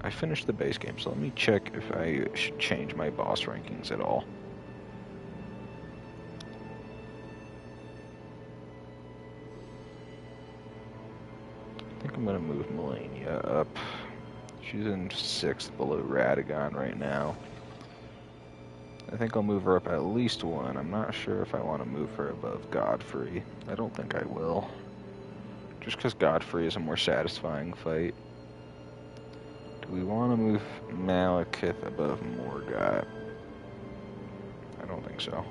I finished the base game, so let me check if I should change my boss rankings at all. I think I'm gonna move Melania up. She's in 6th below Radagon right now. I think I'll move her up at least 1. I'm not sure if I want to move her above Godfrey. I don't think I will. Just because Godfrey is a more satisfying fight. Do we want to move Malekith above Morgott? I don't think so.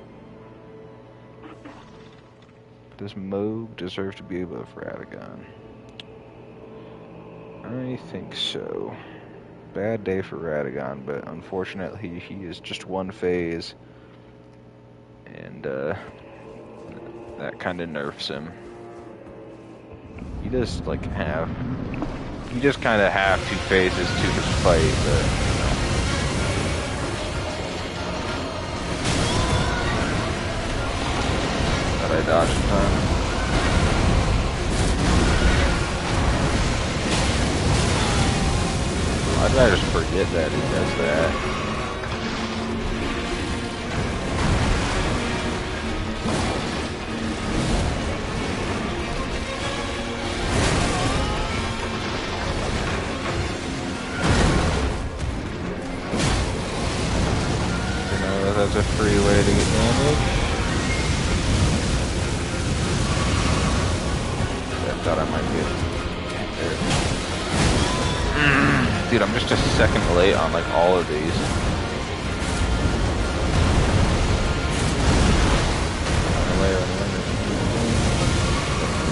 Does Moog deserve to be above Radagon? I think so. Bad day for Radagon, but unfortunately he is just one phase. And that kind of nerfs him. He does like have... You just kind of have 2 phases to his fight, but, you know. Thought I dodged in time. Why did I just forget that he does that? That's a free way to get damage. I thought I might get there. Dude, I'm just a second late on like all of these.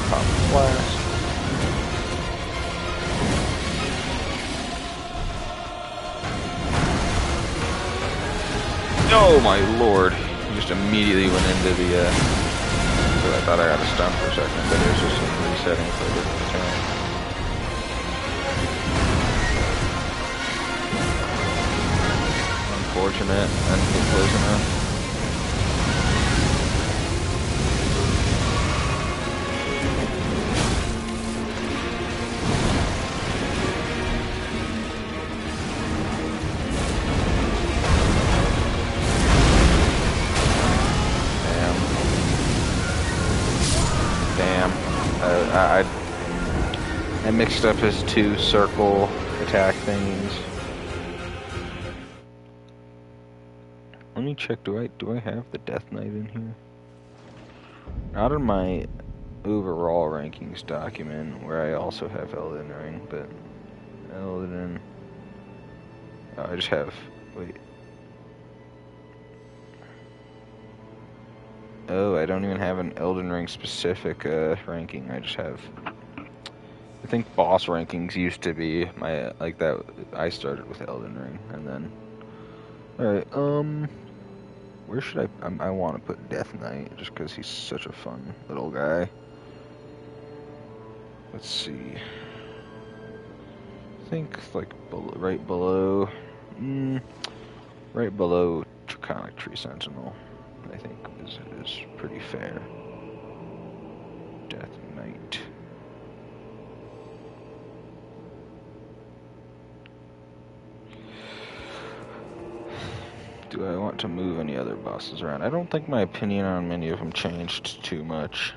Pop blast. Oh my lord, he just immediately went into the, so I thought I got a stun for a second, but it was just resetting for a different turn. Unfortunate, I didn't get close enough. I mixed up his 2 circle attack things. Let me check, do I have the Death Knight in here? Not in my overall rankings document, where I also have Elden Ring, but Elden... Oh, I just have... Wait. Oh, I don't even have an Elden Ring specific ranking, I just have... think boss rankings used to be my, like that, I started with Elden Ring, and then... Alright, where should I want to put Death Knight, just because he's such a fun little guy. Let's see. I think, like, right below... right below Draconic Tree Sentinel, I think is pretty fair. Death Knight. Do I want to move any other bosses around? I don't think my opinion on many of them changed too much.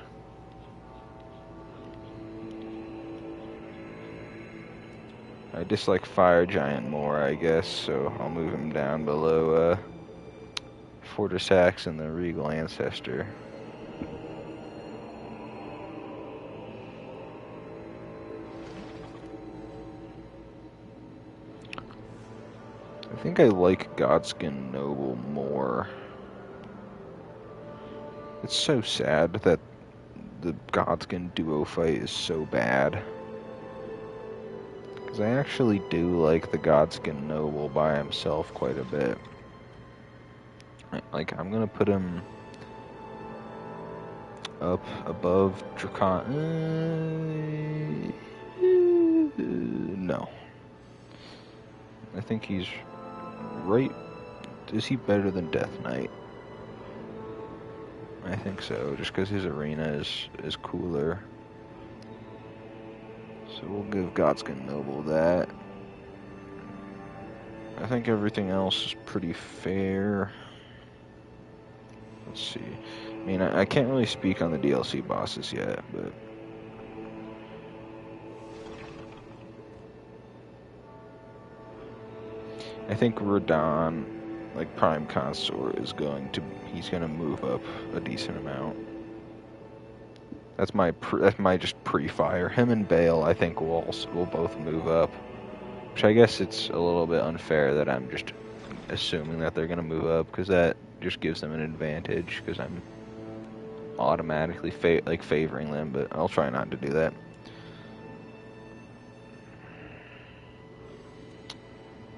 I dislike Fire Giant more, I guess, so I'll move him down below Fortress Axe and the Regal Ancestor. I think I like Godskin Noble more. It's so sad that the Godskin duo fight is so bad. Because I actually do like the Godskin Noble by himself quite a bit. Like, I'm gonna put him up above Dracon... no. I think he's right. Is he better than Death Knight? I think so, just because his arena is cooler. So we'll give Godskin Noble that. I think everything else is pretty fair. Let's see. I mean, I can't really speak on the DLC bosses yet, but... I think Radon, like Prime Consort, is he's gonna move up a decent amount. That's my just pre-fire. Him and Bale, I think, will both move up. Which I guess it's a little bit unfair that I'm just assuming that they're gonna move up, because that just gives them an advantage, because I'm automatically favoring them, but I'll try not to do that.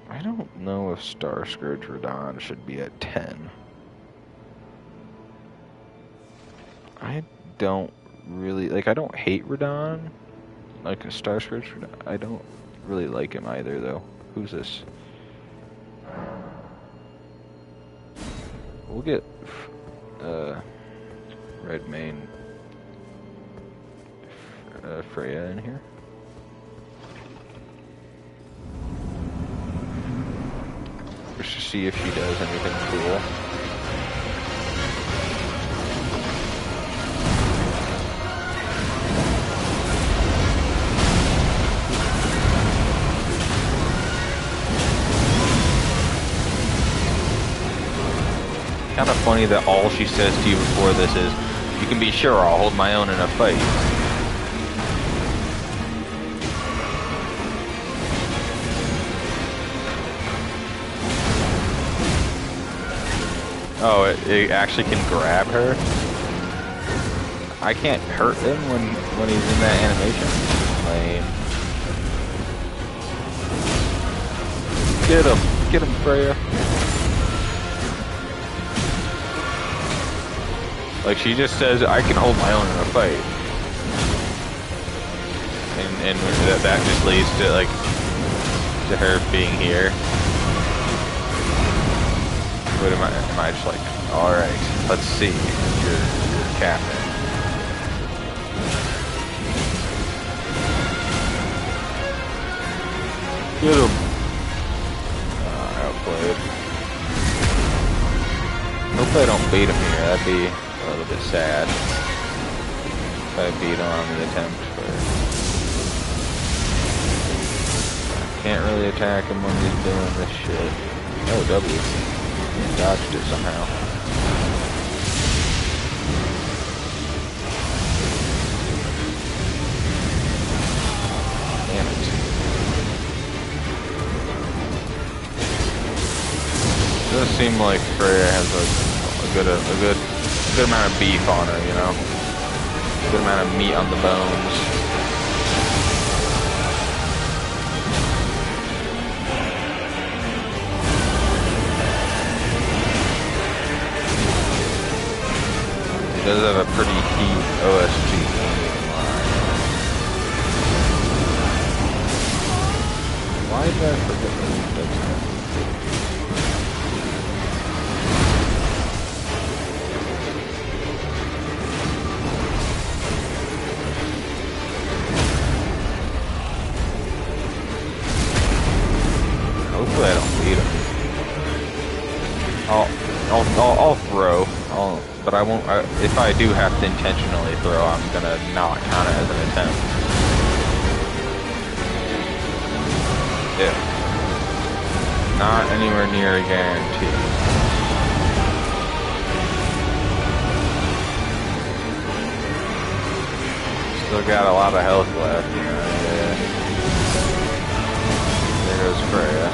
I don't know if Star Scourge Radon should be at 10. I don't really, I don't hate Radon, like a Star Scourge Radon. I don't really like him either, though. Who's this? We'll get, Red Mane, Freya in here. Just to see if she does anything cool. Kind of funny that all she says to you before this is, "You can be sure I'll hold my own in a fight." Oh, it actually can grab her? I can't hurt him when he's in that animation? Lame. Get him, Freya. Like, she just says, I can hold my own in a fight. And that just leads to, to her being here. But am I just like, alright, let's see, you're captain. Get him! Outplayed. Hope I don't beat him here, that'd be a little bit sad. If I beat him on the attempt, but... Can't really attack him when he's doing this shit. Oh, W. Dodged it somehow. Damn it. It does seem like Freya has a good amount of beef on her, you know? A good amount of meat on the bones. does have a pretty huge OSG line. Why did I forget that he does that? Hopefully I don't beat him. I'll throw. But I won't. If I do have to intentionally throw, I'm gonna not count it as an attempt. If not anywhere near a guarantee. Still got a lot of health left, you know. Yeah. There goes Freya.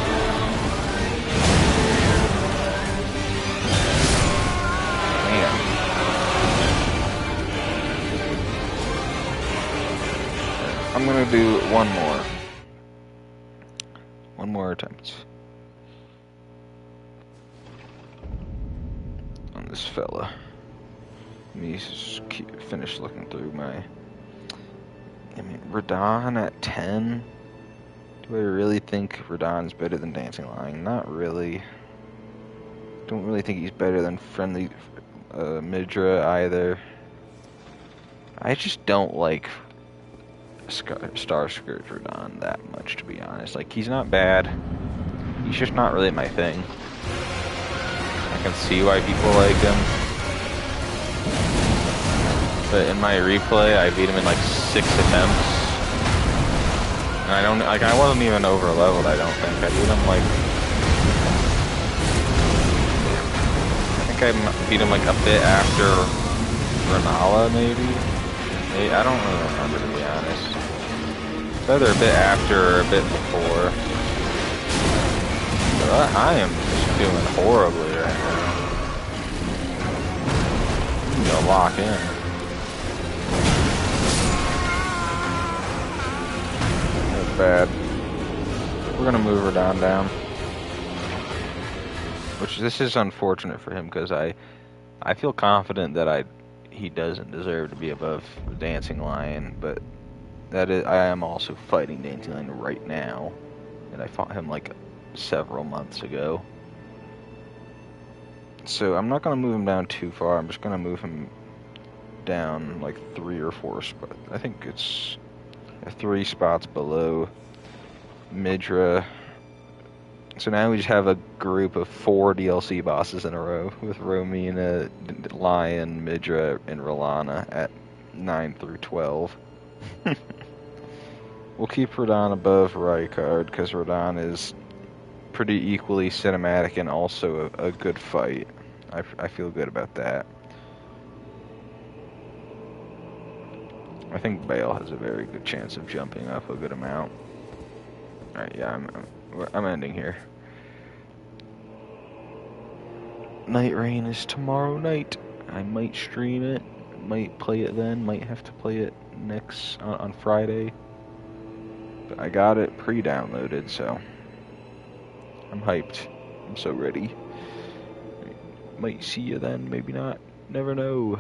I'm gonna do one more attempt on this fella. Let me just finish looking through my. I mean, Radahn at 10. Do I really think Radahn's better than Dancing Lion? Not really. Don't really think he's better than Friendly Midra either. I just don't like Star Scourge Radahn that much, to be honest. Like, he's not bad. He's just not really my thing. I can see why people like him. But in my replay, I beat him in like 6 attempts. And I wasn't even over leveled, I don't think. I beat him like... I think I beat him like a bit after Renala, maybe? I don't really remember, to be honest. It's either a bit after or a bit before. But I am just doing horribly right now. I'm gonna lock in. That's bad. We're gonna move Radahn down. Which, this is unfortunate for him, because I feel confident that he doesn't deserve to be above the Dancing Lion, but I am also fighting Dancing Lion right now, and I fought him like several months ago. So I'm not going to move him down too far. I'm just going to move him down like 3 or 4 spots. I think it's 3 spots below Midra. So now we just have a group of 4 DLC bosses in a row, with Romina, Lion, Midra, and R'Lana at 9 through 12. We'll keep Radahn above Rykard, because Radahn is pretty equally cinematic and also a good fight. I feel good about that. I think Bale has a very good chance of jumping up a good amount. Alright, yeah, I'm ending here. Night Rain is tomorrow night. I might stream it, might play it then, might have to play it on Friday. But I got it pre-downloaded, so I'm hyped. I'm so ready. Might see you then, maybe not. Never know.